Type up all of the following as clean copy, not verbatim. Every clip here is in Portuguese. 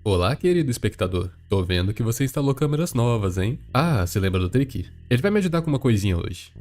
Olá, querido espectador. Tô vendo que você instalou câmeras novas, hein? Ah, você lembra do Trick? Ele vai me ajudar com uma coisinha hoje.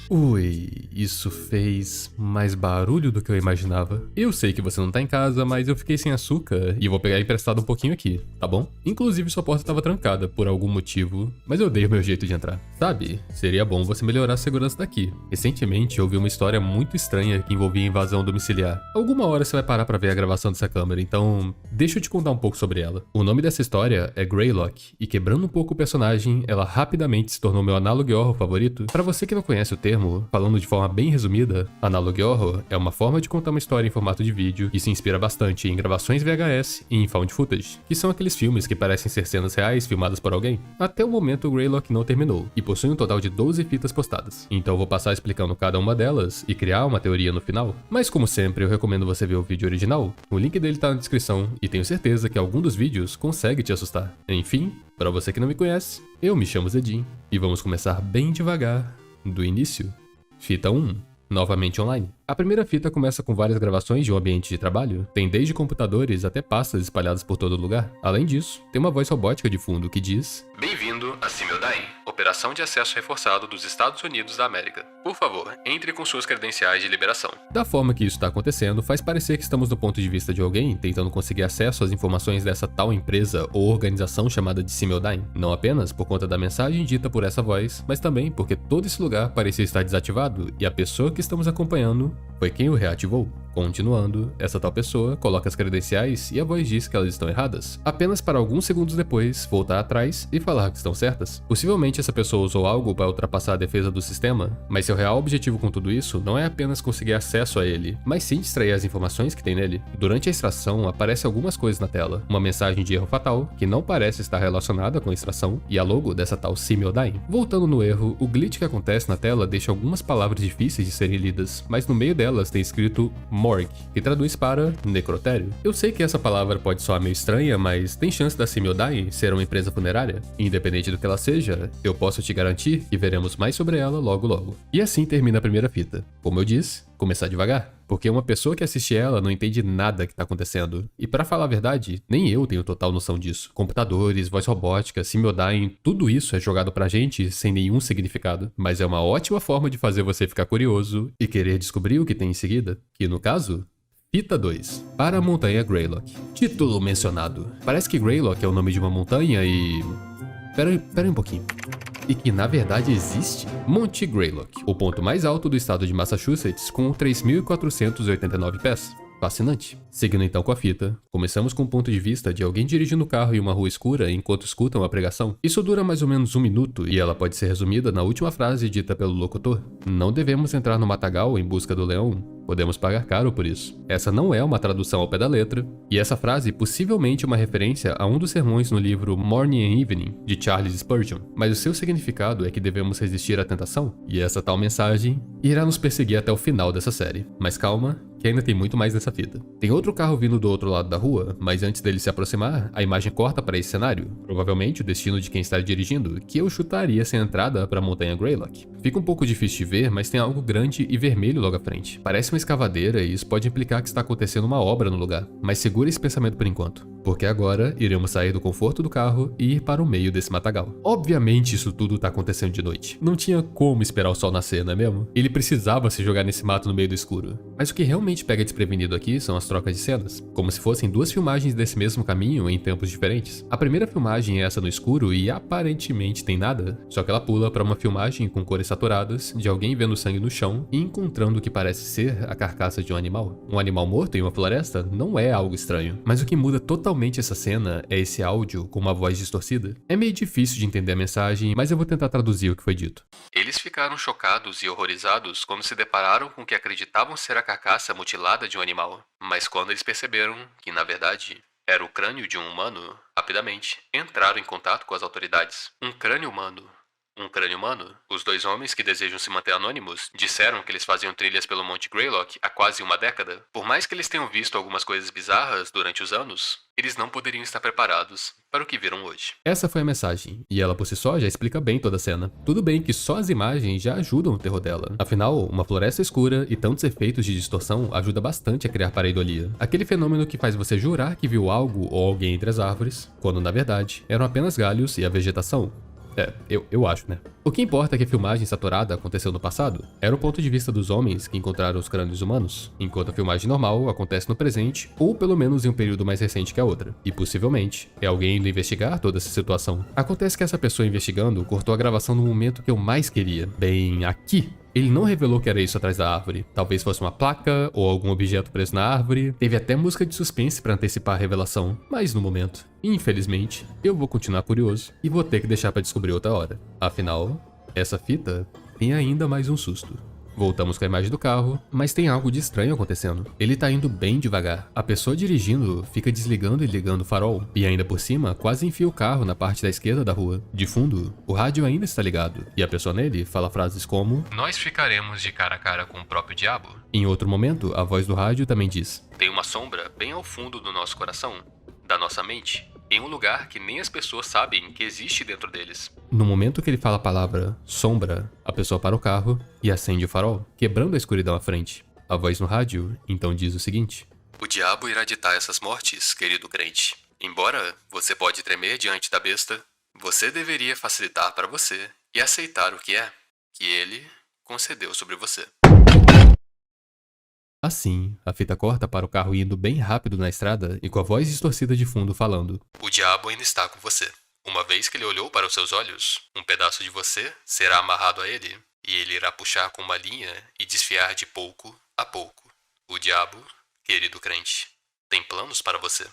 Ui, isso fez mais barulho do que eu imaginava. Eu sei que você não tá em casa, mas eu fiquei sem açúcar e vou pegar emprestado um pouquinho aqui, tá bom? Inclusive sua porta tava trancada por algum motivo, mas eu dei o meu jeito de entrar. Sabe, seria bom você melhorar a segurança daqui. Recentemente eu vi uma história muito estranha que envolvia invasão domiciliar. Alguma hora você vai parar pra ver a gravação dessa câmera, então deixa eu te contar um pouco sobre ela. O nome dessa história é Greylock, e quebrando um pouco o personagem, ela rapidamente se tornou meu análogo horror favorito. Pra você que não conhece o termo, falando de forma bem resumida, Analog Horror é uma forma de contar uma história em formato de vídeo que se inspira bastante em gravações VHS e em found footage, que são aqueles filmes que parecem ser cenas reais filmadas por alguém. Até o momento o Greylock não terminou, e possui um total de 12 fitas postadas. Então eu vou passar explicando cada uma delas e criar uma teoria no final. Mas como sempre, eu recomendo você ver o vídeo original, o link dele tá na descrição, e tenho certeza que algum dos vídeos consegue te assustar. Enfim, para você que não me conhece, eu me chamo Zedin, e vamos começar bem devagar, do início. Fita 1. Novamente online. A primeira fita começa com várias gravações de um ambiente de trabalho. Tem desde computadores até pastas espalhadas por todo lugar. Além disso, tem uma voz robótica de fundo que diz: Bem-vindo a Simildyne, Operação de Acesso Reforçado dos Estados Unidos da América. Por favor, entre com suas credenciais de liberação. Da forma que isso está acontecendo, faz parecer que estamos do ponto de vista de alguém tentando conseguir acesso às informações dessa tal empresa ou organização chamada de Simildyne. Não apenas por conta da mensagem dita por essa voz, mas também porque todo esse lugar parecia estar desativado e a pessoa que estamos acompanhando foi quem o reativou. Continuando, essa tal pessoa coloca as credenciais e a voz diz que elas estão erradas, apenas para alguns segundos depois voltar atrás e falar que estão certas. Possivelmente essa pessoa usou algo para ultrapassar a defesa do sistema, mas seu real objetivo com tudo isso não é apenas conseguir acesso a ele, mas sim extrair as informações que tem nele. Durante a extração aparecem algumas coisas na tela, uma mensagem de erro fatal, que não parece estar relacionada com a extração, e a logo dessa tal Simildyne. Voltando no erro, o glitch que acontece na tela deixa algumas palavras difíceis de serem lidas, mas no meio delas tem escrito Morgue, que traduz para necrotério. Eu sei que essa palavra pode soar meio estranha, mas tem chance da Simildyne ser uma empresa funerária? Independente do que ela seja, eu posso te garantir que veremos mais sobre ela logo logo. E assim termina a primeira fita. Como eu disse, começar devagar, porque uma pessoa que assiste ela não entende nada que tá acontecendo. E pra falar a verdade, nem eu tenho total noção disso. Computadores, voz robótica, Simildyne, tudo isso é jogado pra gente sem nenhum significado. Mas é uma ótima forma de fazer você ficar curioso e querer descobrir o que tem em seguida, que no caso, Fita 2. Para a montanha Greylock. Título mencionado. Parece que Greylock é o nome de uma montanha e... Pera aí um pouquinho. E que na verdade existe? Monte Greylock, o ponto mais alto do estado de Massachusetts, com 3.489 pés. Fascinante. Seguindo então com a fita, começamos com o ponto de vista de alguém dirigindo o carro em uma rua escura enquanto escutam a pregação. Isso dura mais ou menos 1 minuto e ela pode ser resumida na última frase dita pelo locutor: Não devemos entrar no matagal em busca do leão, podemos pagar caro por isso. Essa não é uma tradução ao pé da letra, e essa frase possivelmente é uma referência a um dos sermões no livro Morning and Evening, de Charles Spurgeon, mas o seu significado é que devemos resistir à tentação, e essa tal mensagem irá nos perseguir até o final dessa série. Mas calma, que ainda tem muito mais nessa fita. Tem outro carro vindo do outro lado da rua, mas antes dele se aproximar, a imagem corta para esse cenário, provavelmente o destino de quem está dirigindo, que eu chutaria ser a entrada para a montanha Greylock. Fica um pouco difícil de ver, mas tem algo grande e vermelho logo à frente. Parece uma escavadeira e isso pode implicar que está acontecendo uma obra no lugar, mas segura esse pensamento por enquanto, porque agora iremos sair do conforto do carro e ir para o meio desse matagal. Obviamente isso tudo está acontecendo de noite. Não tinha como esperar o sol nascer, não é mesmo? Ele precisava se jogar nesse mato no meio do escuro. Mas o que realmente pega desprevenido aqui são as trocas de cenas, como se fossem duas filmagens desse mesmo caminho em tempos diferentes. A primeira filmagem é essa no escuro e aparentemente tem nada, só que ela pula para uma filmagem com cores saturadas de alguém vendo sangue no chão e encontrando o que parece ser a carcaça de um animal. Um animal morto em uma floresta não é algo estranho, mas o que muda totalmente essa cena é esse áudio com uma voz distorcida. É meio difícil de entender a mensagem, mas eu vou tentar traduzir o que foi dito. Eles ficaram chocados e horrorizados quando se depararam com o que acreditavam ser a carcaça mutilada de um animal, mas quando eles perceberam que, na verdade, era o crânio de um humano, rapidamente entraram em contato com as autoridades. Um crânio humano Um crânio humano? Os dois homens que desejam se manter anônimos disseram que eles faziam trilhas pelo Monte Greylock há quase uma década. Por mais que eles tenham visto algumas coisas bizarras durante os anos, eles não poderiam estar preparados para o que viram hoje. Essa foi a mensagem, e ela por si só já explica bem toda a cena. Tudo bem que só as imagens já ajudam o terror dela. Afinal, uma floresta escura e tantos efeitos de distorção ajuda bastante a criar pareidolia. Aquele fenômeno que faz você jurar que viu algo ou alguém entre as árvores, quando na verdade eram apenas galhos e a vegetação. Eu acho, né? O que importa é que a filmagem saturada aconteceu no passado. Era o ponto de vista dos homens que encontraram os crânios humanos, enquanto a filmagem normal acontece no presente, ou pelo menos em um período mais recente que a outra. E possivelmente, é alguém indo investigar toda essa situação. Acontece que essa pessoa investigando cortou a gravação no momento que eu mais queria. Bem, aqui. Ele não revelou que era isso atrás da árvore. Talvez fosse uma placa ou algum objeto preso na árvore. Teve até música de suspense para antecipar a revelação. Mas no momento, infelizmente, eu vou continuar curioso e vou ter que deixar para descobrir outra hora. Afinal, essa fita tem ainda mais um susto. Voltamos com a imagem do carro, mas tem algo de estranho acontecendo. Ele tá indo bem devagar. A pessoa dirigindo fica desligando e ligando o farol. E ainda por cima, quase enfia o carro na parte da esquerda da rua. De fundo, o rádio ainda está ligado. E a pessoa nele fala frases como: "Nós ficaremos de cara a cara com o próprio diabo." Em outro momento, a voz do rádio também diz: "Tem uma sombra bem ao fundo do nosso coração, da nossa mente. Em um lugar que nem as pessoas sabem que existe dentro deles." No momento que ele fala a palavra sombra, a pessoa para o carro e acende o farol, quebrando a escuridão à frente. A voz no rádio então diz o seguinte: "O diabo irá ditar essas mortes, querido crente. Embora você pode tremer diante da besta, você deveria facilitar para você e aceitar o que ele concedeu sobre você." Assim, a fita corta para o carro indo bem rápido na estrada e com a voz distorcida de fundo falando: "O diabo ainda está com você. Uma vez que ele olhou para os seus olhos, um pedaço de você será amarrado a ele, e ele irá puxar com uma linha e desfiar de pouco a pouco. O diabo, querido crente, tem planos para você."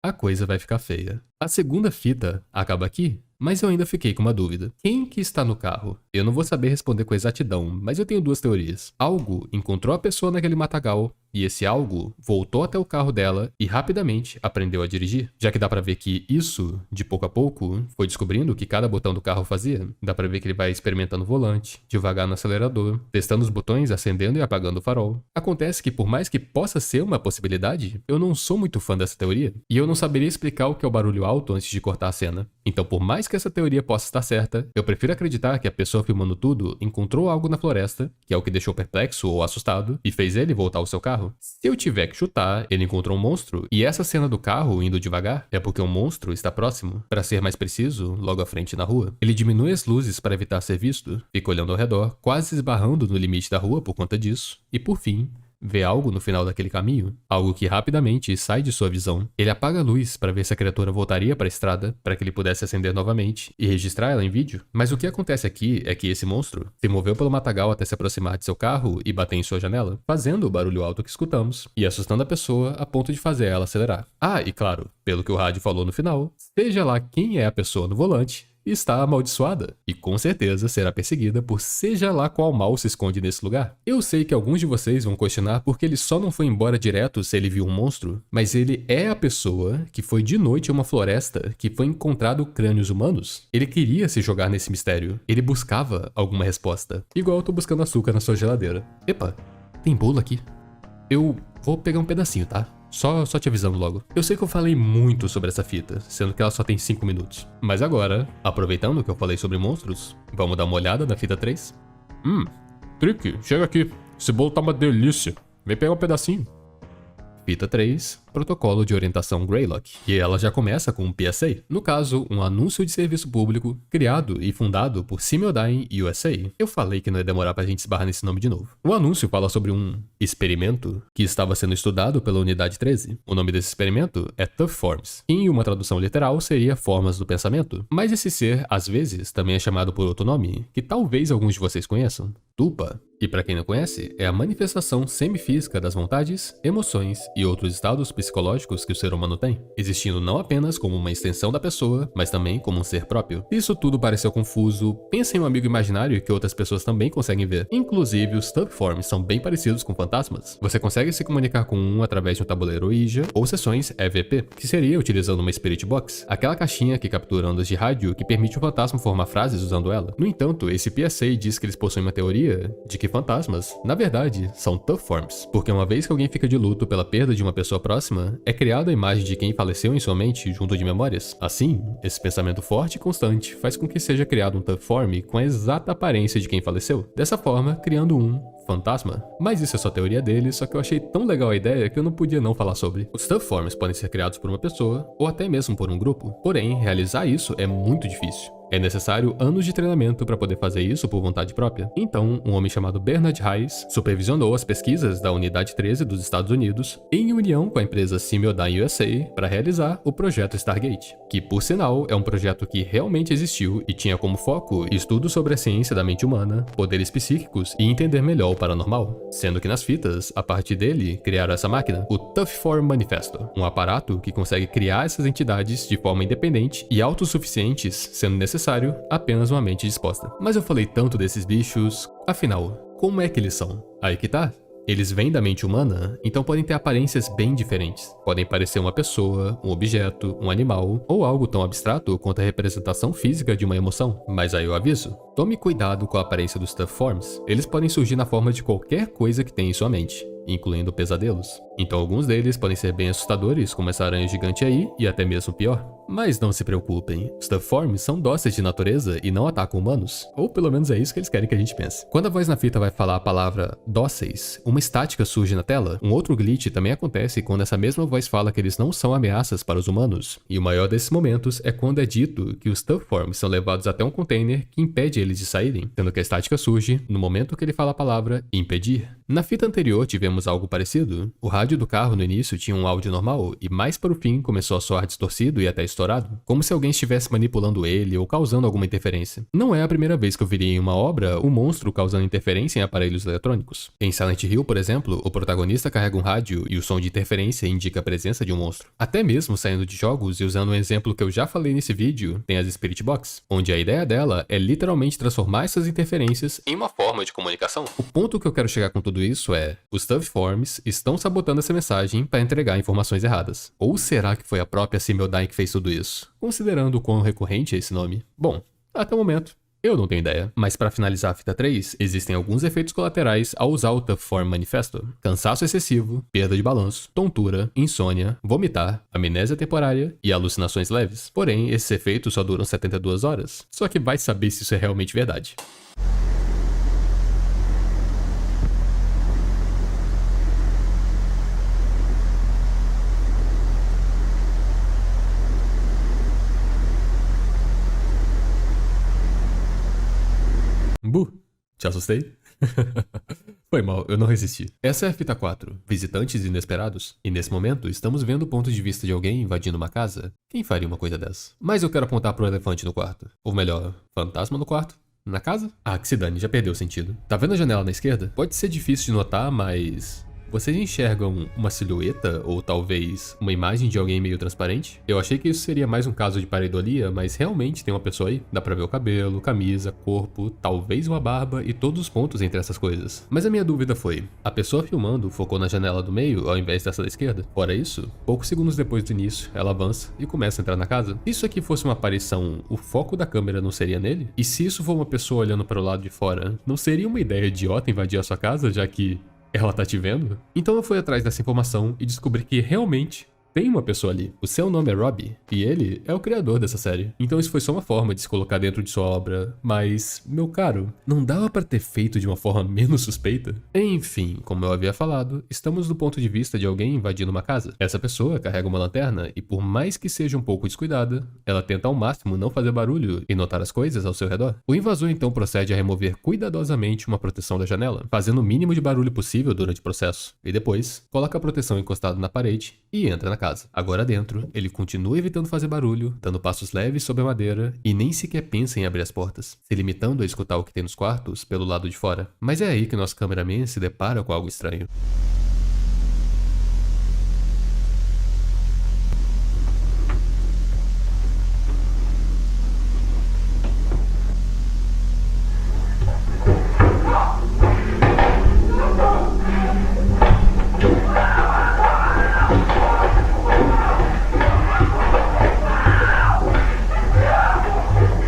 A coisa vai ficar feia. A segunda fita acaba aqui, mas eu ainda fiquei com uma dúvida. Quem que está no carro? Eu não vou saber responder com exatidão, mas eu tenho duas teorias. Algo encontrou a pessoa naquele matagal, e esse algo voltou até o carro dela e rapidamente aprendeu a dirigir. Já que dá pra ver que isso, de pouco a pouco, foi descobrindo o que cada botão do carro fazia. Dá pra ver que ele vai experimentando o volante, devagar no acelerador, testando os botões, acendendo e apagando o farol. Acontece que por mais que possa ser uma possibilidade, eu não sou muito fã dessa teoria, e eu não saberia explicar o que é o barulho alto antes de cortar a cena. Então, por mais que essa teoria possa estar certa, eu prefiro acreditar que a pessoa filmando tudo encontrou algo na floresta, que é o que deixou perplexo ou assustado, e fez ele voltar ao seu carro. Se eu tiver que chutar, ele encontrou um monstro, e essa cena do carro indo devagar é porque um monstro está próximo. Para ser mais preciso, logo à frente na rua. Ele diminui as luzes para evitar ser visto, fica olhando ao redor, quase esbarrando no limite da rua por conta disso, e por fim, vê algo no final daquele caminho, algo que rapidamente sai de sua visão. Ele apaga a luz para ver se a criatura voltaria para a estrada, para que ele pudesse acender novamente e registrar ela em vídeo. Mas o que acontece aqui é que esse monstro se moveu pelo matagal até se aproximar de seu carro e bater em sua janela, fazendo o barulho alto que escutamos e assustando a pessoa a ponto de fazer ela acelerar. Ah, e claro, pelo que o rádio falou no final, seja lá quem é a pessoa no volante, está amaldiçoada, e com certeza será perseguida por seja lá qual mal se esconde nesse lugar. Eu sei que alguns de vocês vão questionar porque ele só não foi embora direto se ele viu um monstro, mas ele é a pessoa que foi de noite a uma floresta que foi encontrado crânios humanos. Ele queria se jogar nesse mistério, ele buscava alguma resposta, igual eu tô buscando açúcar na sua geladeira. Epa, tem bolo aqui. Eu vou pegar um pedacinho, tá? Só te avisando logo. Eu sei que eu falei muito sobre essa fita, sendo que ela só tem 5 minutos. Mas agora, aproveitando que eu falei sobre monstros, vamos dar uma olhada na fita 3? Trick, chega aqui. Esse bolo tá uma delícia. Vem pegar um pedacinho. Fita 3, Protocolo de Orientação Greylock. E ela já começa com um PSA. No caso, um anúncio de serviço público, criado e fundado por Simiodyne USA. Eu falei que não ia demorar pra gente esbarrar nesse nome de novo. O anúncio fala sobre um experimento que estava sendo estudado pela Unidade 13. O nome desse experimento é Tough Forms, que em uma tradução literal seria Formas do Pensamento. Mas esse ser, às vezes, também é chamado por outro nome, que talvez alguns de vocês conheçam. Tulpa. E para quem não conhece, é a manifestação semifísica das vontades, emoções e outros estados psicológicos que o ser humano tem, existindo não apenas como uma extensão da pessoa, mas também como um ser próprio. Se isso tudo pareceu confuso, pense em um amigo imaginário que outras pessoas também conseguem ver. Inclusive, os Tubforms são bem parecidos com fantasmas. Você consegue se comunicar com um através de um tabuleiro Ouija ou sessões EVP, que seria utilizando uma Spirit Box, aquela caixinha que captura ondas de rádio que permite o fantasma formar frases usando ela. No entanto, esse PSA diz que eles possuem uma teoria de que fantasmas, na verdade, são Tubforms, porque uma vez que alguém fica de luto pela perda de uma pessoa próxima, é criada a imagem de quem faleceu em sua mente junto de memórias. Assim, esse pensamento forte e constante faz com que seja criado um Tubform com a exata aparência de quem faleceu, dessa forma criando um fantasma. Mas isso é só teoria dele, só que eu achei tão legal a ideia que eu não podia não falar sobre. Os Tubforms podem ser criados por uma pessoa, ou até mesmo por um grupo, porém, realizar isso é muito difícil. É necessário anos de treinamento para poder fazer isso por vontade própria. Então, um homem chamado Bernard Hayes supervisionou as pesquisas da Unidade 13 dos Estados Unidos em união com a empresa Simiodyne USA para realizar o projeto Stargate, que, por sinal, é um projeto que realmente existiu e tinha como foco estudos sobre a ciência da mente humana, poderes psíquicos e entender melhor o paranormal. Sendo que nas fitas, a partir dele, criaram essa máquina, o Tubform Manifesto, um aparato que consegue criar essas entidades de forma independente e autossuficientes, sendo necessário apenas uma mente disposta. Mas eu falei tanto desses bichos, afinal, como é que eles são? Aí que tá. Eles vêm da mente humana, então podem ter aparências bem diferentes. Podem parecer uma pessoa, um objeto, um animal, ou algo tão abstrato quanto a representação física de uma emoção. Mas aí eu aviso, tome cuidado com a aparência dos Tubforms. Eles podem surgir na forma de qualquer coisa que tenha em sua mente, incluindo pesadelos. Então alguns deles podem ser bem assustadores, como essa aranha gigante aí, e até mesmo pior. Mas não se preocupem, os Tubforms são dóceis de natureza e não atacam humanos. Ou pelo menos é isso que eles querem que a gente pense. Quando a voz na fita vai falar a palavra dóceis, uma estática surge na tela. Um outro glitch também acontece quando essa mesma voz fala que eles não são ameaças para os humanos. E o maior desses momentos é quando é dito que os Tubforms são levados até um container que impede eles de saírem, sendo que a estática surge no momento que ele fala a palavra impedir. Na fita anterior tivemos algo parecido. O rádio do carro no início tinha um áudio normal e mais para o fim começou a soar distorcido e até estourado, como se alguém estivesse manipulando ele ou causando alguma interferência. Não é a primeira vez que eu viria em uma obra um monstro causando interferência em aparelhos eletrônicos. Em Silent Hill, por exemplo, o protagonista carrega um rádio e o som de interferência indica a presença de um monstro. Até mesmo saindo de jogos e usando um exemplo que eu já falei nesse vídeo, tem as Spirit Box, onde a ideia dela é literalmente transformar essas interferências em uma forma de comunicação. O ponto que eu quero chegar com tudo isso é, os Tubforms estão sabotando essa mensagem para entregar informações erradas. Ou será que foi a própria Simiodyne que fez tudo isso? Considerando o quão recorrente é esse nome. Bom, até o momento, eu não tenho ideia. Mas para finalizar a fita 3, existem alguns efeitos colaterais ao usar o Tubform Manifesto. Cansaço excessivo, perda de balanço, tontura, insônia, vomitar, amnésia temporária e alucinações leves. Porém, esses efeitos só duram 72 horas. Só que vai saber se isso é realmente verdade. Te assustei? Foi mal, eu não resisti. Essa é a fita 4, Visitantes Inesperados. E nesse momento, estamos vendo o ponto de vista de alguém invadindo uma casa. Quem faria uma coisa dessa? Mas eu quero apontar pro elefante no quarto. Ou melhor, fantasma no quarto? Na casa? Ah, que se dane, já perdeu o sentido. Tá vendo a janela na esquerda? Pode ser difícil de notar, mas... vocês enxergam uma silhueta ou talvez uma imagem de alguém meio transparente? Eu achei que isso seria mais um caso de pareidolia, mas realmente tem uma pessoa aí. Dá pra ver o cabelo, camisa, corpo, talvez uma barba e todos os pontos entre essas coisas. Mas a minha dúvida foi, a pessoa filmando focou na janela do meio ao invés dessa da esquerda? Fora isso, poucos segundos depois do início, ela avança e começa a entrar na casa. Se isso aqui fosse uma aparição, o foco da câmera não seria nele? E se isso for uma pessoa olhando para o lado de fora, não seria uma ideia idiota invadir a sua casa, já que ela tá te vendo? Então eu fui atrás dessa informação e descobri que realmente tem uma pessoa ali. O seu nome é Robbie, e ele é o criador dessa série. Então isso foi só uma forma de se colocar dentro de sua obra, mas, meu caro, não dava pra ter feito de uma forma menos suspeita? Enfim, como eu havia falado, estamos do ponto de vista de alguém invadindo uma casa. Essa pessoa carrega uma lanterna e por mais que seja um pouco descuidada, ela tenta ao máximo não fazer barulho e notar as coisas ao seu redor. O invasor então procede a remover cuidadosamente uma proteção da janela, fazendo o mínimo de barulho possível durante o processo, e depois coloca a proteção encostada na parede e entra na casa. Agora dentro, ele continua evitando fazer barulho, dando passos leves sobre a madeira e nem sequer pensa em abrir as portas, se limitando a escutar o que tem nos quartos pelo lado de fora. Mas é aí que nosso cameraman se depara com algo estranho.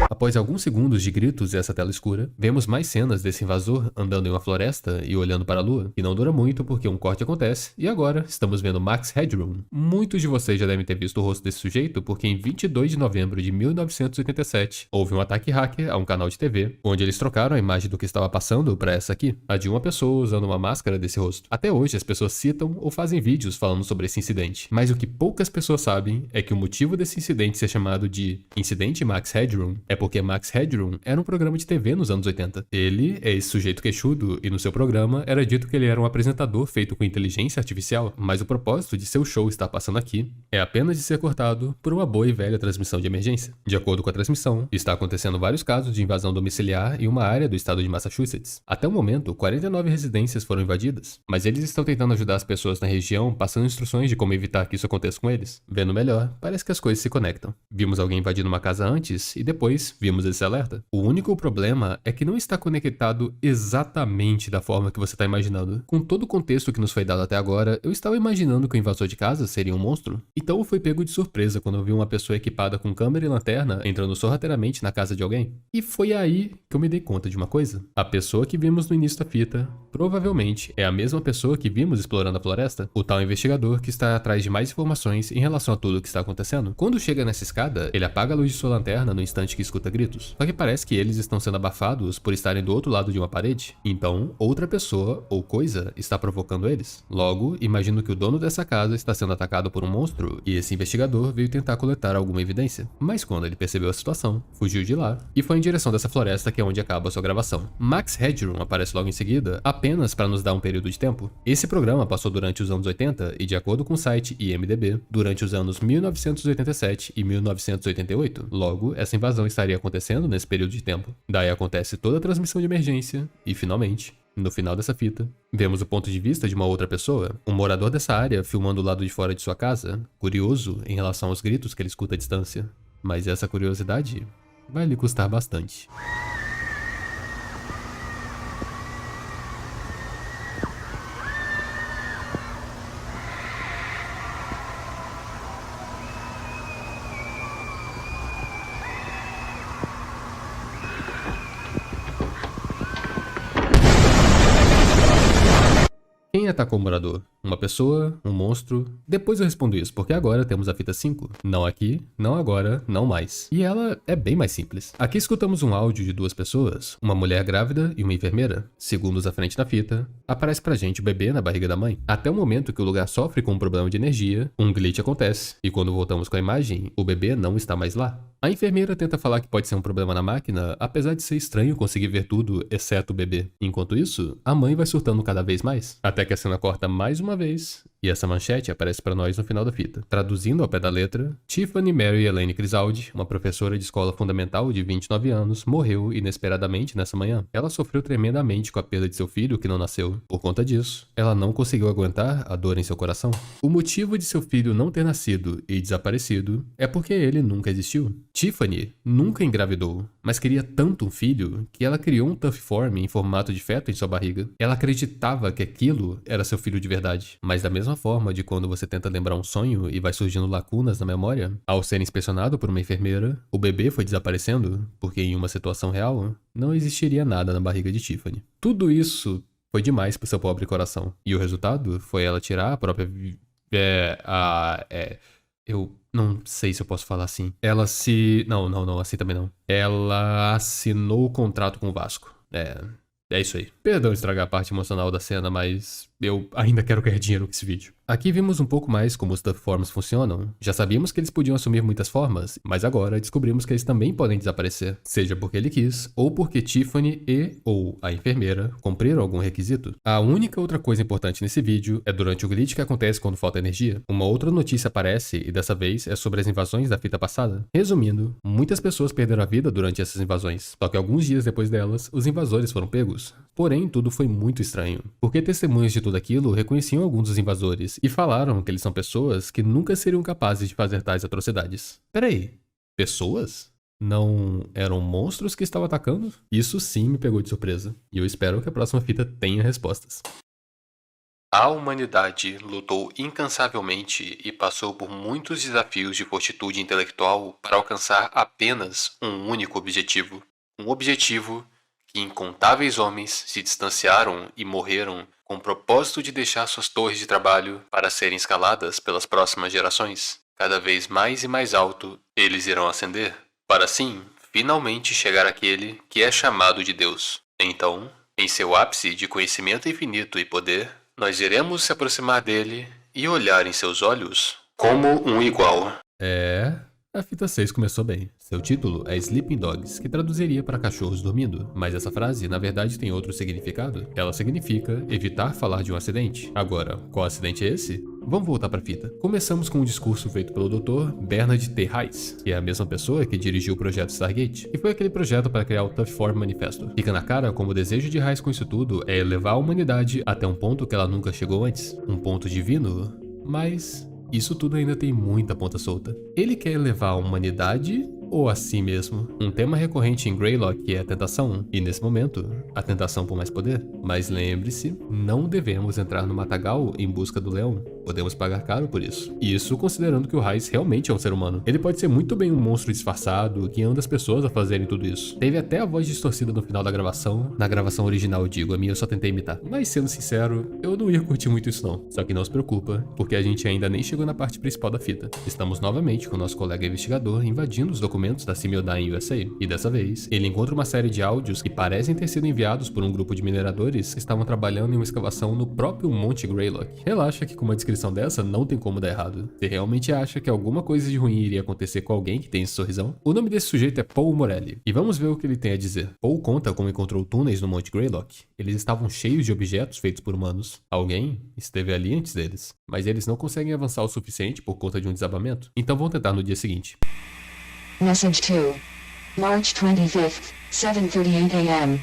Após alguns segundos de gritos e essa tela escura, vemos mais cenas desse invasor andando em uma floresta e olhando para a lua, que não dura muito porque um corte acontece, e agora estamos vendo Max Headroom. Muitos de vocês já devem ter visto o rosto desse sujeito porque em 22 de novembro de 1987 houve um ataque hacker a um canal de TV, onde eles trocaram a imagem do que estava passando para essa aqui, a de uma pessoa usando uma máscara desse rosto. Até hoje as pessoas citam ou fazem vídeos falando sobre esse incidente, mas o que poucas pessoas sabem é que o motivo desse incidente ser chamado de Incidente Max Headroom é porque Max Headroom era um programa de TV nos anos 80. Ele é esse sujeito queixudo e no seu programa era dito que ele era um apresentador feito com inteligência artificial, mas o propósito de seu show estar passando aqui é apenas de ser cortado por uma boa e velha transmissão de emergência. De acordo com a transmissão, está acontecendo vários casos de invasão domiciliar em uma área do estado de Massachusetts. Até o momento, 49 residências foram invadidas, mas eles estão tentando ajudar as pessoas na região passando instruções de como evitar que isso aconteça com eles. Vendo melhor, parece que as coisas se conectam. Vimos alguém invadindo uma casa antes e depois vimos esse alerta. O único problema é que não está conectado exatamente da forma que você está imaginando. Com todo o contexto que nos foi dado até agora, eu estava imaginando que o invasor de casa seria um monstro. Então eu fui pego de surpresa quando eu vi uma pessoa equipada com câmera e lanterna entrando sorrateiramente na casa de alguém. E foi aí que eu me dei conta de uma coisa. A pessoa que vimos no início da fita provavelmente é a mesma pessoa que vimos explorando a floresta, o tal investigador que está atrás de mais informações em relação a tudo o que está acontecendo. Quando chega nessa escada, ele apaga a luz de sua lanterna no instante que escuta gritos. Só que parece que eles estão sendo abafados por estarem do outro lado de uma parede. Então, outra pessoa ou coisa está provocando eles. Logo, imagino que o dono dessa casa está sendo atacado por um monstro e esse investigador veio tentar coletar alguma evidência. Mas quando ele percebeu a situação, fugiu de lá e foi em direção dessa floresta que é onde acaba a sua gravação. Max Headroom aparece logo em seguida, apenas para nos dar um período de tempo. Esse programa passou durante os anos 80 e, de acordo com o site IMDb, durante os anos 1987 e 1988. Logo, essa invasão estaria acontecendo nesse período de tempo. Daí acontece toda a transmissão de emergência e, finalmente, no final dessa fita, vemos o ponto de vista de uma outra pessoa, um morador dessa área filmando o lado de fora de sua casa, curioso em relação aos gritos que ele escuta à distância. Mas essa curiosidade vai lhe custar bastante. Quem atacou o morador? Uma pessoa? Um monstro? Depois eu respondo isso, porque agora temos a fita 5. Não aqui, não agora, não mais. E ela é bem mais simples. Aqui escutamos um áudio de duas pessoas, uma mulher grávida e uma enfermeira. Segundos à frente da fita, aparece pra gente o bebê na barriga da mãe. Até o momento que o lugar sofre com um problema de energia, um glitch acontece, e quando voltamos com a imagem, o bebê não está mais lá. A enfermeira tenta falar que pode ser um problema na máquina, apesar de ser estranho conseguir ver tudo, exceto o bebê. Enquanto isso, a mãe vai surtando cada vez mais, até que a cena corta mais uma vez, e essa manchete aparece pra nós no final da fita. Traduzindo ao pé da letra, Tiffany Mary Elaine Crisaldi, uma professora de escola fundamental de 29 anos, morreu inesperadamente nessa manhã. Ela sofreu tremendamente com a perda de seu filho que não nasceu. Por conta disso, ela não conseguiu aguentar a dor em seu coração. O motivo de seu filho não ter nascido e desaparecido é porque ele nunca existiu. Tiffany nunca engravidou, mas queria tanto um filho que ela criou um Tuffform em formato de feto em sua barriga. Ela acreditava que aquilo era seu filho de verdade, mas da mesma forma de quando você tenta lembrar um sonho e vai surgindo lacunas na memória, ao ser inspecionado por uma enfermeira, o bebê foi desaparecendo porque em uma situação real não existiria nada na barriga de Tiffany. Tudo isso foi demais pro seu pobre coração, e o resultado foi ela tirar a própria eu não sei se eu posso falar assim. Ela se... Não, assim também não. Ela assinou o contrato com o Vasco. É isso aí. Perdão estragar a parte emocional da cena, mas eu ainda quero ganhar dinheiro com esse vídeo. Aqui vimos um pouco mais como os Stuff Forms funcionam. Já sabíamos que eles podiam assumir muitas formas, mas agora descobrimos que eles também podem desaparecer, seja porque ele quis, ou porque Tiffany ou a enfermeira cumpriram algum requisito. A única outra coisa importante nesse vídeo é durante o glitch que acontece quando falta energia. Uma outra notícia aparece e dessa vez é sobre as invasões da fita passada. Resumindo, muitas pessoas perderam a vida durante essas invasões, só que alguns dias depois delas, os invasores foram pegos. Porém, tudo foi muito estranho, porque testemunhas de tudo aquilo reconheciam alguns dos invasores e falaram que eles são pessoas que nunca seriam capazes de fazer tais atrocidades. Peraí, pessoas? Não eram monstros que estavam atacando? Isso sim me pegou de surpresa, e eu espero que a próxima fita tenha respostas. A humanidade lutou incansavelmente e passou por muitos desafios de fortitude intelectual para alcançar apenas um único objetivo. Um objetivo que incontáveis homens se distanciaram e morreram com o propósito de deixar suas torres de trabalho para serem escaladas pelas próximas gerações. Cada vez mais e mais alto eles irão ascender, para assim finalmente chegar àquele que é chamado de Deus. Então, em seu ápice de conhecimento infinito e poder, nós iremos se aproximar dele e olhar em seus olhos como um igual. A fita 6 começou bem. Seu título é Sleeping Dogs, que traduziria para cachorros dormindo, mas essa frase na verdade tem outro significado. Ela significa evitar falar de um acidente. Agora, qual acidente é esse? Vamos voltar para a fita. Começamos com um discurso feito pelo Dr. Bernard T. Heiss, que é a mesma pessoa que dirigiu o projeto Stargate, e foi aquele projeto para criar o Tough Form Manifesto. Fica na cara como o desejo de Heiss com isso tudo é elevar a humanidade até um ponto que ela nunca chegou antes. Um ponto divino, mas isso tudo ainda tem muita ponta solta. Ele quer elevar a humanidade ou a si mesmo? Um tema recorrente em Greylock é a tentação, e nesse momento, a tentação por mais poder. Mas lembre-se, não devemos entrar no matagal em busca do leão. Podemos pagar caro por isso. Isso considerando que o Heiss realmente é um ser humano. Ele pode ser muito bem um monstro disfarçado, guiando as pessoas a fazerem tudo isso. Teve até a voz distorcida no final da gravação. Na gravação original, eu digo, a minha eu só tentei imitar. Mas sendo sincero, eu não ia curtir muito isso não. Só que não se preocupa, porque a gente ainda nem chegou na parte principal da fita. Estamos novamente com o nosso colega investigador invadindo os documentos da Simiodyne USA. E dessa vez, ele encontra uma série de áudios que parecem ter sido enviados por um grupo de mineradores que estavam trabalhando em uma escavação no próprio Monte Greylock. Relaxa que com uma descrição dessa não tem como dar errado. Você realmente acha que alguma coisa de ruim iria acontecer com alguém que tem esse sorrisão? O nome desse sujeito é Paul Morelli. E vamos ver o que ele tem a dizer. Paul conta como encontrou túneis no Monte Greylock. Eles estavam cheios de objetos feitos por humanos. Alguém esteve ali antes deles, mas eles não conseguem avançar o suficiente por conta de um desabamento. Então vão tentar no dia seguinte. Message 2. March 25th, 7:38 a.m.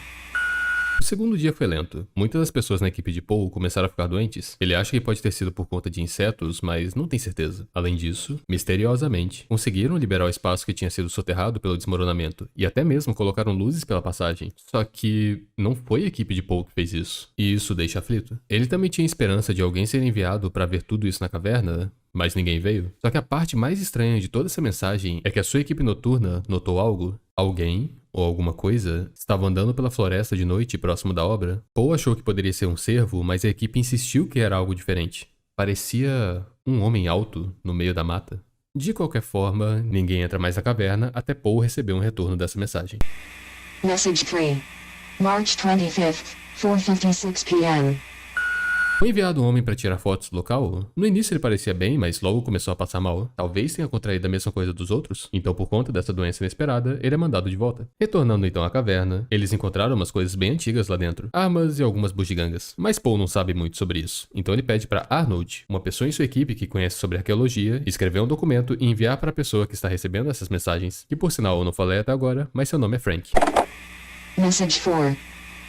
O segundo dia foi lento. Muitas das pessoas na equipe de Paul começaram a ficar doentes. Ele acha que pode ter sido por conta de insetos, mas não tem certeza. Além disso, misteriosamente, conseguiram liberar o espaço que tinha sido soterrado pelo desmoronamento, e até mesmo colocaram luzes pela passagem. Só que não foi a equipe de Paul que fez isso, e isso deixa aflito. Ele também tinha esperança de alguém ser enviado para ver tudo isso na caverna, mas ninguém veio. Só que a parte mais estranha de toda essa mensagem é que a sua equipe noturna notou algo. Alguém, ou alguma coisa, estava andando pela floresta de noite próximo da obra. Paul achou que poderia ser um cervo, mas a equipe insistiu que era algo diferente. Parecia um homem alto no meio da mata. De qualquer forma, ninguém entra mais na caverna até Paul receber um retorno dessa mensagem. Message 3. March 25th, 4:56 p.m. Foi enviado um homem para tirar fotos do local. No início ele parecia bem, mas logo começou a passar mal. Talvez tenha contraído a mesma coisa dos outros. Então, por conta dessa doença inesperada, ele é mandado de volta. Retornando então à caverna, eles encontraram umas coisas bem antigas lá dentro. Armas e algumas bugigangas. Mas Paul não sabe muito sobre isso. Então ele pede para Arnold, uma pessoa em sua equipe que conhece sobre arqueologia, escrever um documento e enviar para a pessoa que está recebendo essas mensagens. Que por sinal eu não falei até agora, mas seu nome é Frank. Message 4.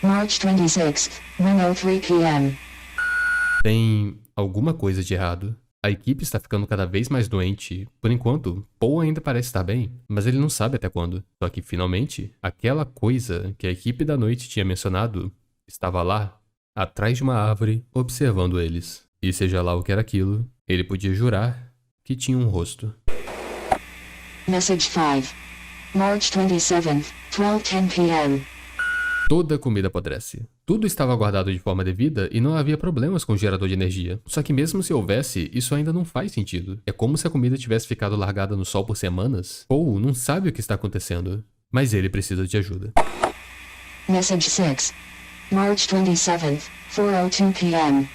March 26th, 1:03 p.m. Tem alguma coisa de errado. A equipe está ficando cada vez mais doente. Por enquanto, Paul ainda parece estar bem, mas ele não sabe até quando. Só que, finalmente, aquela coisa que a equipe da noite tinha mencionado estava lá, atrás de uma árvore, observando eles. E seja lá o que era aquilo, ele podia jurar que tinha um rosto. Message 5. March 27th, 12:10 p.m. Toda a comida apodrece. Tudo estava guardado de forma devida e não havia problemas com o gerador de energia. Só que mesmo se houvesse, isso ainda não faz sentido. É como se a comida tivesse ficado largada no sol por semanas. Paul não sabe o que está acontecendo, mas ele precisa de ajuda. Message 6. March 27th, 4:02 p.m.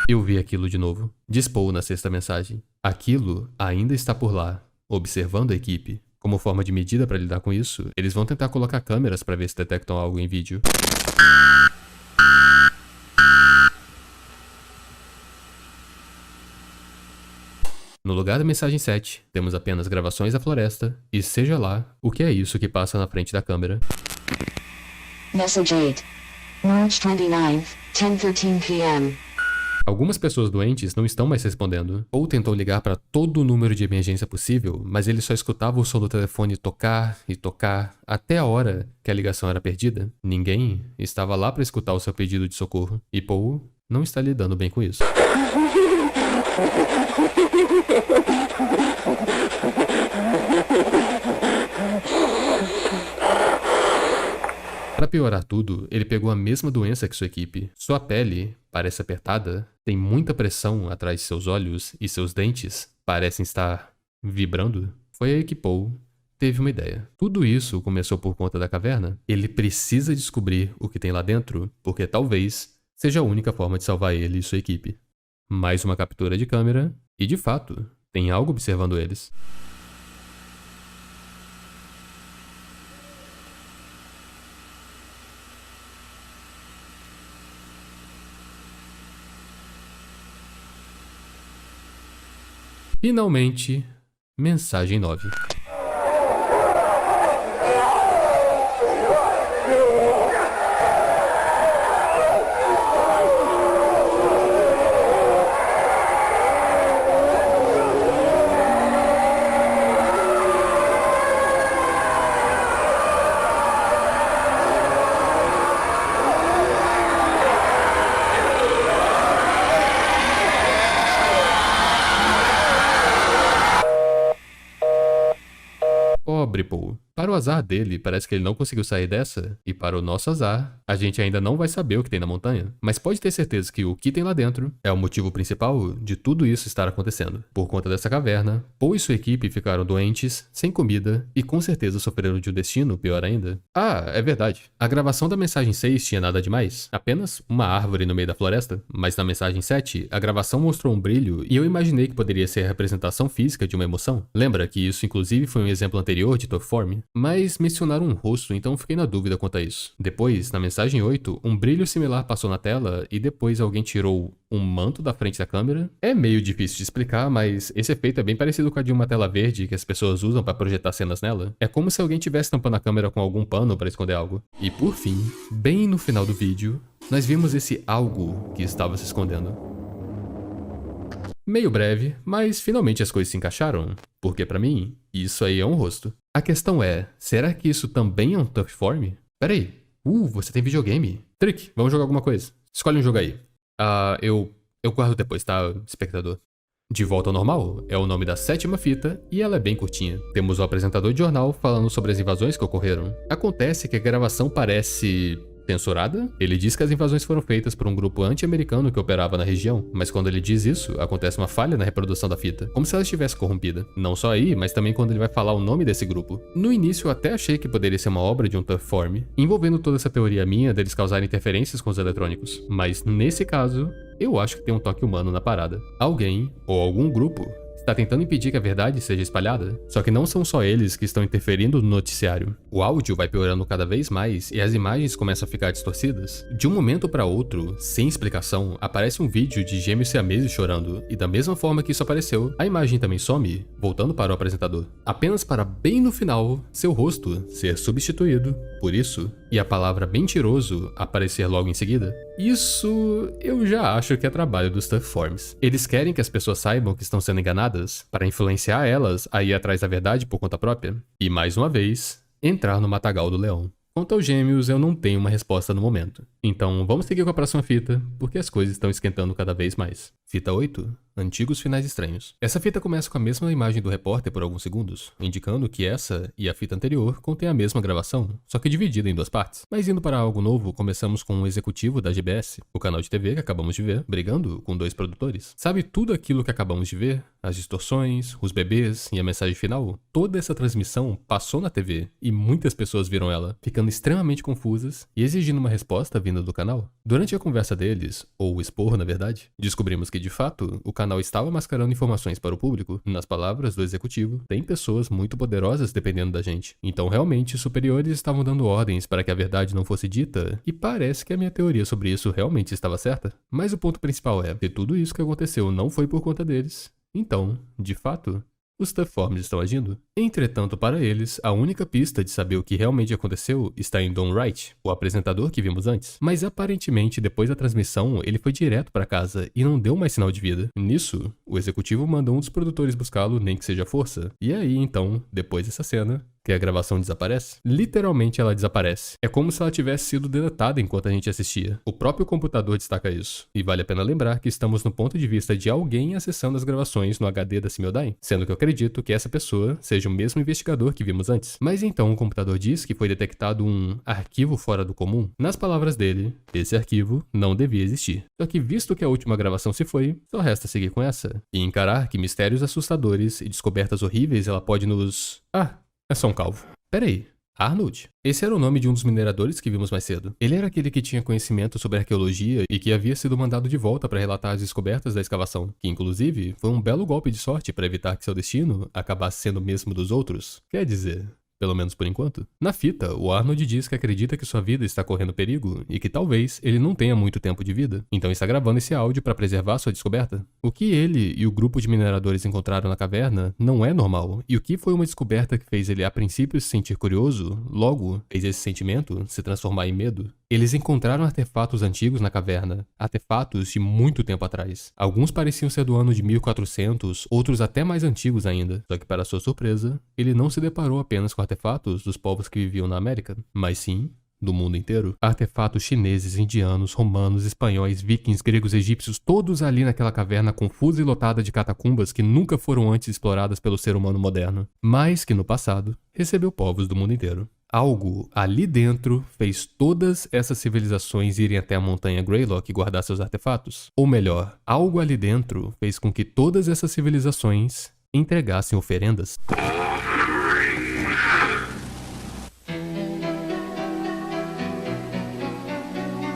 Eu vi aquilo de novo. Diz Paul na sexta mensagem. Aquilo ainda está por lá, observando a equipe. Como forma de medida para lidar com isso, eles vão tentar colocar câmeras para ver se detectam algo em vídeo. No lugar da mensagem 7, temos apenas gravações da floresta, e seja lá o que é isso que passa na frente da câmera. Message 8. March 29th, 10:13 p.m. Algumas pessoas doentes não estão mais respondendo. Ou tentou ligar para todo o número de emergência possível, mas ele só escutava o som do telefone tocar e tocar até a hora que a ligação era perdida. Ninguém estava lá para escutar o seu pedido de socorro. E Paul não está lidando bem com isso. Para piorar tudo, ele pegou a mesma doença que sua equipe. Sua pele parece apertada, tem muita pressão atrás de seus olhos e seus dentes parecem estar vibrando. Foi aí que Paul teve uma ideia. Tudo isso começou por conta da caverna. Ele precisa descobrir o que tem lá dentro, porque talvez seja a única forma de salvar ele e sua equipe. Mais uma captura de câmera e, de fato, tem algo observando eles. Finalmente, mensagem 9. Pobre Paul. Para o azar dele, parece que ele não conseguiu sair dessa, e para o nosso azar, a gente ainda não vai saber o que tem na montanha. Mas pode ter certeza que o que tem lá dentro é o motivo principal de tudo isso estar acontecendo. Por conta dessa caverna, Paul e sua equipe ficaram doentes, sem comida, e com certeza sofreram de um destino pior ainda. Ah, é verdade. A gravação da mensagem 6 tinha nada demais, apenas uma árvore no meio da floresta. Mas na mensagem 7, a gravação mostrou um brilho e eu imaginei que poderia ser a representação física de uma emoção. Lembra que isso inclusive foi um exemplo anterior de Top Form? Mas mencionaram um rosto, então fiquei na dúvida quanto a isso. Depois, na mensagem 8, um brilho similar passou na tela e depois alguém tirou um manto da frente da câmera. É meio difícil de explicar, mas esse efeito é bem parecido com a de uma tela verde que as pessoas usam para projetar cenas nela. É como se alguém estivesse tampando a câmera com algum pano para esconder algo. E por fim, bem no final do vídeo, nós vimos esse algo que estava se escondendo. Meio breve, mas finalmente as coisas se encaixaram, porque pra mim, isso aí é um rosto. A questão é, será que isso também é um Tough Form? Peraí, você tem videogame? Trick, vamos jogar alguma coisa. Escolhe um jogo aí. Eu guardo depois, tá, espectador? De Volta ao Normal é o nome da 7ª fita e ela é bem curtinha. Temos o apresentador de jornal falando sobre as invasões que ocorreram. Acontece que a gravação parece censurada? Ele diz que as invasões foram feitas por um grupo anti-americano que operava na região, mas quando ele diz isso, acontece uma falha na reprodução da fita, como se ela estivesse corrompida. Não só aí, mas também quando ele vai falar o nome desse grupo. No início eu até achei que poderia ser uma obra de um Tough Form, envolvendo toda essa teoria minha deles causarem interferências com os eletrônicos, mas nesse caso, eu acho que tem um toque humano na parada. Alguém, ou algum grupo, está tentando impedir que a verdade seja espalhada. Só que não são só eles que estão interferindo no noticiário. O áudio vai piorando cada vez mais e as imagens começam a ficar distorcidas. De um momento para outro, sem explicação, aparece um vídeo de gêmeos siameses chorando, e da mesma forma que isso apareceu, a imagem também some, voltando para o apresentador. Apenas para bem no final, seu rosto ser substituído por isso, e a palavra mentiroso aparecer logo em seguida. Isso eu já acho que é trabalho dos Tough Forms. Eles querem que as pessoas saibam que estão sendo enganadas para influenciar elas a ir atrás da verdade por conta própria. E mais uma vez, entrar no matagal do leão. Quanto aos gêmeos, eu não tenho uma resposta no momento. Então vamos seguir com a próxima fita, porque as coisas estão esquentando cada vez mais. Fita 8. Antigos finais estranhos. Essa fita começa com a mesma imagem do repórter por alguns segundos, indicando que essa e a fita anterior contêm a mesma gravação, só que dividida em duas partes. Mas indo para algo novo, começamos com um executivo da GBS, o canal de TV que acabamos de ver, brigando com 2 produtores. Sabe tudo aquilo que acabamos de ver? As distorções, os bebês e a mensagem final? Toda essa transmissão passou na TV e muitas pessoas viram ela, ficando extremamente confusas e exigindo uma resposta vinda do canal. Durante a conversa deles, ou o esporro na verdade, descobrimos que de fato o canal estava mascarando informações para o público. Nas palavras do executivo, tem pessoas muito poderosas dependendo da gente. Então realmente os superiores estavam dando ordens para que a verdade não fosse dita, e parece que a minha teoria sobre isso realmente estava certa. Mas o ponto principal é, se tudo isso que aconteceu não foi por conta deles, então, de fato, os T-Forms estão agindo. Entretanto, para eles, a única pista de saber o que realmente aconteceu está em Don Wright, o apresentador que vimos antes. Mas aparentemente, depois da transmissão, ele foi direto para casa e não deu mais sinal de vida. Nisso, o executivo mandou um dos produtores buscá-lo, nem que seja à força. E aí, então, depois dessa cena, que a gravação desaparece? Literalmente ela desaparece. É como se ela tivesse sido deletada enquanto a gente assistia. O próprio computador destaca isso. E vale a pena lembrar que estamos no ponto de vista de alguém acessando as gravações no HD da Simyodyne, sendo que eu acredito que essa pessoa seja o mesmo investigador que vimos antes. Mas então o computador diz que foi detectado um arquivo fora do comum. Nas palavras dele, esse arquivo não devia existir. Só que visto que a última gravação se foi, só resta seguir com essa. E encarar que mistérios assustadores e descobertas horríveis ela pode nos... É só um calvo. Peraí, Arnold? Esse era o nome de um dos mineradores que vimos mais cedo. Ele era aquele que tinha conhecimento sobre arqueologia e que havia sido mandado de volta para relatar as descobertas da escavação, que inclusive foi um belo golpe de sorte para evitar que seu destino acabasse sendo o mesmo dos outros. Quer dizer... pelo menos por enquanto. Na fita, o Arnold diz que acredita que sua vida está correndo perigo e que talvez ele não tenha muito tempo de vida, então está gravando esse áudio para preservar sua descoberta. O que ele e o grupo de mineradores encontraram na caverna não é normal, e o que foi uma descoberta que fez ele a princípio se sentir curioso, logo fez esse sentimento se transformar em medo. Eles encontraram artefatos antigos na caverna, artefatos de muito tempo atrás. Alguns pareciam ser do ano de 1400, outros até mais antigos ainda. Só que para sua surpresa, ele não se deparou apenas com artefatos dos povos que viviam na América, mas sim do mundo inteiro. Artefatos chineses, indianos, romanos, espanhóis, vikings, gregos, egípcios, todos ali naquela caverna confusa e lotada de catacumbas que nunca foram antes exploradas pelo ser humano moderno, mas que no passado recebeu povos do mundo inteiro. Algo ali dentro fez todas essas civilizações irem até a montanha Greylock guardar seus artefatos. Ou melhor, algo ali dentro fez com que todas essas civilizações entregassem oferendas.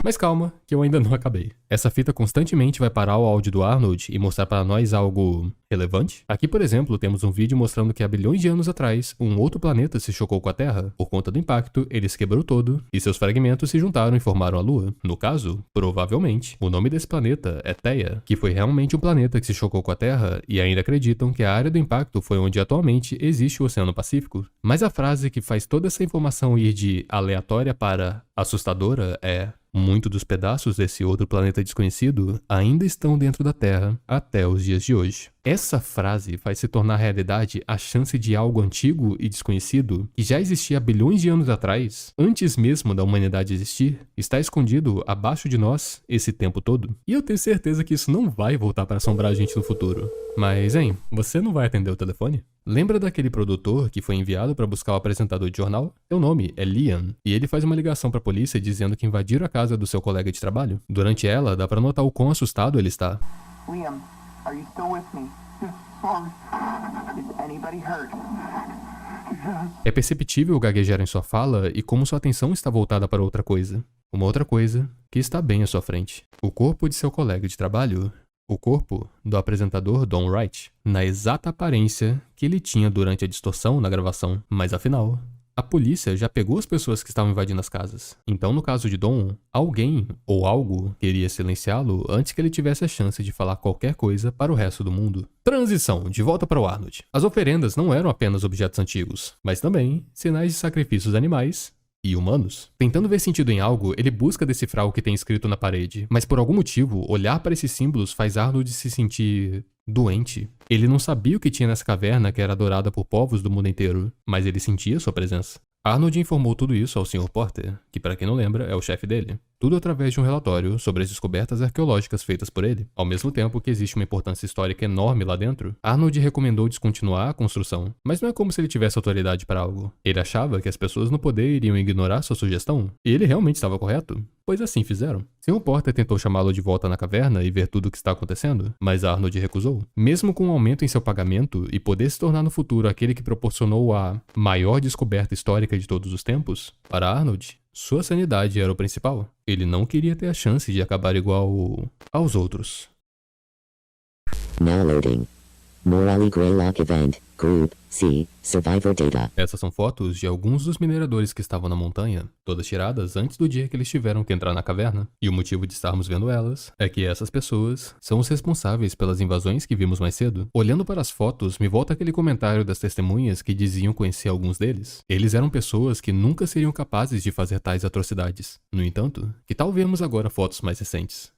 Mas calma, que eu ainda não acabei. Essa fita constantemente vai parar o áudio do Arnold e mostrar para nós algo relevante. Aqui, por exemplo, temos um vídeo mostrando que há bilhões de anos atrás, um outro planeta se chocou com a Terra. Por conta do impacto, ele se quebrou todo e seus fragmentos se juntaram e formaram a Lua. No caso, provavelmente, o nome desse planeta é Theia, que foi realmente um planeta que se chocou com a Terra e ainda acreditam que a área do impacto foi onde atualmente existe o Oceano Pacífico. Mas a frase que faz toda essa informação ir de aleatória para assustadora é: muito dos pedaços desse outro planeta desconhecido ainda estão dentro da Terra até os dias de hoje. Essa frase faz se tornar realidade a chance de algo antigo e desconhecido, que já existia há bilhões de anos atrás, antes mesmo da humanidade existir, está escondido abaixo de nós esse tempo todo. E eu tenho certeza que isso não vai voltar para assombrar a gente no futuro. Mas, hein, você não vai atender o telefone? Lembra daquele produtor que foi enviado para buscar o apresentador de jornal? Seu nome é Liam, e ele faz uma ligação para a polícia dizendo que invadiram a casa do seu colega de trabalho. Durante ela, dá para notar o quão assustado ele está. Liam, are you still with me? Is anybody hurt? É perceptível o gaguejar em sua fala e como sua atenção está voltada para outra coisa. Uma outra coisa que está bem à sua frente. O corpo de seu colega de trabalho. O corpo do apresentador Don Wright, na exata aparência que ele tinha durante a distorção na gravação. Mas afinal, a polícia já pegou as pessoas que estavam invadindo as casas. Então, no caso de Don, alguém ou algo queria silenciá-lo antes que ele tivesse a chance de falar qualquer coisa para o resto do mundo. Transição, de volta para o Arnold. As oferendas não eram apenas objetos antigos, mas também sinais de sacrifícios animais e humanos. Tentando ver sentido em algo, ele busca decifrar o que tem escrito na parede, mas por algum motivo, olhar para esses símbolos faz Arnold se sentir doente. Ele não sabia o que tinha nessa caverna que era adorada por povos do mundo inteiro, mas ele sentia sua presença. Arnold informou tudo isso ao Sr. Porter, que para quem não lembra é o chefe dele. Tudo através de um relatório sobre as descobertas arqueológicas feitas por ele. Ao mesmo tempo que existe uma importância histórica enorme lá dentro, Arnold recomendou descontinuar a construção, mas não é como se ele tivesse autoridade para algo. Ele achava que as pessoas no poder iriam ignorar sua sugestão, e ele realmente estava correto, pois assim fizeram. Sr. Porter tentou chamá-lo de volta na caverna e ver tudo o que está acontecendo, mas Arnold recusou. Mesmo com um aumento em seu pagamento e poder se tornar no futuro aquele que proporcionou a maior descoberta histórica de todos os tempos, para Arnold, sua sanidade era o principal. Ele não queria ter a chance de acabar igual aos outros. Now loading. Morale Greylock Event, Group C, Survivor Data. Essas são fotos de alguns dos mineradores que estavam na montanha, todas tiradas antes do dia que eles tiveram que entrar na caverna. E o motivo de estarmos vendo elas é que essas pessoas são os responsáveis pelas invasões que vimos mais cedo. Olhando para as fotos, me volta aquele comentário das testemunhas que diziam conhecer alguns deles. Eles eram pessoas que nunca seriam capazes de fazer tais atrocidades. No entanto, que tal vermos agora fotos mais recentes?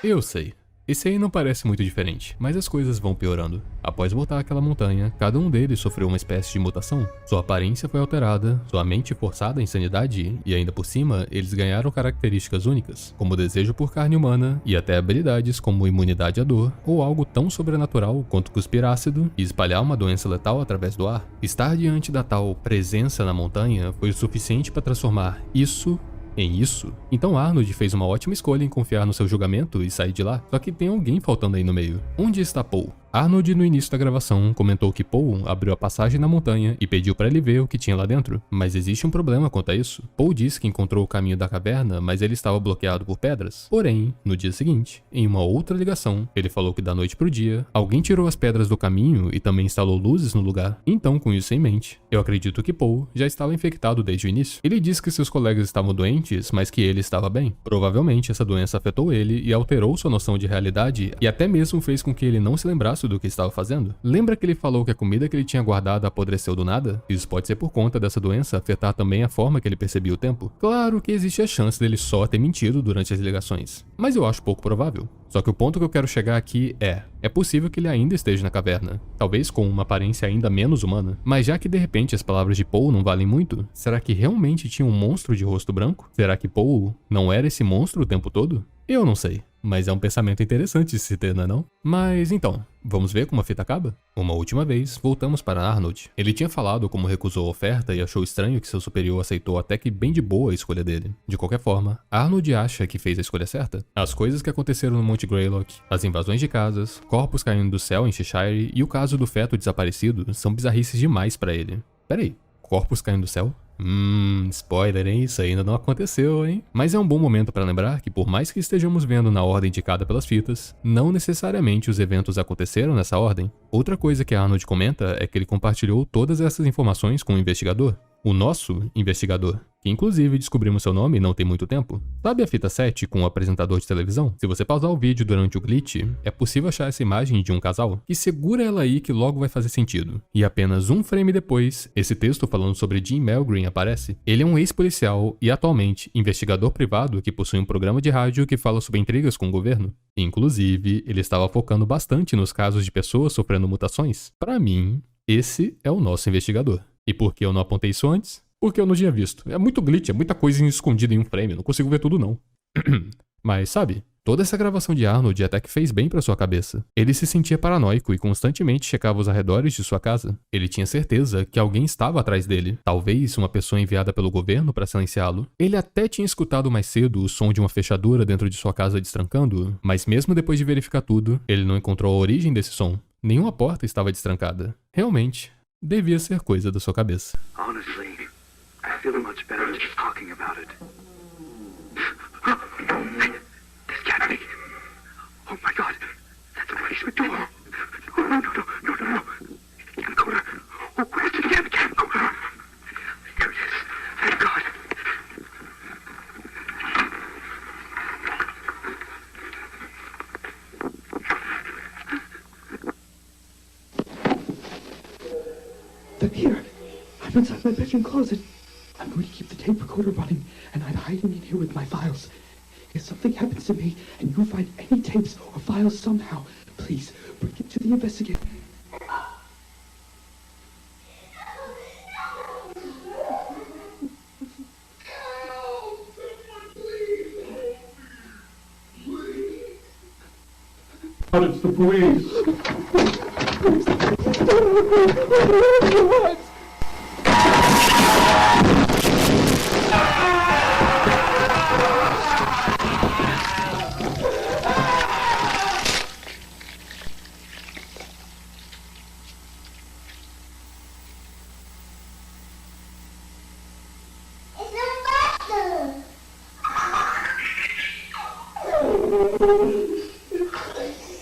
Eu sei. Esse aí não parece muito diferente, mas as coisas vão piorando. Após voltar àquela montanha, cada um deles sofreu uma espécie de mutação. Sua aparência foi alterada, sua mente forçada à insanidade, e ainda por cima, eles ganharam características únicas, como desejo por carne humana, e até habilidades como imunidade à dor, ou algo tão sobrenatural quanto cuspir ácido e espalhar uma doença letal através do ar. Estar diante da tal presença na montanha foi o suficiente para transformar isso em isso. Então Arnold fez uma ótima escolha em confiar no seu julgamento e sair de lá. Só que tem alguém faltando aí no meio. Onde está Paul? Arnold, no início da gravação, comentou que Paul abriu a passagem na montanha e pediu para ele ver o que tinha lá dentro. Mas existe um problema quanto a isso. Paul disse que encontrou o caminho da caverna, mas ele estava bloqueado por pedras. Porém, no dia seguinte, em uma outra ligação, ele falou que da noite pro dia, alguém tirou as pedras do caminho e também instalou luzes no lugar. Então, com isso em mente, eu acredito que Paul já estava infectado desde o início. Ele disse que seus colegas estavam doentes, mas que ele estava bem. Provavelmente essa doença afetou ele e alterou sua noção de realidade e até mesmo fez com que ele não se lembrasse do que estava fazendo. Lembra que ele falou que a comida que ele tinha guardado apodreceu do nada? Isso pode ser por conta dessa doença afetar também a forma que ele percebia o tempo. Claro que existe a chance dele só ter mentido durante as ligações, mas eu acho pouco provável. Só que o ponto que eu quero chegar aqui é possível que ele ainda esteja na caverna, talvez com uma aparência ainda menos humana, mas já que de repente as palavras de Paul não valem muito, será que realmente tinha um monstro de rosto branco? Será que Paul não era esse monstro o tempo todo? Eu não sei, mas é um pensamento interessante de se ter, não é não? Mas então, vamos ver como a fita acaba? Uma última vez, voltamos para Arnold. Ele tinha falado como recusou a oferta e achou estranho que seu superior aceitou até que bem de boa a escolha dele. De qualquer forma, Arnold acha que fez a escolha certa. As coisas que aconteceram no Monte Greylock, as invasões de casas, corpos caindo do céu em Cheshire e o caso do feto desaparecido são bizarrices demais para ele. Peraí, corpos caindo do céu? Spoiler, hein? Isso ainda não aconteceu, hein? Mas é um bom momento para lembrar que por mais que estejamos vendo na ordem indicada pelas fitas, não necessariamente os eventos aconteceram nessa ordem. Outra coisa que Arnold comenta é que ele compartilhou todas essas informações com o investigador. O nosso investigador, que inclusive descobrimos seu nome não tem muito tempo. Sabe a fita 7 com o apresentador de televisão? Se você pausar o vídeo durante o glitch, é possível achar essa imagem de um casal. E segura ela aí que logo vai fazer sentido. E apenas um frame depois, esse texto falando sobre Jim Melgreen aparece. Ele é um ex-policial e atualmente investigador privado que possui um programa de rádio que fala sobre intrigas com o governo. Inclusive, ele estava focando bastante nos casos de pessoas sofrendo mutações. Para mim, esse é o nosso investigador. E por que eu não apontei isso antes? Porque eu não tinha visto. É muito glitch, é muita coisa escondida em um frame, eu não consigo ver tudo não. Mas sabe, toda essa gravação de Arnold até que fez bem pra sua cabeça. Ele se sentia paranoico e constantemente checava os arredores de sua casa. Ele tinha certeza que alguém estava atrás dele, talvez uma pessoa enviada pelo governo para silenciá-lo. Ele até tinha escutado mais cedo o som de uma fechadura dentro de sua casa destrancando, mas mesmo depois de verificar tudo, ele não encontrou a origem desse som. Nenhuma porta estava destrancada. Realmente, devia ser coisa da sua cabeça. Honestly, I feel much better just talking about it. This can't be. Oh my God, that's the basement door. No. Camcorder. Oh, where's the damn camcorder? Here it is. Thank God. They're here. I'm inside my bedroom closet. I'm going to keep the tape recorder running, and I'm hiding in here with my files. If something happens to me, and you find any tapes or files somehow, please bring it to the investigator. It's the police.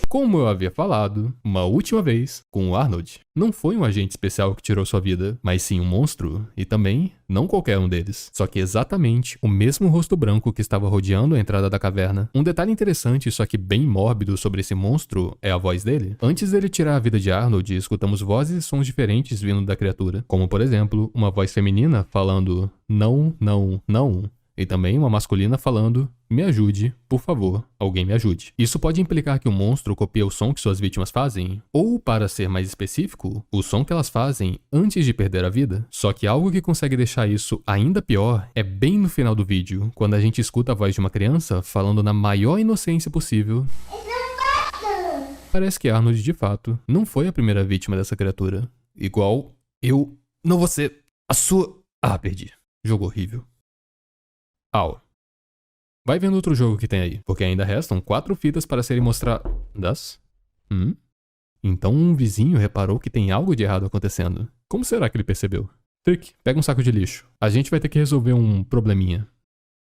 Como eu havia falado, uma última vez, com o Arnold, não foi um agente especial que tirou sua vida, mas sim um monstro, e também não qualquer um deles. Só que exatamente o mesmo rosto branco que estava rodeando a entrada da caverna. Um detalhe interessante, só que bem mórbido sobre esse monstro, é a voz dele. Antes dele tirar a vida de Arnold, escutamos vozes e sons diferentes vindo da criatura, como por exemplo, uma voz feminina falando não, não, não. E também uma masculina falando, me ajude, por favor, alguém me ajude. Isso pode implicar que o monstro copia o som que suas vítimas fazem, ou, para ser mais específico, o som que elas fazem antes de perder a vida. Só que algo que consegue deixar isso ainda pior é bem no final do vídeo, quando a gente escuta a voz de uma criança falando na maior inocência possível. Parece que Arnold, de fato, não foi a primeira vítima dessa criatura. Igual, eu não vou ser a sua... Ah, perdi. Jogo horrível. Au. Vai vendo outro jogo que tem aí, porque ainda restam 4 fitas para serem mostradas. Então um vizinho reparou que tem algo de errado acontecendo. Como será que ele percebeu? Trick, pega um saco de lixo. A gente vai ter que resolver um probleminha.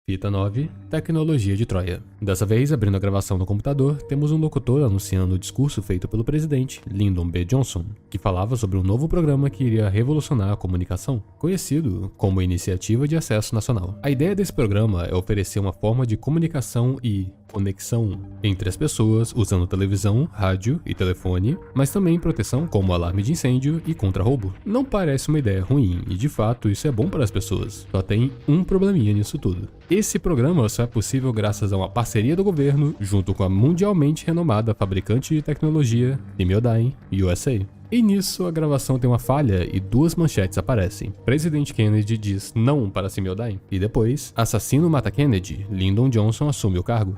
Fita 9, Tecnologia de Troia. Dessa vez, abrindo a gravação no computador, temos um locutor anunciando o discurso feito pelo presidente, Lyndon B. Johnson, que falava sobre um novo programa que iria revolucionar a comunicação, conhecido como Iniciativa de Acesso Nacional. A ideia desse programa é oferecer uma forma de comunicação e conexão entre as pessoas usando televisão, rádio e telefone, mas também proteção como alarme de incêndio e contra-roubo. Não parece uma ideia ruim e, de fato, isso é bom para as pessoas. Só tem um probleminha nisso tudo. Esse programa só é possível graças a uma parceria do governo junto com a mundialmente renomada fabricante de tecnologia Simiodyne USA. E nisso a gravação tem uma falha e 2 manchetes aparecem. Presidente Kennedy diz não para Simiodyne. E depois, assassino mata Kennedy, Lyndon Johnson assume o cargo.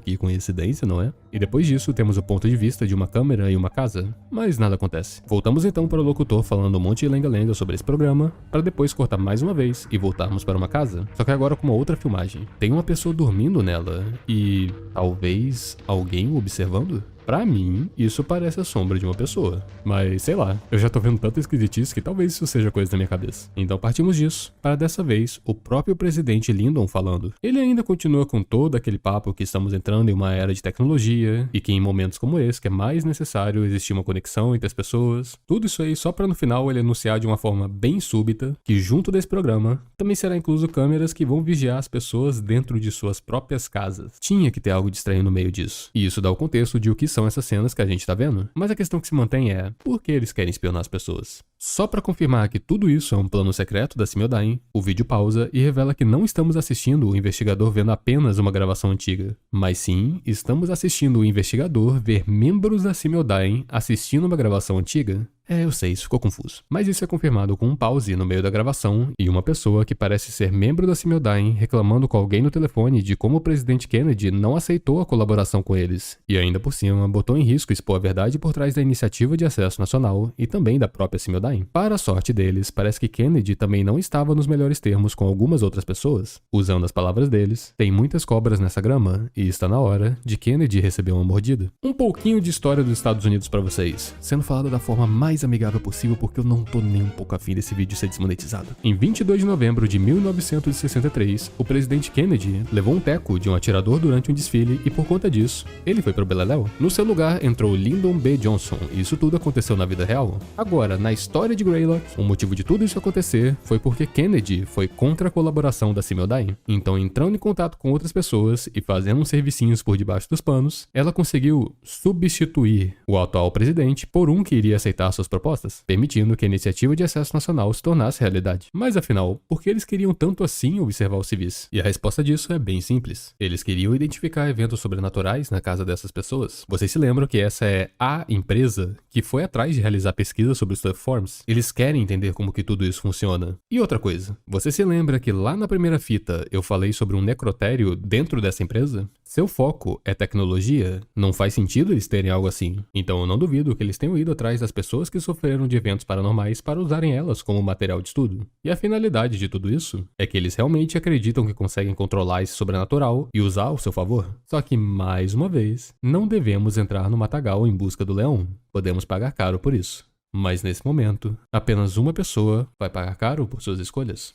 Que coincidência, não é? E depois disso temos o ponto de vista de uma câmera e uma casa, mas nada acontece. Voltamos então para o locutor falando um monte de lenga-lenga sobre esse programa, para depois cortar mais uma vez e voltarmos para uma casa, só que agora com uma outra filmagem. Tem uma pessoa dormindo nela e talvez alguém o observando? Pra mim, isso parece a sombra de uma pessoa. Mas, sei lá, eu já tô vendo tanta esquisitice que talvez isso seja coisa da minha cabeça. Então partimos disso, para dessa vez, o próprio presidente Lyndon falando. Ele ainda continua com todo aquele papo que estamos entrando em uma era de tecnologia, e que em momentos como esse, que é mais necessário existir uma conexão entre as pessoas. Tudo isso aí só pra no final ele anunciar de uma forma bem súbita, que junto desse programa, também será incluso câmeras que vão vigiar as pessoas dentro de suas próprias casas. Tinha que ter algo de estranho no meio disso. E isso dá o contexto de o que são essas cenas que a gente tá vendo. Mas a questão que se mantém é, por que eles querem espionar as pessoas? Só pra confirmar que tudo isso é um plano secreto da Simiodyne, o vídeo pausa e revela que não estamos assistindo o investigador vendo apenas uma gravação antiga, mas sim, estamos assistindo o investigador ver membros da Simiodyne assistindo uma gravação antiga. Eu sei, isso ficou confuso. Mas isso é confirmado com um pause no meio da gravação e uma pessoa que parece ser membro da Simiodyne reclamando com alguém no telefone de como o presidente Kennedy não aceitou a colaboração com eles. E ainda por cima, botou em risco expor a verdade por trás da Iniciativa de Acesso Nacional e também da própria Simiodyne. Para a sorte deles, parece que Kennedy também não estava nos melhores termos com algumas outras pessoas. Usando as palavras deles, tem muitas cobras nessa grama e está na hora de Kennedy receber uma mordida. Um pouquinho de história dos Estados Unidos pra vocês, sendo falada da forma mais amigável possível porque eu não tô nem um pouco afim desse vídeo ser desmonetizado. Em 22 de novembro de 1963, o presidente Kennedy levou um teco de um atirador durante um desfile e por conta disso, ele foi pro beleléu. No seu lugar entrou Lyndon B. Johnson e isso tudo aconteceu na vida real. Agora, na história de Greylock, o motivo de tudo isso acontecer foi porque Kennedy foi contra a colaboração da Simiodyne. Então, entrando em contato com outras pessoas e fazendo uns servicinhos por debaixo dos panos, ela conseguiu substituir o atual presidente por um que iria aceitar suas propostas, permitindo que a Iniciativa de Acesso Nacional se tornasse realidade. Mas afinal, por que eles queriam tanto assim observar os civis? E a resposta disso é bem simples. Eles queriam identificar eventos sobrenaturais na casa dessas pessoas. Vocês se lembram que essa é a empresa que foi atrás de realizar pesquisa sobre os Stuff Forms? Arms. Eles querem entender como que tudo isso funciona. E outra coisa, você se lembra que lá na primeira fita eu falei sobre um necrotério dentro dessa empresa? Seu foco é tecnologia? Não faz sentido eles terem algo assim. Então eu não duvido que eles tenham ido atrás das pessoas que sofreram de eventos paranormais para usarem elas como material de estudo. E a finalidade de tudo isso é que eles realmente acreditam que conseguem controlar esse sobrenatural e usar ao seu favor. Só que, mais uma vez, não devemos entrar no matagal em busca do leão. Podemos pagar caro por isso. Mas nesse momento, apenas uma pessoa vai pagar caro por suas escolhas.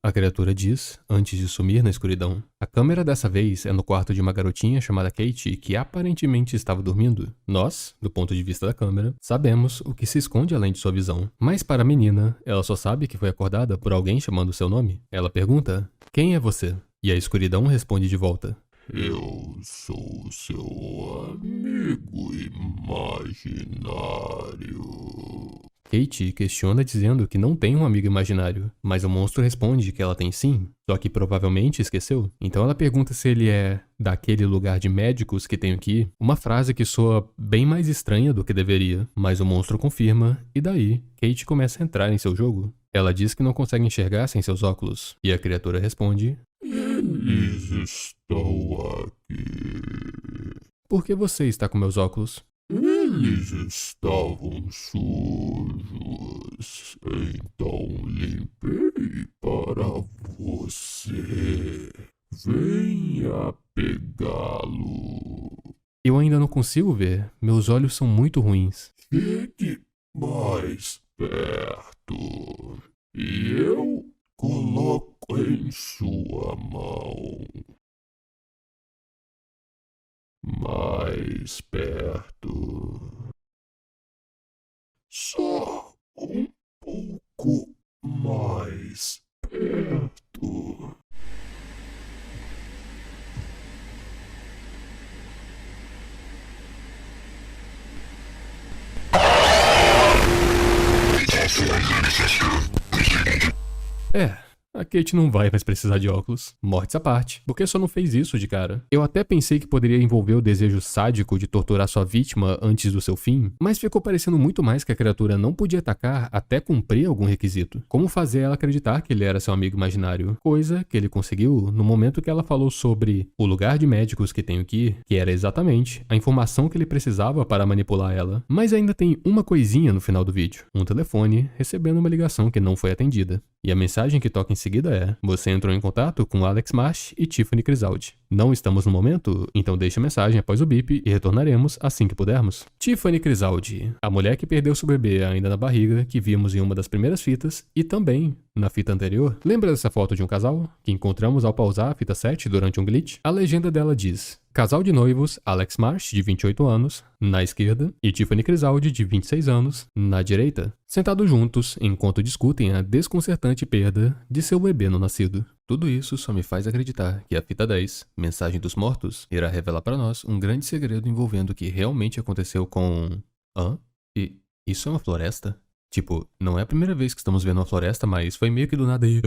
A criatura diz, antes de sumir na escuridão. A câmera dessa vez é no quarto de uma garotinha chamada Kate, que aparentemente estava dormindo. Nós, do ponto de vista da câmera, sabemos o que se esconde além de sua visão. Mas para a menina, ela só sabe que foi acordada por alguém chamando seu nome. Ela pergunta, quem é você? E a escuridão responde de volta. Eu sou seu amigo imaginário. Kate questiona dizendo que não tem um amigo imaginário, mas o monstro responde que ela tem sim, só que provavelmente esqueceu. Então ela pergunta se ele é daquele lugar de médicos que tenho que ir, uma frase que soa bem mais estranha do que deveria, mas o monstro confirma, e daí Kate começa a entrar em seu jogo. Ela diz que não consegue enxergar sem seus óculos, e a criatura responde: Eles estão aqui. Por que você está com meus óculos? Eles estavam sujos, então limpei para você. Venha pegá-lo. Eu ainda não consigo ver, meus olhos são muito ruins. Chegue mais perto e eu coloco em sua mão. Mais perto. Só um pouco mais perto. A Kate não vai mais precisar de óculos. Morte essa parte. Por que só não fez isso de cara? Eu até pensei que poderia envolver o desejo sádico de torturar sua vítima antes do seu fim, mas ficou parecendo muito mais que a criatura não podia atacar até cumprir algum requisito. Como fazer ela acreditar que ele era seu amigo imaginário? Coisa que ele conseguiu no momento que ela falou sobre o lugar de médicos que tenho que ir, que era exatamente a informação que ele precisava para manipular ela. Mas ainda tem uma coisinha no final do vídeo. Um telefone recebendo uma ligação que não foi atendida. E a mensagem que toca em seguida é: você entrou em contato com Alex Marsh e Tiffany Cristaldi. Não estamos no momento? Então deixe a mensagem após o bip e retornaremos assim que pudermos. Tiffany Cristaldi, a mulher que perdeu seu bebê ainda na barriga, que vimos em uma das primeiras fitas e também na fita anterior. Lembra dessa foto de um casal que encontramos ao pausar a fita 7 durante um glitch? A legenda dela diz: casal de noivos, Alex Marsh, de 28 anos, na esquerda, e Tiffany Cristaldi, de 26 anos, na direita, sentados juntos enquanto discutem a desconcertante perda de seu bebê não nascido. Tudo isso só me faz acreditar que a fita 10, Mensagem dos Mortos, irá revelar para nós um grande segredo envolvendo o que realmente aconteceu com... E isso é uma floresta? Tipo, não é a primeira vez que estamos vendo uma floresta, mas foi meio que do nada aí...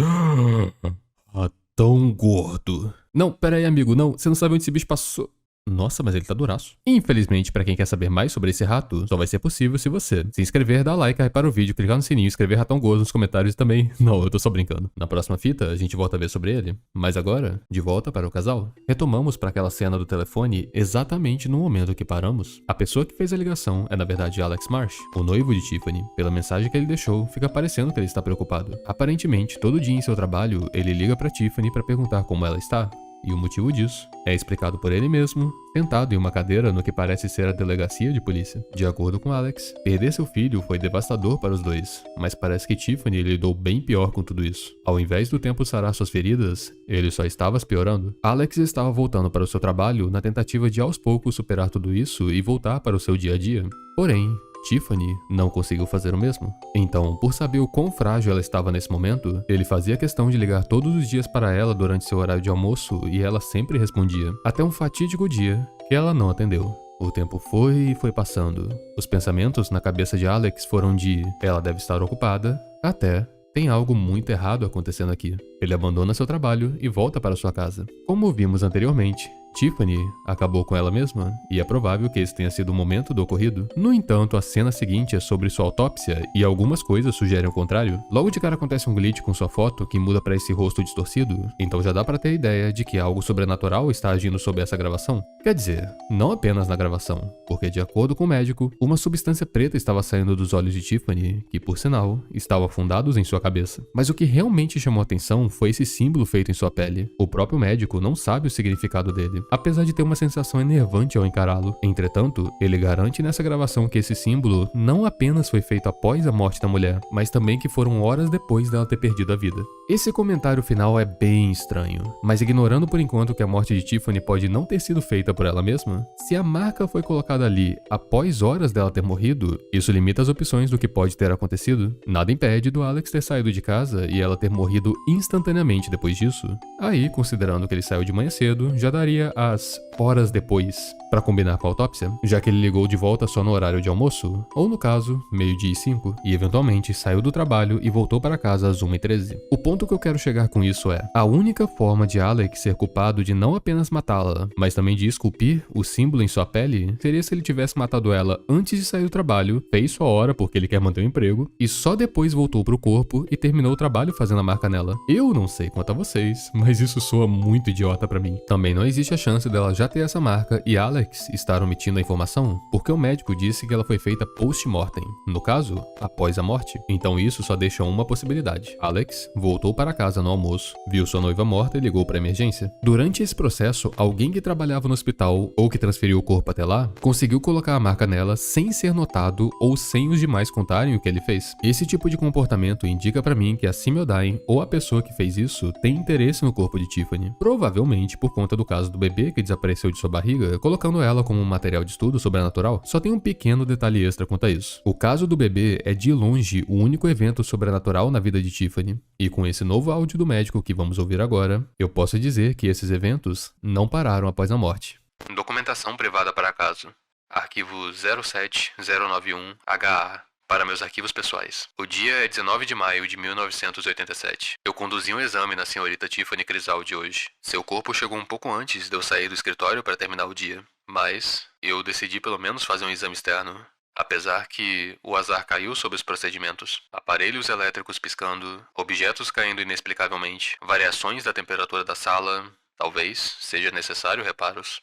Tão gordo. Não, pera aí, amigo, não, você não sabe onde esse bicho passou. Nossa, mas ele tá duraço. Infelizmente, pra quem quer saber mais sobre esse rato, só vai ser possível se você se inscrever, dar like, para o vídeo, clicar no sininho, escrever Ratão Gozo nos comentários também. Não, eu tô só brincando. Na próxima fita, a gente volta a ver sobre ele. Mas agora, de volta para o casal. Retomamos para aquela cena do telefone exatamente no momento que paramos. A pessoa que fez a ligação é na verdade Alex Marsh, o noivo de Tiffany. Pela mensagem que ele deixou, fica parecendo que ele está preocupado. Aparentemente, todo dia em seu trabalho, ele liga pra Tiffany para perguntar como ela está. E o motivo disso é explicado por ele mesmo, sentado em uma cadeira no que parece ser a delegacia de polícia. De acordo com Alex, perder seu filho foi devastador para os dois, mas parece que Tiffany lidou bem pior com tudo isso. Ao invés do tempo sarar suas feridas, ele só estava as piorando. Alex estava voltando para o seu trabalho na tentativa de aos poucos superar tudo isso e voltar para o seu dia a dia. Porém, Tiffany não conseguiu fazer o mesmo. Então, por saber o quão frágil ela estava nesse momento, ele fazia questão de ligar todos os dias para ela durante seu horário de almoço e ela sempre respondia. Até um fatídico dia que ela não atendeu. O tempo foi e foi passando. Os pensamentos na cabeça de Alex foram de ela deve estar ocupada, até tem algo muito errado acontecendo aqui. Ele abandona seu trabalho e volta para sua casa. Como vimos anteriormente, Tiffany acabou com ela mesma, e é provável que esse tenha sido o momento do ocorrido. No entanto, a cena seguinte é sobre sua autópsia, e algumas coisas sugerem o contrário. Logo de cara acontece um glitch com sua foto que muda para esse rosto distorcido, então já dá para ter a ideia de que algo sobrenatural está agindo sobre essa gravação. Quer dizer, não apenas na gravação, porque de acordo com o médico, uma substância preta estava saindo dos olhos de Tiffany, que por sinal, estavam afundados em sua cabeça. Mas o que realmente chamou atenção foi esse símbolo feito em sua pele. O próprio médico não sabe o significado dele, apesar de ter uma sensação enervante ao encará-lo. Entretanto, ele garante nessa gravação que esse símbolo não apenas foi feito após a morte da mulher, mas também que foram horas depois dela ter perdido a vida. Esse comentário final é bem estranho, mas ignorando por enquanto que a morte de Tiffany pode não ter sido feita por ela mesma, se a marca foi colocada ali após horas dela ter morrido, isso limita as opções do que pode ter acontecido. Nada impede do Alex ter saído de casa e ela ter morrido instantaneamente depois disso. Aí, considerando que ele saiu de manhã cedo, já daria as horas depois, para combinar com a autópsia, já que ele ligou de volta só no horário de almoço, ou no caso, 12:05, e eventualmente saiu do trabalho e voltou para casa às 1:13. O ponto que eu quero chegar com isso é, a única forma de Alex ser culpado de não apenas matá-la, mas também de esculpir o símbolo em sua pele, seria se ele tivesse matado ela antes de sair do trabalho, fez sua hora porque ele quer manter o emprego, e só depois voltou pro corpo e terminou o trabalho fazendo a marca nela. Eu não sei quanto a vocês, mas isso soa muito idiota pra mim. Também não existe a chance dela já ter essa marca e Alex estar omitindo a informação, porque o médico disse que ela foi feita post-mortem, no caso, após a morte. Então isso só deixa uma possibilidade. Alex voltou para casa no almoço, viu sua noiva morta e ligou para emergência. Durante esse processo, alguém que trabalhava no hospital ou que transferiu o corpo até lá, conseguiu colocar a marca nela sem ser notado ou sem os demais contarem o que ele fez. Esse tipo de comportamento indica para mim que a Simildyne ou a pessoa que fez isso tem interesse no corpo de Tiffany, provavelmente por conta do caso do bebê que desapareceu de sua barriga, colocando ela como um material de estudo sobrenatural. Só tem um pequeno detalhe extra quanto a isso. O caso do bebê é de longe o único evento sobrenatural na vida de Tiffany, e com esse novo áudio do médico que vamos ouvir agora, eu posso dizer que esses eventos não pararam após a morte. Documentação privada para caso. Arquivo 07091-HA. Para meus arquivos pessoais. O dia é 19 de maio de 1987. Eu conduzi um exame na senhorita Tiffany Crizaldi hoje. Seu corpo chegou um pouco antes de eu sair do escritório para terminar o dia, mas eu decidi pelo menos fazer um exame externo. Apesar que o azar caiu sobre os procedimentos. Aparelhos elétricos piscando, objetos caindo inexplicavelmente, variações da temperatura da sala, talvez seja necessário reparos.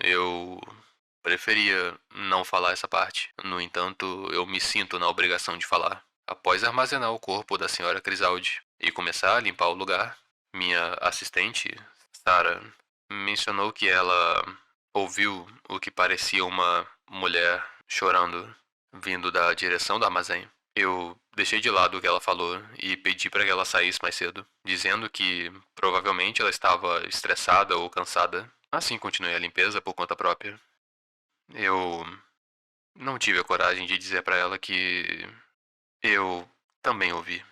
Eu preferia não falar essa parte. No entanto, eu me sinto na obrigação de falar. Após armazenar o corpo da senhora Crizaldi e começar a limpar o lugar, minha assistente, Sarah, mencionou que ela ouviu o que parecia uma mulher chorando, vindo da direção do armazém. Eu deixei de lado o que ela falou e pedi para que ela saísse mais cedo, dizendo que provavelmente ela estava estressada ou cansada. Assim continuei a limpeza por conta própria. Eu não tive a coragem de dizer pra ela que eu também ouvi.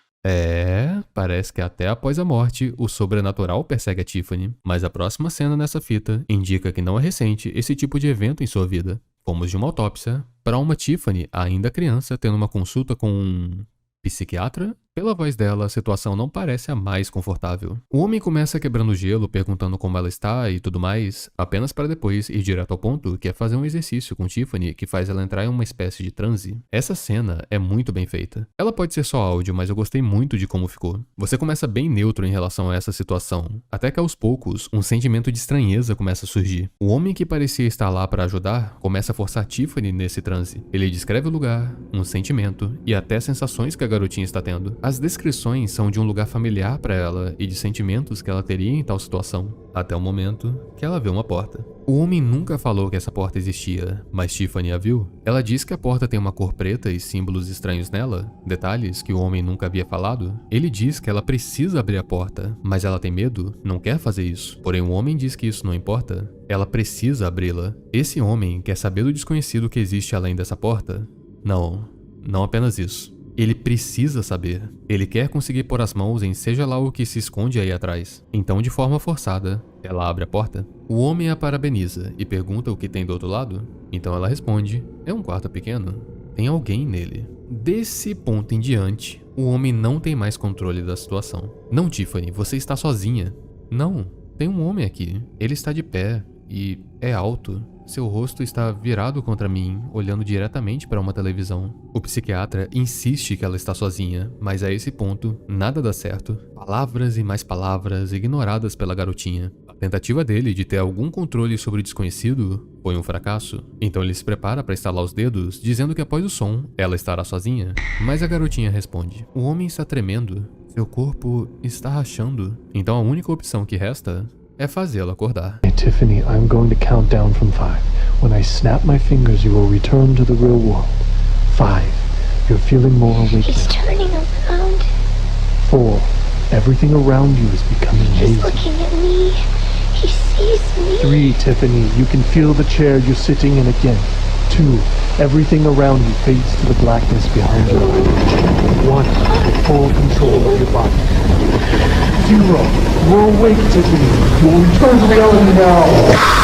Parece que até após a morte, o sobrenatural persegue a Tiffany. Mas a próxima cena nessa fita indica que não é recente esse tipo de evento em sua vida. Fomos de uma autópsia para uma Tiffany ainda criança tendo uma consulta com um psiquiatra? Pela voz dela, a situação não parece a mais confortável. O homem começa quebrando o gelo, perguntando como ela está e tudo mais, apenas para depois ir direto ao ponto, que é fazer um exercício com Tiffany que faz ela entrar em uma espécie de transe. Essa cena é muito bem feita. Ela pode ser só áudio, mas eu gostei muito de como ficou. Você começa bem neutro em relação a essa situação, até que aos poucos, um sentimento de estranheza começa a surgir. O homem que parecia estar lá para ajudar, começa a forçar Tiffany nesse transe. Ele descreve o lugar, um sentimento e até sensações que a garotinha está tendo. As descrições são de um lugar familiar para ela e de sentimentos que ela teria em tal situação, até o momento que ela vê uma porta. O homem nunca falou que essa porta existia, mas Tiffany a viu. Ela diz que a porta tem uma cor preta e símbolos estranhos nela, detalhes que o homem nunca havia falado. Ele diz que ela precisa abrir a porta, mas ela tem medo, não quer fazer isso. Porém, o homem diz que isso não importa, ela precisa abri-la. Esse homem quer saber do desconhecido que existe além dessa porta? Não apenas isso. Ele precisa saber. Ele quer conseguir pôr as mãos em seja lá o que se esconde aí atrás. Então, de forma forçada, ela abre a porta. O homem a parabeniza e pergunta o que tem do outro lado. Então ela responde: é um quarto pequeno. Tem alguém nele. Desse ponto em diante, o homem não tem mais controle da situação. Não, Tiffany, você está sozinha. Não, tem um homem aqui. Ele está de pé e é alto. Seu rosto está virado contra mim, olhando diretamente para uma televisão. O psiquiatra insiste que ela está sozinha, mas a esse ponto, nada dá certo. Palavras e mais palavras ignoradas pela garotinha. A tentativa dele de ter algum controle sobre o desconhecido foi um fracasso. Então ele se prepara para estalar os dedos, dizendo que após o som, ela estará sozinha. Mas a garotinha responde: o homem está tremendo. Seu corpo está rachando. Então a única opção que resta é fazê-la acordar. Hey, Tiffany, I'm going to count down from 5. When I snap my fingers, you will return to the real world. 5. You're feeling more awake He's now. turning around. 4. Everything around you is becoming He's hazy. looking at me. He sees me. 3. Tiffany, you can feel the chair you're sitting in again. 2. Everything around you fades to the blackness behind you. 1. Full control of your body. 0. You're awake, Tiffany. You'll return to reality now.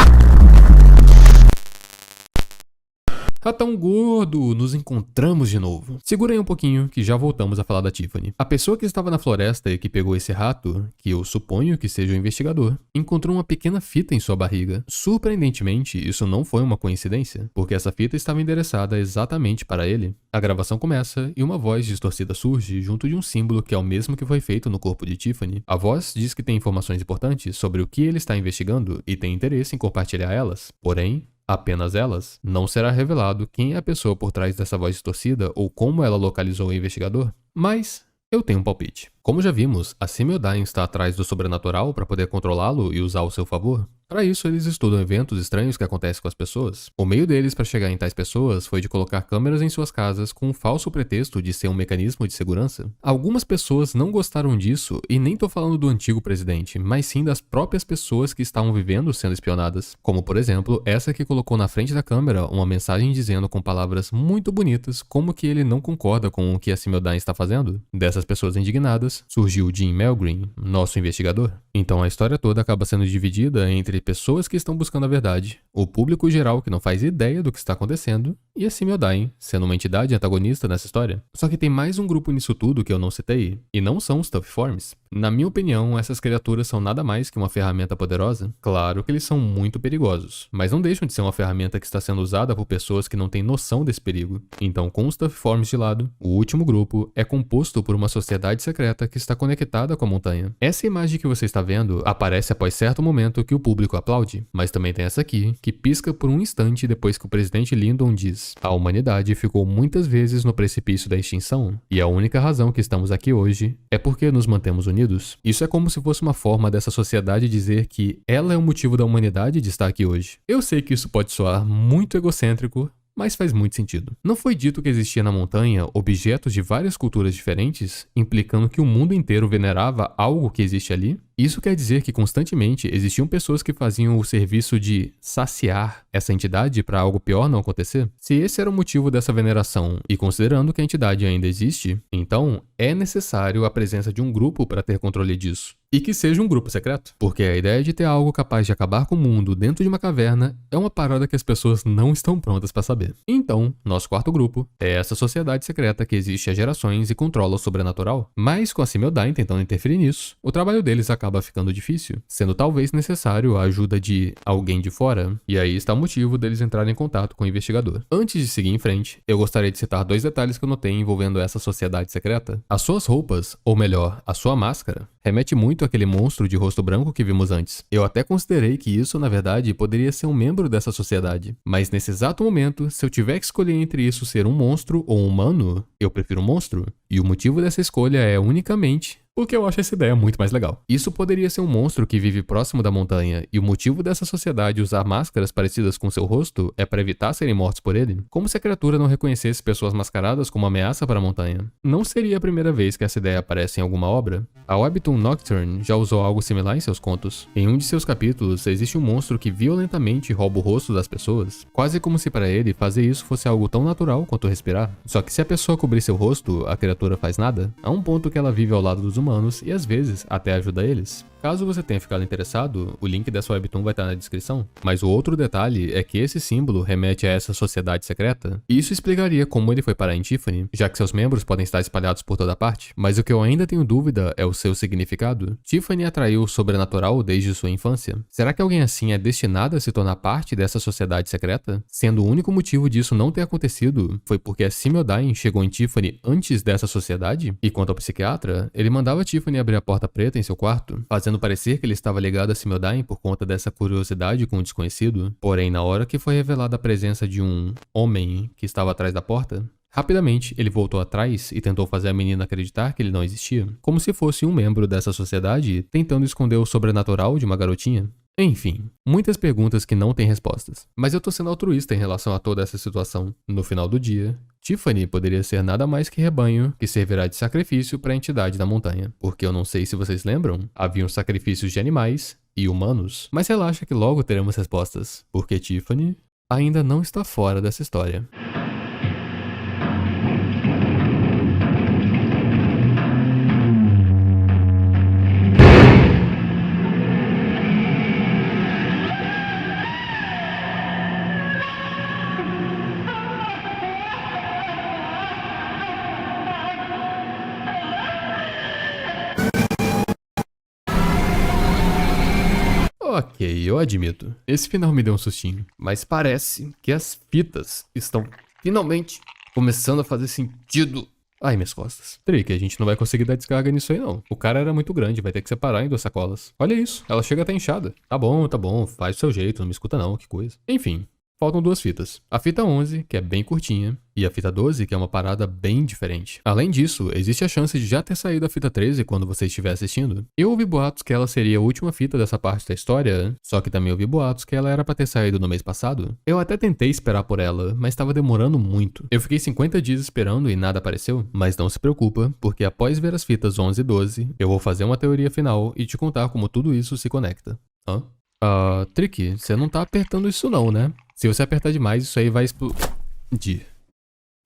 Ratão gordo, nos encontramos de novo. Segura aí um pouquinho que já voltamos a falar da Tiffany. A pessoa que estava na floresta e que pegou esse rato, que eu suponho que seja o investigador, encontrou uma pequena fita em sua barriga. Surpreendentemente, isso não foi uma coincidência, porque essa fita estava endereçada exatamente para ele. A gravação começa e uma voz distorcida surge junto de um símbolo que é o mesmo que foi feito no corpo de Tiffany. A voz diz que tem informações importantes sobre o que ele está investigando e tem interesse em compartilhar elas. Porém, apenas elas, não será revelado quem é a pessoa por trás dessa voz distorcida ou como ela localizou o investigador. Mas eu tenho um palpite. Como já vimos, a Semiodyne está atrás do sobrenatural para poder controlá-lo e usar ao seu favor. Para isso, eles estudam eventos estranhos que acontecem com as pessoas. O meio deles para chegar em tais pessoas foi de colocar câmeras em suas casas com um falso pretexto de ser um mecanismo de segurança. Algumas pessoas não gostaram disso e nem tô falando do antigo presidente, mas sim das próprias pessoas que estavam vivendo sendo espionadas. Como, por exemplo, essa que colocou na frente da câmera uma mensagem dizendo com palavras muito bonitas como que ele não concorda com o que a Semiodyne está fazendo. Dessas pessoas indignadas, surgiu Jim Melgreen, nosso investigador. Então a história toda acaba sendo dividida entre pessoas que estão buscando a verdade, o público geral que não faz ideia do que está acontecendo e a Semiodyne, sendo uma entidade antagonista nessa história. Só que tem mais um grupo nisso tudo que eu não citei, e não são os Tuffforms. Na minha opinião, essas criaturas são nada mais que uma ferramenta poderosa. Claro que eles são muito perigosos, mas não deixam de ser uma ferramenta que está sendo usada por pessoas que não têm noção desse perigo. Então, com os Tuffforms de lado, o último grupo é composto por uma sociedade secreta que está conectada com a montanha. Essa imagem que você está vendo aparece após certo momento que o público aplaude, mas também tem essa aqui, que pisca por um instante depois que o presidente Lyndon diz: a humanidade ficou muitas vezes no precipício da extinção, e a única razão que estamos aqui hoje é porque nos mantemos unidos. Isso é como se fosse uma forma dessa sociedade dizer que ela é o motivo da humanidade de estar aqui hoje. Eu sei que isso pode soar muito egocêntrico, mas faz muito sentido. Não foi dito que existia na montanha objetos de várias culturas diferentes, implicando que o mundo inteiro venerava algo que existe ali? Isso quer dizer que constantemente existiam pessoas que faziam o serviço de saciar essa entidade para algo pior não acontecer? Se esse era o motivo dessa veneração, e considerando que a entidade ainda existe, então é necessário a presença de um grupo para ter controle disso. E que seja um grupo secreto. Porque a ideia de ter algo capaz de acabar com o mundo dentro de uma caverna é uma parada que as pessoas não estão prontas para saber. Então, nosso quarto grupo é essa sociedade secreta que existe há gerações e controla o sobrenatural. Mas com a Semiodyne tentando interferir nisso, o trabalho deles acaba ficando difícil, sendo talvez necessário a ajuda de alguém de fora. E aí está o motivo deles entrarem em contato com o investigador. Antes de seguir em frente, eu gostaria de citar 2 detalhes que eu notei envolvendo essa sociedade secreta. As suas roupas, ou melhor, a sua máscara, remete muito àquele monstro de rosto branco que vimos antes. Eu até considerei que isso, na verdade, poderia ser um membro dessa sociedade. Mas nesse exato momento, se eu tiver que escolher entre isso ser um monstro ou um humano, eu prefiro um monstro. E o motivo dessa escolha é unicamente porque eu acho essa ideia muito mais legal. Isso poderia ser um monstro que vive próximo da montanha, e o motivo dessa sociedade usar máscaras parecidas com seu rosto é para evitar serem mortos por ele? Como se a criatura não reconhecesse pessoas mascaradas como ameaça para a montanha? Não seria a primeira vez que essa ideia aparece em alguma obra. A webtoon Nocturne já usou algo similar em seus contos. Em um de seus capítulos, existe um monstro que violentamente rouba o rosto das pessoas, quase como se para ele fazer isso fosse algo tão natural quanto respirar. Só que se a pessoa cobrir seu rosto, a criatura faz nada. Há um ponto que ela vive ao lado dos humanos e às vezes até ajuda eles. Caso você tenha ficado interessado, o link dessa webtoon vai estar na descrição. Mas o outro detalhe é que esse símbolo remete a essa sociedade secreta, e isso explicaria como ele foi parar em Tiffany, já que seus membros podem estar espalhados por toda parte. Mas o que eu ainda tenho dúvida é o seu significado. Tiffany atraiu o sobrenatural desde sua infância. Será que alguém assim é destinado a se tornar parte dessa sociedade secreta? Sendo o único motivo disso não ter acontecido foi porque a Simiodyne chegou em Tiffany antes dessa sociedade? E quanto ao psiquiatra, ele mandava Tiffany abrir a porta preta em seu quarto, fazendo parecer que ele estava ligado a Simiodyne por conta dessa curiosidade com o desconhecido. Porém, na hora que foi revelada a presença de um homem que estava atrás da porta, rapidamente ele voltou atrás e tentou fazer a menina acreditar que ele não existia, como se fosse um membro dessa sociedade tentando esconder o sobrenatural de uma garotinha. Enfim, muitas perguntas que não têm respostas. Mas eu tô sendo altruísta em relação a toda essa situação. No final do dia, Tiffany poderia ser nada mais que rebanho que servirá de sacrifício para a entidade da montanha. Porque eu não sei se vocês lembram, haviam sacrifícios de animais e humanos. Mas relaxa que logo teremos respostas, porque Tiffany ainda não está fora dessa história. Ok, eu admito. Esse final me deu um sustinho. Mas parece que as fitas estão finalmente começando a fazer sentido. Ai, minhas costas. Trick, a gente não vai conseguir dar descarga nisso aí não. O cara era muito grande, vai ter que separar em 2 sacolas. Olha isso, ela chega até inchada. Tá bom, faz do seu jeito, não me escuta não, que coisa. Enfim. Faltam 2 fitas. A fita 11, que é bem curtinha, e a fita 12, que é uma parada bem diferente. Além disso, existe a chance de já ter saído a fita 13 quando você estiver assistindo. Eu ouvi boatos que ela seria a última fita dessa parte da história, só que também ouvi boatos que ela era pra ter saído no mês passado. Eu até tentei esperar por ela, mas estava demorando muito. Eu fiquei 50 dias esperando e nada apareceu, mas não se preocupa, porque após ver as fitas 11 e 12, eu vou fazer uma teoria final e te contar como tudo isso se conecta. Hã? Trick, você não tá apertando isso não, né? Se você apertar demais, isso aí vai explodir.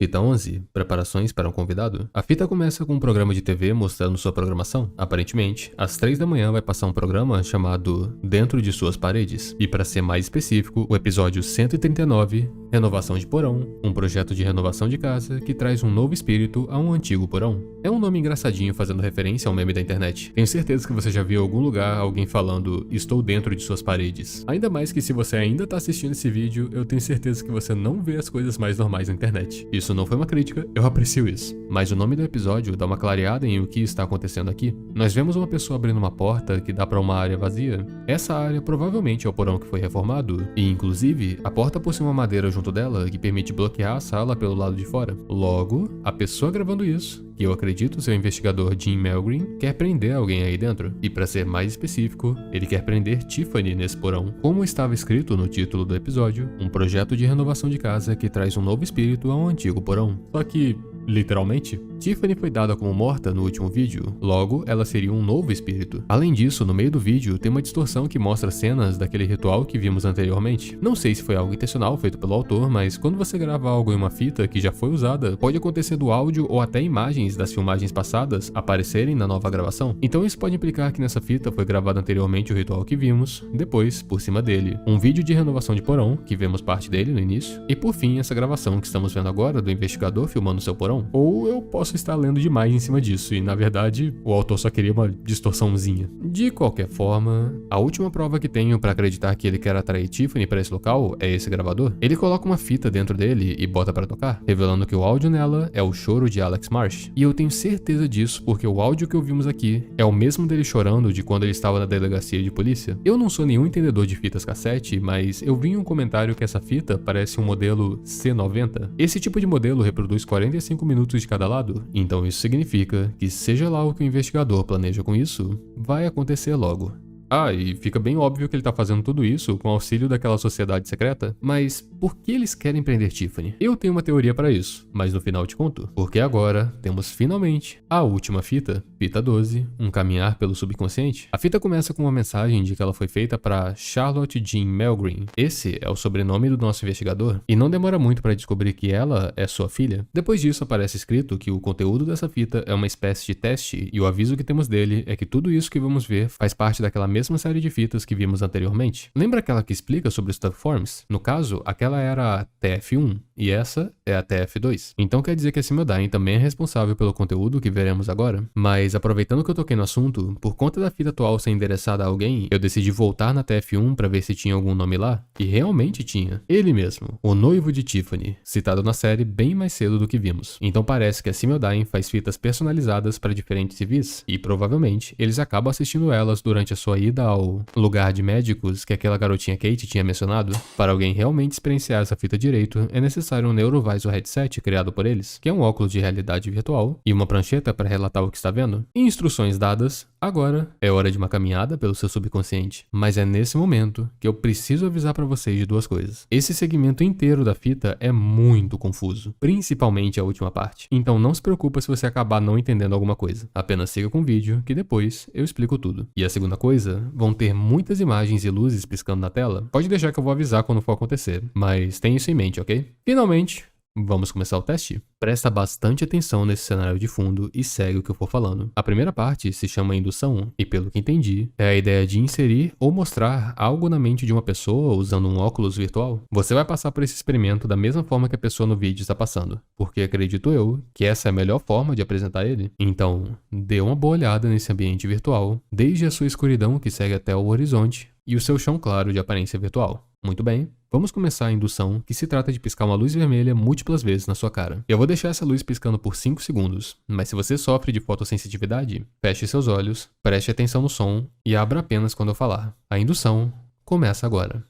Fita 11. Preparações para um convidado. A fita começa com um programa de TV mostrando sua programação. Aparentemente, às 3 da manhã vai passar um programa chamado Dentro de Suas Paredes. E para ser mais específico, o episódio 139, Renovação de Porão, um projeto de renovação de casa que traz um novo espírito a um antigo porão. É um nome engraçadinho fazendo referência ao meme da internet. Tenho certeza que você já viu em algum lugar alguém falando estou dentro de suas paredes. Ainda mais que se você ainda tá assistindo esse vídeo, eu tenho certeza que você não vê as coisas mais normais na internet. Isso não foi uma crítica, eu aprecio isso. Mas o nome do episódio dá uma clareada em o que está acontecendo aqui. Nós vemos uma pessoa abrindo uma porta que dá para uma área vazia. Essa área provavelmente é o porão que foi reformado, e inclusive, a porta possui uma madeira junto dela que permite bloquear a sala pelo lado de fora. Logo, a pessoa gravando isso, que eu acredito ser o investigador Jim Melgreen, quer prender alguém aí dentro. E para ser mais específico, ele quer prender Tiffany nesse porão. Como estava escrito no título do episódio, um projeto de renovação de casa que traz um novo espírito a um antigo porão. Só que, literalmente, Tiffany foi dada como morta no último vídeo, logo ela seria um novo espírito. Além disso, no meio do vídeo tem uma distorção que mostra cenas daquele ritual que vimos anteriormente. Não sei se foi algo intencional feito pelo autor, mas quando você grava algo em uma fita que já foi usada, pode acontecer do áudio ou até imagens das filmagens passadas aparecerem na nova gravação. Então isso pode implicar que nessa fita foi gravado anteriormente o ritual que vimos, depois, por cima dele, um vídeo de renovação de porão, que vemos parte dele no início, e por fim essa gravação que estamos vendo agora do investigador filmando seu porão. Ou eu posso estar lendo demais em cima disso, e na verdade o autor só queria uma distorçãozinha. De qualquer forma, a última prova que tenho para acreditar que ele quer atrair Tiffany para esse local é esse gravador. Ele coloca uma fita dentro dele e bota para tocar, revelando que o áudio nela é o choro de Alex Marsh. E eu tenho certeza disso porque o áudio que ouvimos aqui é o mesmo dele chorando de quando ele estava na delegacia de polícia. Eu não sou nenhum entendedor de fitas cassete, mas eu vi em um comentário que essa fita parece um modelo C90. Esse tipo de modelo reproduz 45 5 minutos de cada lado. Então isso significa que seja lá o que o investigador planeja com isso, vai acontecer logo. Ah, e fica bem óbvio que ele tá fazendo tudo isso com auxílio daquela sociedade secreta, mas por que eles querem prender Tiffany? Eu tenho uma teoria para isso, mas no final te conto. Porque agora temos finalmente a última fita, fita 12, um caminhar pelo subconsciente. A fita começa com uma mensagem de que ela foi feita para Charlotte Jean Melgreen. Esse é o sobrenome do nosso investigador, e não demora muito para descobrir que ela é sua filha. Depois disso aparece escrito que o conteúdo dessa fita é uma espécie de teste, e o aviso que temos dele é que tudo isso que vamos ver faz parte daquela mesma série de fitas que vimos anteriormente. Lembra aquela que explica sobre os Stubforms? No caso, aquela era a TF1 e essa é a TF2. Então quer dizer que a Simildyne também é responsável pelo conteúdo que veremos agora. Mas aproveitando que eu toquei no assunto, por conta da fita atual ser endereçada a alguém, eu decidi voltar na TF1 para ver se tinha algum nome lá, e realmente tinha. Ele mesmo, o noivo de Tiffany, citado na série bem mais cedo do que vimos. Então parece que a Simildyne faz fitas personalizadas para diferentes civis, e provavelmente eles acabam assistindo elas durante a sua ida ao lugar de médicos que aquela garotinha Kate tinha mencionado. Para alguém realmente experienciar essa fita direito, é necessário um Neurovisor headset criado por eles, que é um óculos de realidade virtual, e uma prancheta para relatar o que está vendo. E instruções dadas, agora é hora de uma caminhada pelo seu subconsciente. Mas é nesse momento que eu preciso avisar para vocês de duas coisas. Esse segmento inteiro da fita é muito confuso, principalmente a última parte. Então não se preocupa se você acabar não entendendo alguma coisa. Apenas siga com o vídeo que depois eu explico tudo. E a segunda coisa, vão ter muitas imagens e luzes piscando na tela. Pode deixar que eu vou avisar quando for acontecer, mas tenha isso em mente, ok? Finalmente, vamos começar o teste? Presta bastante atenção nesse cenário de fundo e segue o que eu for falando. A primeira parte se chama indução e, pelo que entendi, é a ideia de inserir ou mostrar algo na mente de uma pessoa usando um óculos virtual. Você vai passar por esse experimento da mesma forma que a pessoa no vídeo está passando, porque acredito eu que essa é a melhor forma de apresentar ele. Então, dê uma boa olhada nesse ambiente virtual, desde a sua escuridão que segue até o horizonte e o seu chão claro de aparência virtual. Muito bem, vamos começar a indução, que se trata de piscar uma luz vermelha múltiplas vezes na sua cara. Eu vou deixar essa luz piscando por 5 segundos, mas se você sofre de fotossensitividade, feche seus olhos, preste atenção no som e abra apenas quando eu falar. A indução começa agora.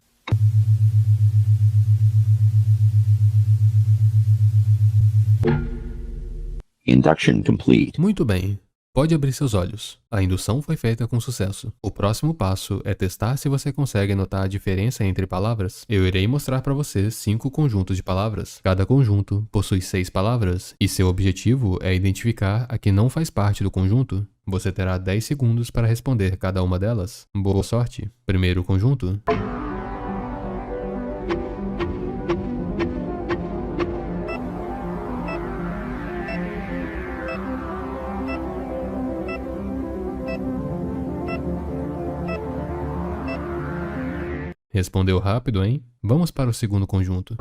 Induction complete. Muito bem. Pode abrir seus olhos. A indução foi feita com sucesso. O próximo passo é testar se você consegue notar a diferença entre palavras. Eu irei mostrar para você 5 conjuntos de palavras. Cada conjunto possui 6 palavras, e seu objetivo é identificar a que não faz parte do conjunto. Você terá 10 segundos para responder cada uma delas. Boa sorte. Primeiro conjunto. Respondeu rápido, hein? Vamos para o segundo conjunto.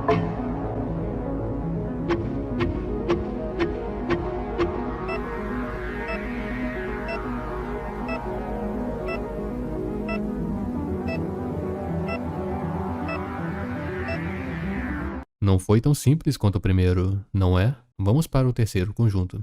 Não foi tão simples quanto o primeiro, não é? Vamos para o terceiro conjunto.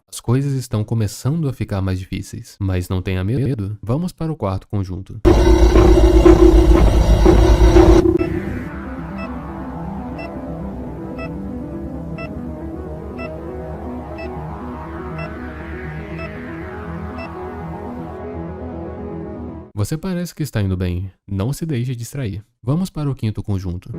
As coisas estão começando a ficar mais difíceis, mas não tenha medo. Vamos para o quarto conjunto. Você parece que está indo bem. Não se deixe distrair. Vamos para o quinto conjunto.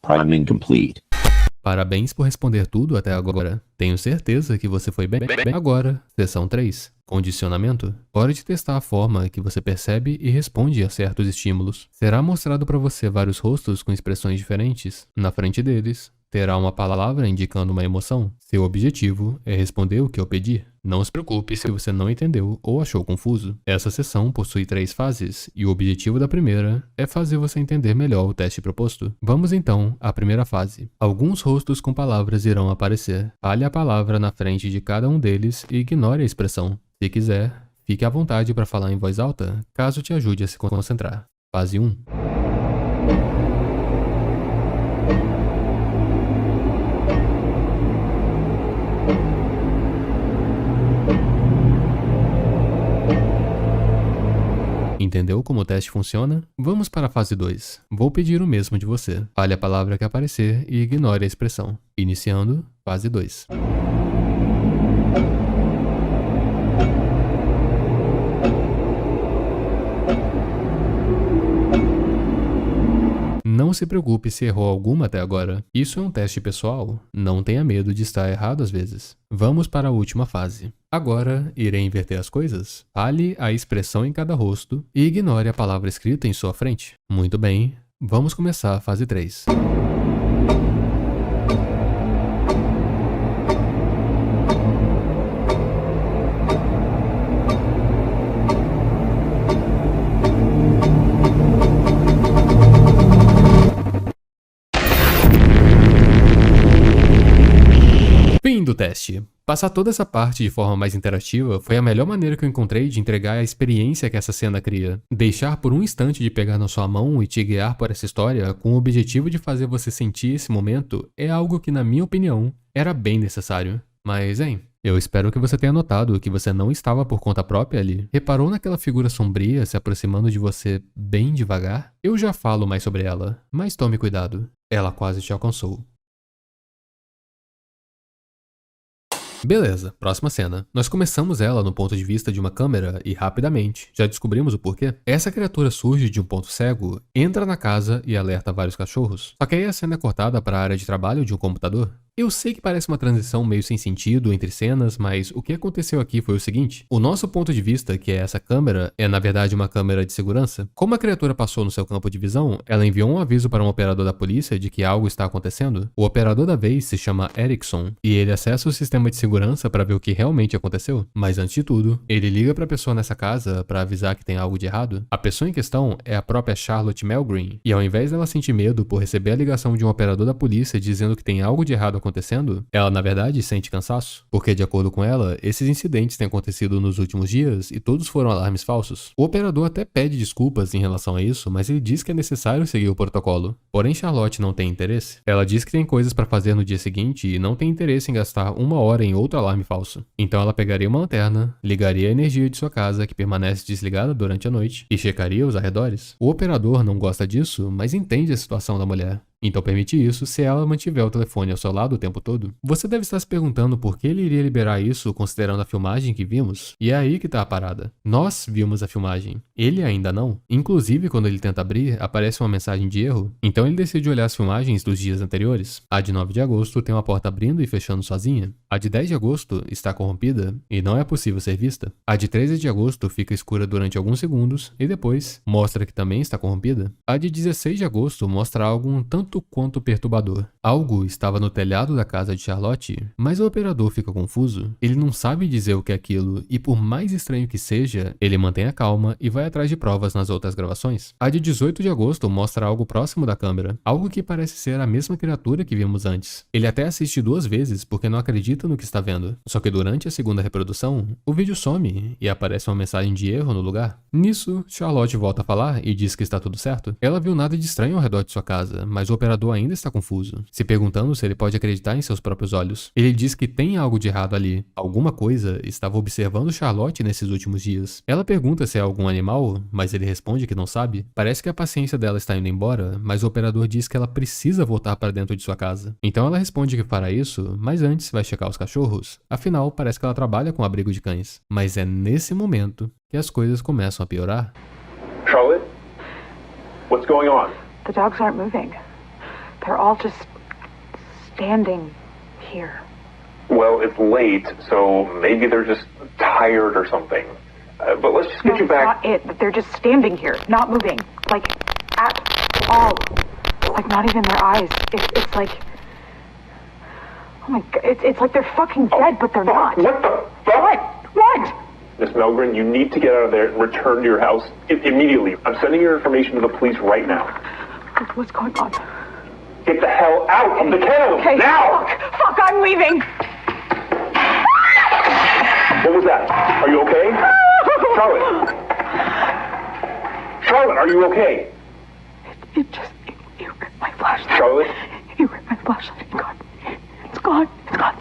Priming complete. Parabéns por responder tudo até agora. Tenho certeza que você foi bem. Agora, seção 3. Condicionamento. Hora de testar a forma que você percebe e responde a certos estímulos. Será mostrado para você vários rostos com expressões diferentes. Na frente deles, terá uma palavra indicando uma emoção. Seu objetivo é responder o que eu pedi. Não se preocupe se você não entendeu ou achou confuso. Essa sessão possui 3 fases, e o objetivo da primeira é fazer você entender melhor o teste proposto. Vamos então à primeira fase. Alguns rostos com palavras irão aparecer. Fale a palavra na frente de cada um deles e ignore a expressão. Se quiser, fique à vontade para falar em voz alta, caso te ajude a se concentrar. Fase 1. Entendeu como o teste funciona? Vamos para a fase 2. Vou pedir o mesmo de você. Fale a palavra que aparecer e ignore a expressão. Iniciando, fase 2. Não se preocupe se errou alguma até agora. Isso é um teste pessoal. Não tenha medo de estar errado às vezes. Vamos para a última fase. Agora, irei inverter as coisas. Fale a expressão em cada rosto e ignore a palavra escrita em sua frente. Muito bem, vamos começar a fase 3. Fim do teste. Passar toda essa parte de forma mais interativa foi a melhor maneira que eu encontrei de entregar a experiência que essa cena cria. Deixar por um instante de pegar na sua mão e te guiar por essa história com o objetivo de fazer você sentir esse momento é algo que, na minha opinião, era bem necessário. Mas, eu espero que você tenha notado que você não estava por conta própria ali. Reparou naquela figura sombria se aproximando de você bem devagar? Eu já falo mais sobre ela, mas tome cuidado. Ela quase te alcançou. Beleza, próxima cena. Nós começamos ela no ponto de vista de uma câmera e rapidamente, já descobrimos o porquê. Essa criatura surge de um ponto cego, entra na casa e alerta vários cachorros. Só que aí a cena é cortada para a área de trabalho de um computador. Eu sei que parece uma transição meio sem sentido entre cenas, mas o que aconteceu aqui foi o seguinte. O nosso ponto de vista, que é essa câmera, é na verdade uma câmera de segurança. Como a criatura passou no seu campo de visão, ela enviou um aviso para um operador da polícia de que algo está acontecendo. O operador da vez se chama Erickson, e ele acessa o sistema de segurança para ver o que realmente aconteceu. Mas antes de tudo, ele liga para a pessoa nessa casa para avisar que tem algo de errado. A pessoa em questão é a própria Charlotte Melgreen, e ao invés dela sentir medo por receber a ligação de um operador da polícia dizendo que tem algo de errado acontecendo, ela na verdade sente cansaço, porque de acordo com ela, esses incidentes têm acontecido nos últimos dias e todos foram alarmes falsos. O operador até pede desculpas em relação a isso, mas ele diz que é necessário seguir o protocolo. Porém, Charlotte não tem interesse. Ela diz que tem coisas para fazer no dia seguinte e não tem interesse em gastar 1 hora em outro alarme falso. Então ela pegaria uma lanterna, ligaria a energia de sua casa, que permanece desligada durante a noite, e checaria os arredores. O operador não gosta disso, mas entende a situação da mulher. Então permite isso se ela mantiver o telefone ao seu lado o tempo todo. Você deve estar se perguntando por que ele iria liberar isso considerando a filmagem que vimos. E é aí que tá a parada. Nós vimos a filmagem. Ele ainda não. Inclusive, quando ele tenta abrir, aparece uma mensagem de erro. Então ele decide olhar as filmagens dos dias anteriores. A de 9 de agosto tem uma porta abrindo e fechando sozinha. A de 10 de agosto está corrompida e não é possível ser vista. A de 13 de agosto fica escura durante alguns segundos e depois mostra que também está corrompida. A de 16 de agosto mostra algo um tanto quanto perturbador. Algo estava no telhado da casa de Charlotte, mas o operador fica confuso. Ele não sabe dizer o que é aquilo e, por mais estranho que seja, ele mantém a calma e vai atrás de provas nas outras gravações. A de 18 de agosto mostra algo próximo da câmera, algo que parece ser a mesma criatura que vimos antes. Ele até assiste 2 vezes porque não acredita no que está vendo. Só que durante a segunda reprodução, o vídeo some e aparece uma mensagem de erro no lugar. Nisso, Charlotte volta a falar e diz que está tudo certo. Ela viu nada de estranho ao redor de sua casa, mas o operador ainda está confuso, se perguntando se ele pode acreditar em seus próprios olhos. Ele diz que tem algo de errado ali. Alguma coisa estava observando Charlotte nesses últimos dias. Ela pergunta se é algum animal, mas ele responde que não sabe. Parece que a paciência dela está indo embora, mas o operador diz que ela precisa voltar para dentro de sua casa. Então ela responde que fará isso, mas antes vai checar os cachorros. Afinal, parece que ela trabalha com abrigo de cães. Mas é nesse momento que as coisas começam a piorar. Charlotte? What's going on? The dogs aren't moving. They're all just standing here. Well, it's late, so maybe they're just tired or something. But let's just get you back. That's not it. They're just standing here, not moving. Like, at all. Like, not even their eyes. It's like Oh my God, it's like they're fucking dead, but they're not. What the fuck? What? Miss Melgren, you need to get out of there and return to your house immediately. I'm sending your information to the police right now. What's going on? Get the hell out of the kennel Okay, now! Fuck, I'm leaving. What was that? Are you okay? Charlotte? Charlotte, are you okay? It ripped my flashlight. Charlotte? It ripped my flashlight. It's gone. It's gone.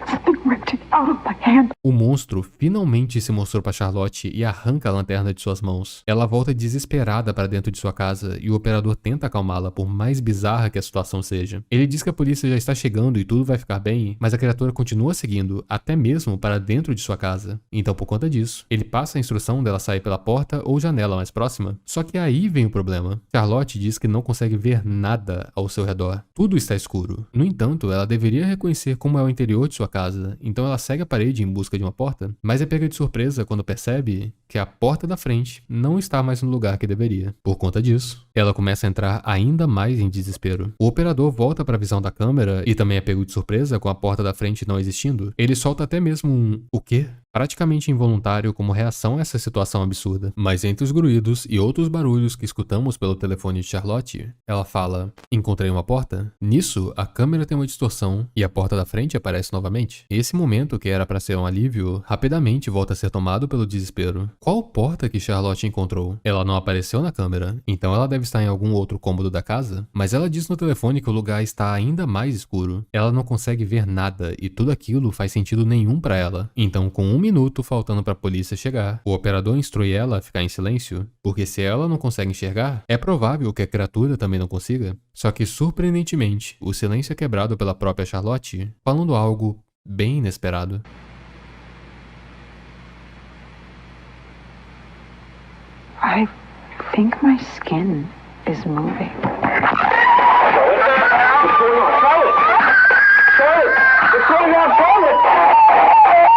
Something ripped it out of my hand. O monstro finalmente se mostrou para Charlotte e arranca a lanterna de suas mãos. Ela volta desesperada para dentro de sua casa e o operador tenta acalmá-la, por mais bizarra que a situação seja. Ele diz que a polícia já está chegando e tudo vai ficar bem, mas a criatura continua seguindo, até mesmo para dentro de sua casa. Então, por conta disso, ele passa a instrução dela sair pela porta ou janela mais próxima. Só que aí vem o problema. Charlotte diz que não consegue ver nada ao seu redor. Tudo está escuro. No entanto, ela deveria reconhecer como é o interior de sua casa, então ela segue a parede em busca de uma porta, mas é pega de surpresa quando percebe que a porta da frente não está mais no lugar que deveria. Por conta disso, ela começa a entrar ainda mais em desespero. O operador volta para a visão da câmera e também é pego de surpresa com a porta da frente não existindo. Ele solta até mesmo um "o quê?", praticamente involuntário como reação a essa situação absurda. Mas entre os grunhidos e outros barulhos que escutamos pelo telefone de Charlotte, ela fala: "Encontrei uma porta?" Nisso, a câmera tem uma distorção e a porta da frente aparece novamente. Esse momento, que era para ser um alívio, rapidamente volta a ser tomado pelo desespero. Qual porta que Charlotte encontrou? Ela não apareceu na câmera, então ela deve estar em algum outro cômodo da casa, mas ela diz no telefone que o lugar está ainda mais escuro. Ela não consegue ver nada e tudo aquilo faz sentido nenhum para ela. Então, com 1 minuto faltando para a polícia chegar, o operador instrui ela a ficar em silêncio, porque se ela não consegue enxergar, é provável que a criatura também não consiga. Só que, surpreendentemente, o silêncio é quebrado pela própria Charlotte, falando algo bem inesperado. I think my skin is moving. Charlotte? What's going on? Charlotte! Charlotte! What's going on? Charlotte!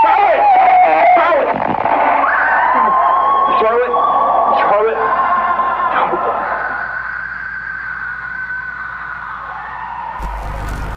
Charlotte! Charlotte! Charlotte! Charlotte!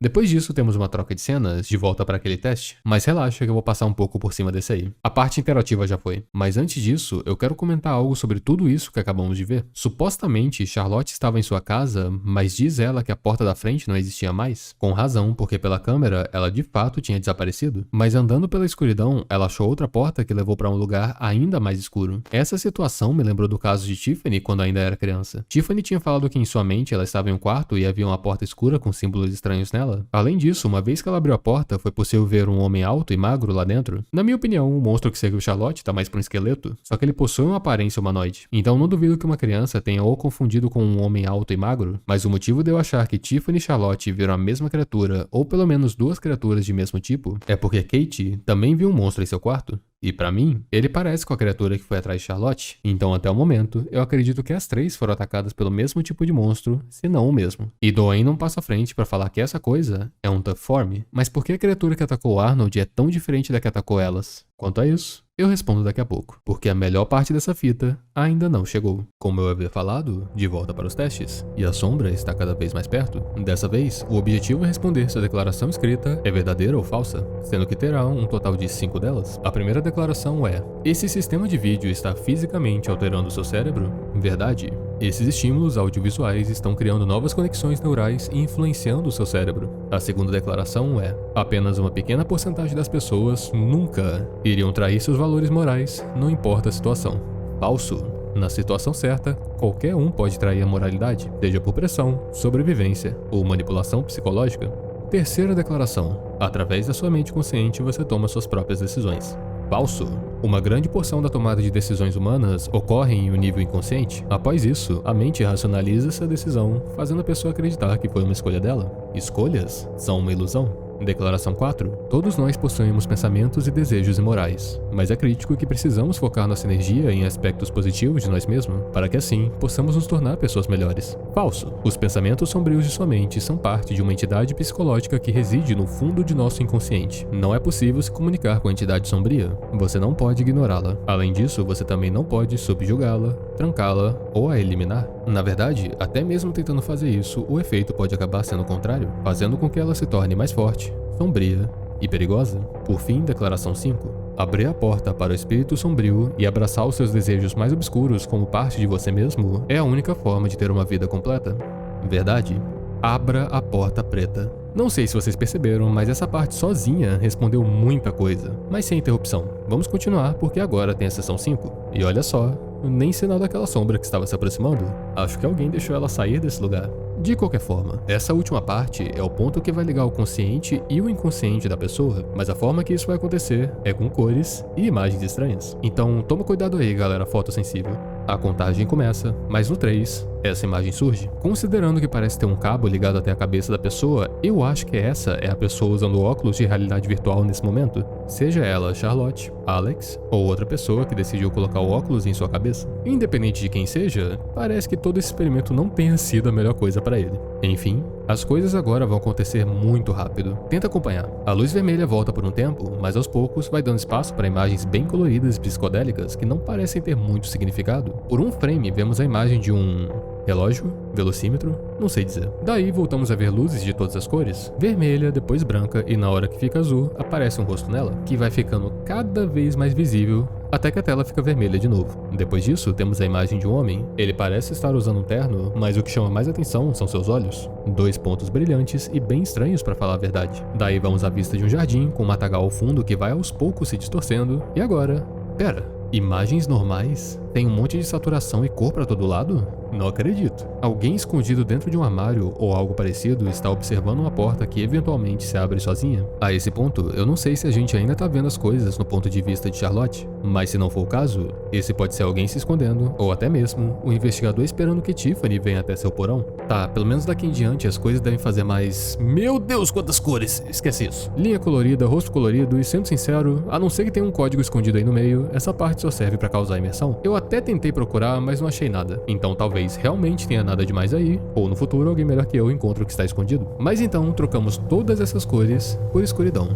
Depois disso, temos uma troca de cenas, de volta para aquele teste, mas relaxa que eu vou passar um pouco por cima desse aí. A parte interativa já foi, mas antes disso, eu quero comentar algo sobre tudo isso que acabamos de ver. Supostamente, Charlotte estava em sua casa, mas diz ela que a porta da frente não existia mais. Com razão, porque pela câmera, ela de fato tinha desaparecido. Mas andando pela escuridão, ela achou outra porta que levou para um lugar ainda mais escuro. Essa situação me lembrou do caso de Tiffany quando ainda era criança. Tiffany tinha falado que em sua mente ela estava em um quarto e havia uma porta escura com símbolos estranhos nela. Além disso, uma vez que ela abriu a porta, foi possível ver um homem alto e magro lá dentro. Na minha opinião, o monstro que seguiu Charlotte tá mais pra um esqueleto, só que ele possui uma aparência humanoide. Então não duvido que uma criança tenha ou confundido com um homem alto e magro, mas o motivo de eu achar que Tiffany e Charlotte viram a mesma criatura, ou pelo menos duas criaturas de mesmo tipo, é porque Kate também viu um monstro em seu quarto. E pra mim, ele parece com a criatura que foi atrás de Charlotte. Então até o momento, eu acredito que as três foram atacadas pelo mesmo tipo de monstro, se não o mesmo. E Doen não passa à frente pra falar que essa coisa é um Tough Form. Mas por que a criatura que atacou Arnold é tão diferente da que atacou elas? Quanto a isso, eu respondo daqui a pouco, porque a melhor parte dessa fita ainda não chegou. Como eu havia falado, de volta para os testes, e a sombra está cada vez mais perto. Dessa vez, o objetivo é responder se a declaração escrita é verdadeira ou falsa, sendo que terá um total de 5 delas. A primeira declaração é: esse sistema de vídeo está fisicamente alterando seu cérebro? Verdade. Esses estímulos audiovisuais estão criando novas conexões neurais e influenciando o seu cérebro. A segunda declaração é: apenas uma pequena porcentagem das pessoas nunca iriam trair seus valores morais, não importa a situação. Falso. Na situação certa, qualquer um pode trair a moralidade, seja por pressão, sobrevivência ou manipulação psicológica. Terceira declaração: através da sua mente consciente você toma suas próprias decisões. Falso. Uma grande porção da tomada de decisões humanas ocorre em um nível inconsciente. Após isso, a mente racionaliza essa decisão, fazendo a pessoa acreditar que foi uma escolha dela. Escolhas são uma ilusão. Declaração 4. Todos nós possuímos pensamentos e desejos imorais, mas é crítico que precisamos focar nossa energia em aspectos positivos de nós mesmos, para que assim possamos nos tornar pessoas melhores. Falso. Os pensamentos sombrios de sua mente são parte de uma entidade psicológica que reside no fundo de nosso inconsciente. Não é possível se comunicar com a entidade sombria. Você não pode ignorá-la. Além disso, você também não pode subjugá-la trancá-la ou a eliminar. Na verdade, até mesmo tentando fazer isso, o efeito pode acabar sendo o contrário, fazendo com que ela se torne mais forte, sombria e perigosa. Por fim, declaração 5. Abrir a porta para o espírito sombrio e abraçar os seus desejos mais obscuros como parte de você mesmo é a única forma de ter uma vida completa. Verdade? Abra a porta preta. Não sei se vocês perceberam, mas essa parte sozinha respondeu muita coisa, mas sem interrupção. Vamos continuar porque agora tem a sessão 5. E olha só, nem sinal daquela sombra que estava se aproximando. Acho que alguém deixou ela sair desse lugar. De qualquer forma, essa última parte é o ponto que vai ligar o consciente e o inconsciente da pessoa, mas a forma que isso vai acontecer é com cores e imagens estranhas. Então toma cuidado aí, galera fotossensível. A contagem começa, mas no 3, essa imagem surge. Considerando que parece ter um cabo ligado até a cabeça da pessoa, eu acho que essa é a pessoa usando óculos de realidade virtual nesse momento. Seja ela Charlotte, Alex ou outra pessoa que decidiu colocar o óculos em sua cabeça. Independente de quem seja, parece que todo esse experimento não tenha sido a melhor coisa para ele. Enfim, as coisas agora vão acontecer muito rápido. Tenta acompanhar. A luz vermelha volta por um tempo, mas aos poucos vai dando espaço para imagens bem coloridas e psicodélicas que não parecem ter muito significado. Por um frame, vemos a imagem de um relógio, velocímetro, não sei dizer. Daí voltamos a ver luzes de todas as cores, vermelha, depois branca e na hora que fica azul, aparece um rosto nela, que vai ficando cada vez mais visível até que a tela fica vermelha de novo. Depois disso, temos a imagem de um homem. Ele parece estar usando um terno, mas o que chama mais atenção são seus olhos. 2 pontos brilhantes e bem estranhos para falar a verdade. Daí vamos à vista de um jardim com um matagal ao fundo que vai aos poucos se distorcendo. E agora? Pera, imagens normais? Tem um monte de saturação e cor para todo lado? Não acredito. Alguém escondido dentro de um armário ou algo parecido está observando uma porta que eventualmente se abre sozinha. A esse ponto, eu não sei se a gente ainda tá vendo as coisas no ponto de vista de Charlotte, mas se não for o caso, esse pode ser alguém se escondendo, ou até mesmo o investigador esperando que Tiffany venha até seu porão. Tá, pelo menos daqui em diante as coisas devem fazer mais... Meu Deus, quantas cores! Esquece isso. Linha colorida, rosto colorido e, sendo sincero, a não ser que tenha um código escondido aí no meio, essa parte só serve para causar imersão. Eu até tentei procurar, mas não achei nada. Então talvez realmente tenha nada demais aí, ou no futuro alguém melhor que eu encontre o que está escondido. Mas então trocamos todas essas cores por escuridão.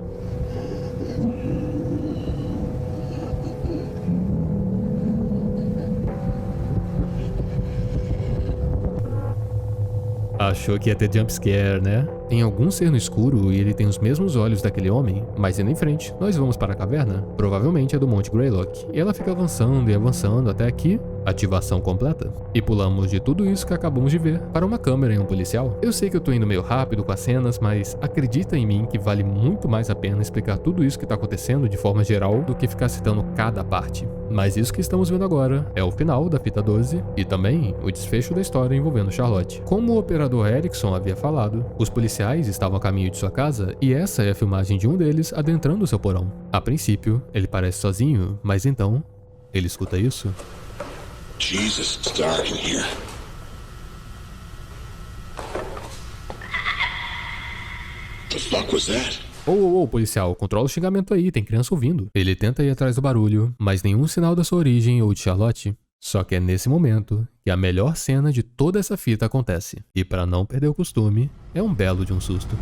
Achou que ia ter jumpscare, né? Tem algum ser no escuro e ele tem os mesmos olhos daquele homem, mas indo em frente, nós vamos para a caverna. Provavelmente é do Monte Greylock. E ela fica avançando e avançando até aqui, ativação completa. E pulamos de tudo isso que acabamos de ver para uma câmera e um policial. Eu sei que eu tô indo meio rápido com as cenas, mas acredita em mim que vale muito mais a pena explicar tudo isso que tá acontecendo de forma geral do que ficar citando cada parte. Mas isso que estamos vendo agora é o final da fita 12 e também o desfecho da história envolvendo Charlotte. Como o operador Erickson havia falado, os policiais estavam a caminho de sua casa e essa é a filmagem de um deles adentrando o seu porão. A princípio, ele parece sozinho, mas então, ele escuta isso. Jesus, it's dark in here. The fuck was that? Ô, policial, controla o xingamento aí, tem criança ouvindo. Ele tenta ir atrás do barulho, mas nenhum sinal da sua origem ou de Charlotte. Só que é nesse momento que a melhor cena de toda essa fita acontece. E para não perder o costume, é um belo de um susto.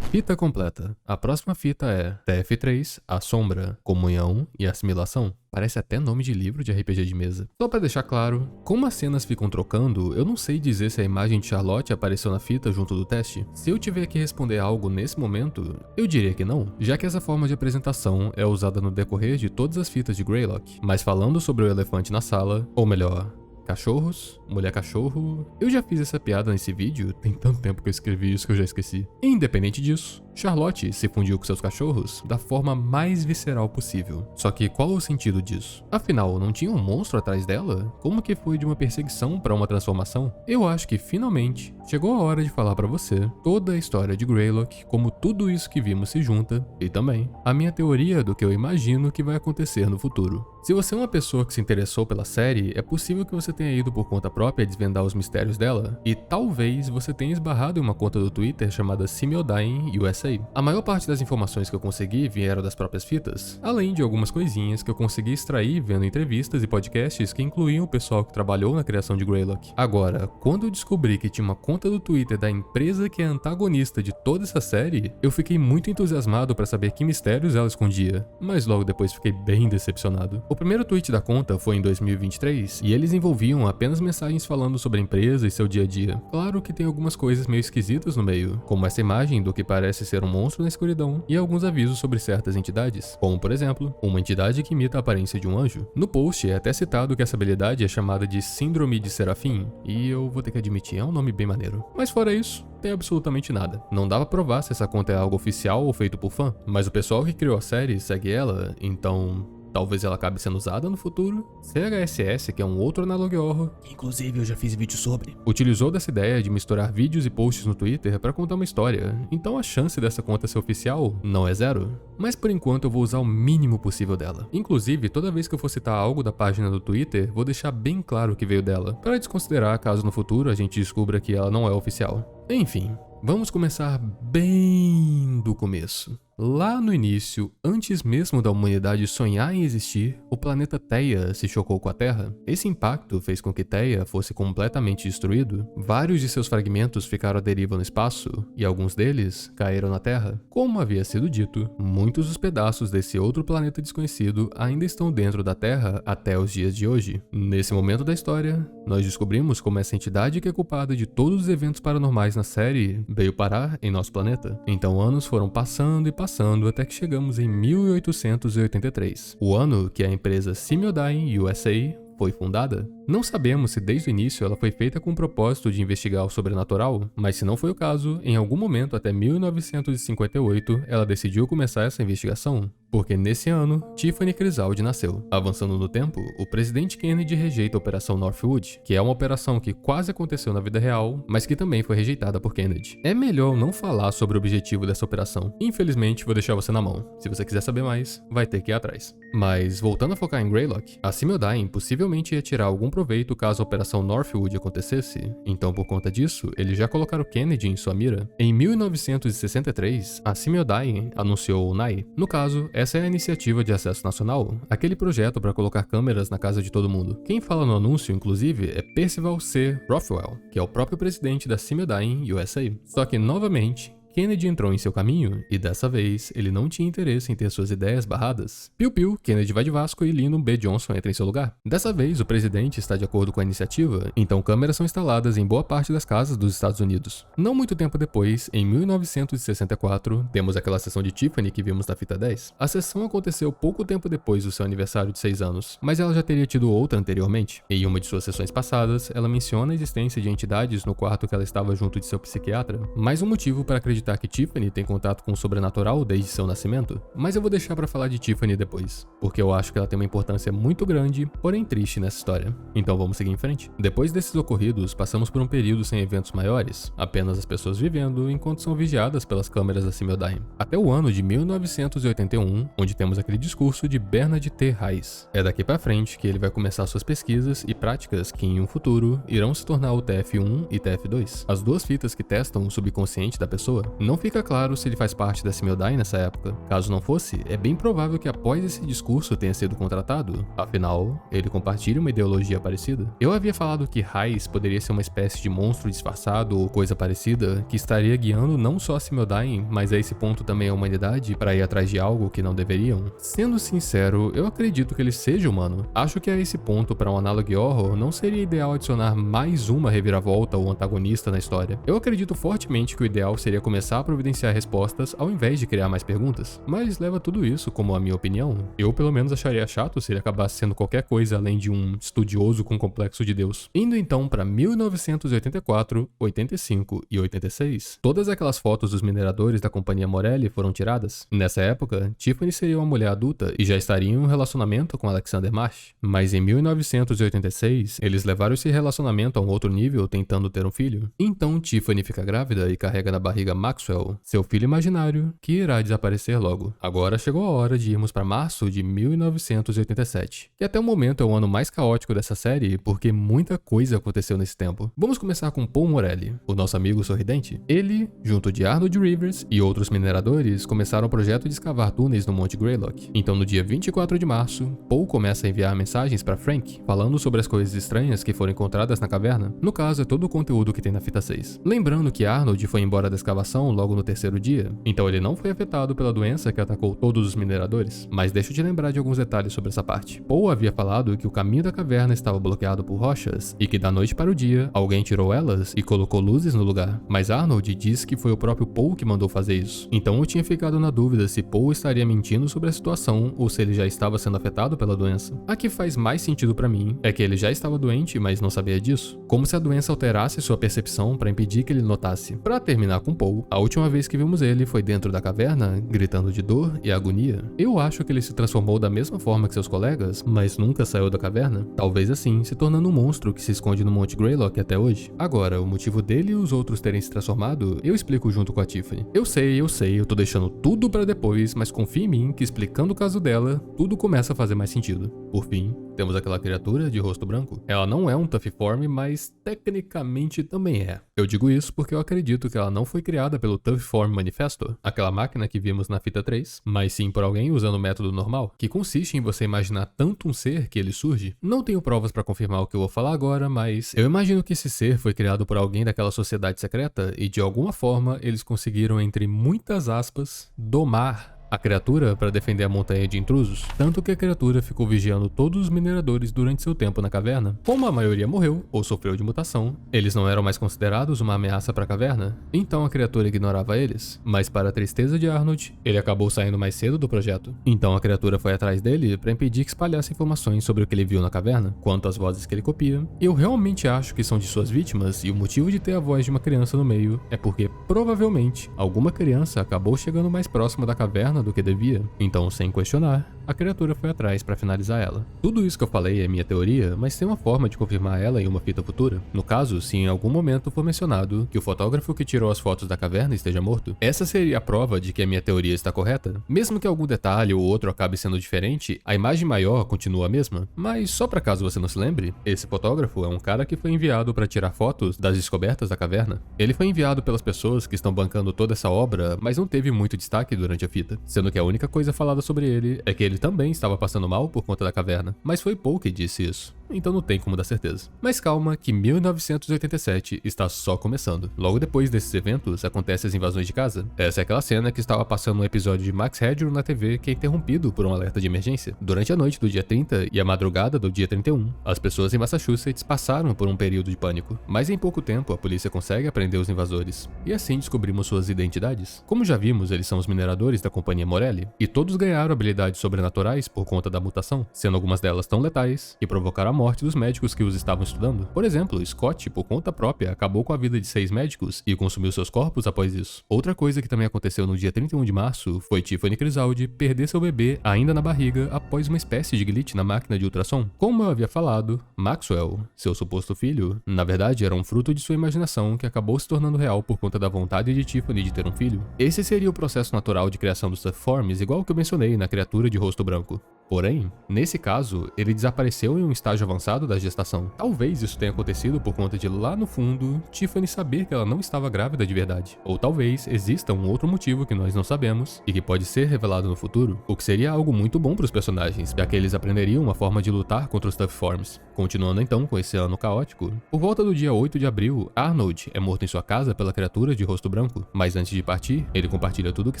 Fita completa. A próxima fita é TF3, A Sombra, Comunhão e Assimilação. Parece até nome de livro de RPG de mesa. Só pra deixar claro, como as cenas ficam trocando, eu não sei dizer se a imagem de Charlotte apareceu na fita junto do teste. Se eu tiver que responder algo nesse momento, eu diria que não, já que essa forma de apresentação é usada no decorrer de todas as fitas de Greylock. Mas falando sobre o elefante na sala, ou melhor, Cachorros, mulher cachorro... Eu já fiz essa piada nesse vídeo, tem tanto tempo que eu escrevi isso que eu já esqueci. Independente disso, Charlotte se fundiu com seus cachorros da forma mais visceral possível. Só que qual o sentido disso? Afinal, não tinha um monstro atrás dela? Como que foi de uma perseguição para uma transformação? Eu acho que finalmente chegou a hora de falar para você toda a história de Greylock, como tudo isso que vimos se junta, e também a minha teoria do que eu imagino que vai acontecer no futuro. Se você é uma pessoa que se interessou pela série, é possível que você tenha ido por conta própria desvendar os mistérios dela, e talvez você tenha esbarrado em uma conta do Twitter chamada Simiodyne USA. A maior parte das informações que eu consegui vieram das próprias fitas, além de algumas coisinhas que eu consegui extrair vendo entrevistas e podcasts que incluíam o pessoal que trabalhou na criação de Greylock. Agora, quando eu descobri que tinha uma conta do Twitter da empresa que é antagonista de toda essa série, eu fiquei muito entusiasmado para saber que mistérios ela escondia, mas logo depois fiquei bem decepcionado. O primeiro tweet da conta foi em 2023 e eles envolviam apenas mensagens falando sobre a empresa e seu dia a dia. Claro que tem algumas coisas meio esquisitas no meio, como essa imagem do que parece ser um monstro na escuridão e alguns avisos sobre certas entidades, como por exemplo, uma entidade que imita a aparência de um anjo. No post é até citado que essa habilidade é chamada de Síndrome de Serafim, e eu vou ter que admitir, é um nome bem maneiro. Mas fora isso, tem absolutamente nada. Não dava pra provar se essa conta é algo oficial ou feito por fã, mas o pessoal que criou a série segue ela, então... talvez ela acabe sendo usada no futuro. CHSS, que é um outro Analog Horror, que inclusive eu já fiz vídeo sobre, utilizou dessa ideia de misturar vídeos e posts no Twitter para contar uma história, então a chance dessa conta ser oficial não é zero. Mas por enquanto eu vou usar o mínimo possível dela. Inclusive, toda vez que eu for citar algo da página do Twitter, vou deixar bem claro que veio dela, para desconsiderar caso no futuro a gente descubra que ela não é oficial. Enfim, vamos começar bem do começo. Lá no início, antes mesmo da humanidade sonhar em existir, o planeta Theia se chocou com a Terra. Esse impacto fez com que Theia fosse completamente destruído. Vários de seus fragmentos ficaram à deriva no espaço, e alguns deles caíram na Terra. Como havia sido dito, muitos dos pedaços desse outro planeta desconhecido ainda estão dentro da Terra até os dias de hoje. Nesse momento da história, nós descobrimos como essa entidade que é culpada de todos os eventos paranormais na série veio parar em nosso planeta. Então anos foram passando e passando até que chegamos em 1883, o ano que a empresa Simiodyne USA foi fundada. Não sabemos se desde o início ela foi feita com o propósito de investigar o sobrenatural, mas se não foi o caso, em algum momento até 1958 ela decidiu começar essa investigação, porque nesse ano Tiffany Cristaldi nasceu. Avançando no tempo, o presidente Kennedy rejeita a Operação Northwood, que é uma operação que quase aconteceu na vida real, mas que também foi rejeitada por Kennedy. É melhor não falar sobre o objetivo dessa operação. Infelizmente, vou deixar você na mão. Se você quiser saber mais, vai ter que ir atrás. Mas voltando a focar em Greylock, a Simiodyne possivelmente ia tirar algum proveito caso a Operação Northwood acontecesse, então por conta disso, eles já colocaram Kennedy em sua mira. Em 1963, a Simiodyne anunciou o NAI. No caso, essa é a Iniciativa de Acesso Nacional, aquele projeto para colocar câmeras na casa de todo mundo. Quem fala no anúncio, inclusive, é Percival C. Rothwell, que é o próprio presidente da Simiodyne USA. Só que, novamente, Kennedy entrou em seu caminho e dessa vez ele não tinha interesse em ter suas ideias barradas. Piu piu, Kennedy vai de Vasco e Lyndon B. Johnson entra em seu lugar. Dessa vez o presidente está de acordo com a iniciativa, então câmeras são instaladas em boa parte das casas dos Estados Unidos. Não muito tempo depois, em 1964, temos aquela sessão de Tiffany que vimos na fita 10. A sessão aconteceu pouco tempo depois do seu aniversário de 6 anos, mas ela já teria tido outra anteriormente. Em uma de suas sessões passadas, ela menciona a existência de entidades no quarto que ela estava junto de seu psiquiatra, mais um motivo para acreditar que Tiffany tem contato com o sobrenatural desde seu nascimento, mas eu vou deixar pra falar de Tiffany depois, porque eu acho que ela tem uma importância muito grande, porém triste nessa história. Então vamos seguir em frente. Depois desses ocorridos, passamos por um período sem eventos maiores, apenas as pessoas vivendo enquanto são vigiadas pelas câmeras da Simiodyne. Até o ano de 1981, onde temos aquele discurso de Bernard T. Hayes. É daqui pra frente que ele vai começar suas pesquisas e práticas que em um futuro irão se tornar o TF1 e TF2, as duas fitas que testam o subconsciente da pessoa. Não fica claro se ele faz parte da Simiodyne nessa época. Caso não fosse, é bem provável que após esse discurso tenha sido contratado. Afinal, ele compartilha uma ideologia parecida. Eu havia falado que Hayes poderia ser uma espécie de monstro disfarçado ou coisa parecida, que estaria guiando não só a Simiodyne, mas a esse ponto também a humanidade para ir atrás de algo que não deveriam. Sendo sincero, eu acredito que ele seja humano. Acho que a esse ponto, para um Analog Horror, não seria ideal adicionar mais uma reviravolta ou antagonista na história. Eu acredito fortemente que o ideal seria começar começar a providenciar respostas ao invés de criar mais perguntas. Mas leva tudo isso como a minha opinião. Eu pelo menos acharia chato se ele acabasse sendo qualquer coisa além de um estudioso com complexo de Deus. Indo então para 1984, 85 e 86, todas aquelas fotos dos mineradores da Companhia Morelli foram tiradas. Nessa época, Tiffany seria uma mulher adulta e já estaria em um relacionamento com Alexander Marsh. Mas em 1986, eles levaram esse relacionamento a um outro nível tentando ter um filho. Então Tiffany fica grávida e carrega na barriga Maxwell, seu filho imaginário, que irá desaparecer logo. Agora chegou a hora de irmos para março de 1987, que até o momento é o ano mais caótico dessa série porque muita coisa aconteceu nesse tempo. Vamos começar com Paul Morelli, o nosso amigo sorridente. Ele, junto de Arnold Rivers e outros mineradores, começaram o projeto de escavar túneis no Monte Greylock. Então no dia 24 de março, Paul começa a enviar mensagens para Frank, falando sobre as coisas estranhas que foram encontradas na caverna. No caso, é todo o conteúdo que tem na fita 6. Lembrando que Arnold foi embora da escavação logo no terceiro dia, então ele não foi afetado pela doença que atacou todos os mineradores. Mas deixa eu te lembrar de alguns detalhes sobre essa parte. Paul havia falado que o caminho da caverna estava bloqueado por rochas e que da noite para o dia, alguém tirou elas e colocou luzes no lugar. Mas Arnold disse que foi o próprio Paul que mandou fazer isso. Então eu tinha ficado na dúvida se Paul estaria mentindo sobre a situação ou se ele já estava sendo afetado pela doença. A que faz mais sentido para mim é que ele já estava doente, mas não sabia disso. Como se a doença alterasse sua percepção para impedir que ele notasse. Para terminar com Paul, a última vez que vimos ele foi dentro da caverna, gritando de dor e agonia. Eu acho que ele se transformou da mesma forma que seus colegas, mas nunca saiu da caverna. Talvez assim, se tornando um monstro que se esconde no Monte Greylock até hoje. Agora, o motivo dele e os outros terem se transformado, eu explico junto com a Tiffany. Eu sei, eu tô deixando tudo pra depois, mas confia em mim que explicando o caso dela, tudo começa a fazer mais sentido. Por fim, temos aquela criatura de rosto branco. Ela não é um Tuffyform, mas tecnicamente também é. Eu digo isso porque eu acredito que ela não foi criada pelo Tuffyform Manifesto, aquela máquina que vimos na fita 3, mas sim por alguém usando o método normal, que consiste em você imaginar tanto um ser que ele surge. Não tenho provas pra confirmar o que eu vou falar agora, mas eu imagino que esse ser foi criado por alguém daquela sociedade secreta e de alguma forma eles conseguiram, entre muitas aspas, domar a criatura para defender a montanha de intrusos, tanto que a criatura ficou vigiando todos os mineradores durante seu tempo na caverna. Como a maioria morreu ou sofreu de mutação, eles não eram mais considerados uma ameaça para a caverna, então a criatura ignorava eles. Mas para a tristeza de Arnold, ele acabou saindo mais cedo do projeto. Então a criatura foi atrás dele para impedir que espalhasse informações sobre o que ele viu na caverna, quanto às vozes que ele copia. Eu realmente acho que são de suas vítimas e o motivo de ter a voz de uma criança no meio é porque provavelmente alguma criança acabou chegando mais próxima da caverna do que devia, então sem questionar, a criatura foi atrás para finalizar ela. Tudo isso que eu falei é minha teoria, mas tem uma forma de confirmar ela em uma fita futura. No caso, se em algum momento for mencionado que o fotógrafo que tirou as fotos da caverna esteja morto, essa seria a prova de que a minha teoria está correta. Mesmo que algum detalhe ou outro acabe sendo diferente, a imagem maior continua a mesma. Mas só para caso você não se lembre, esse fotógrafo é um cara que foi enviado para tirar fotos das descobertas da caverna. Ele foi enviado pelas pessoas que estão bancando toda essa obra, mas não teve muito destaque durante a fita, sendo que a única coisa falada sobre ele é que ele também estava passando mal por conta da caverna, mas foi Paul que disse isso, então não tem como dar certeza. Mas calma que 1987 está só começando. Logo depois desses eventos, acontecem as invasões de casa. Essa é aquela cena que estava passando um episódio de Max Headroom na TV que é interrompido por um alerta de emergência. Durante a noite do dia 30 e a madrugada do dia 31, as pessoas em Massachusetts passaram por um período de pânico, mas em pouco tempo a polícia consegue apreender os invasores, e assim descobrimos suas identidades. Como já vimos, eles são os mineradores da Companhia Morelli, e todos ganharam habilidades sobrenaturais por conta da mutação, sendo algumas delas tão letais que provocaram a morte dos médicos que os estavam estudando. Por exemplo, Scott, por conta própria, acabou com a vida de 6 médicos e consumiu seus corpos após isso. Outra coisa que também aconteceu no dia 31 de março foi Tiffany Cristaldi perder seu bebê ainda na barriga após uma espécie de glitch na máquina de ultrassom. Como eu havia falado, Maxwell, seu suposto filho, na verdade era um fruto de sua imaginação que acabou se tornando real por conta da vontade de Tiffany de ter um filho. Esse seria o processo natural de criação dos Tuffyforms, igual que eu mencionei na criatura de rosto branco. Porém, nesse caso, ele desapareceu em um estágio avançado da gestação. Talvez isso tenha acontecido por conta de, lá no fundo, Tiffany saber que ela não estava grávida de verdade. Ou talvez exista um outro motivo que nós não sabemos e que pode ser revelado no futuro, o que seria algo muito bom para os personagens, já que eles aprenderiam uma forma de lutar contra os Tuffyforms. Continuando então com esse ano caótico, por volta do dia 8 de abril, Arnold é morto em sua casa pela criatura de rosto branco, mas antes de partir, ele compartilha tudo o que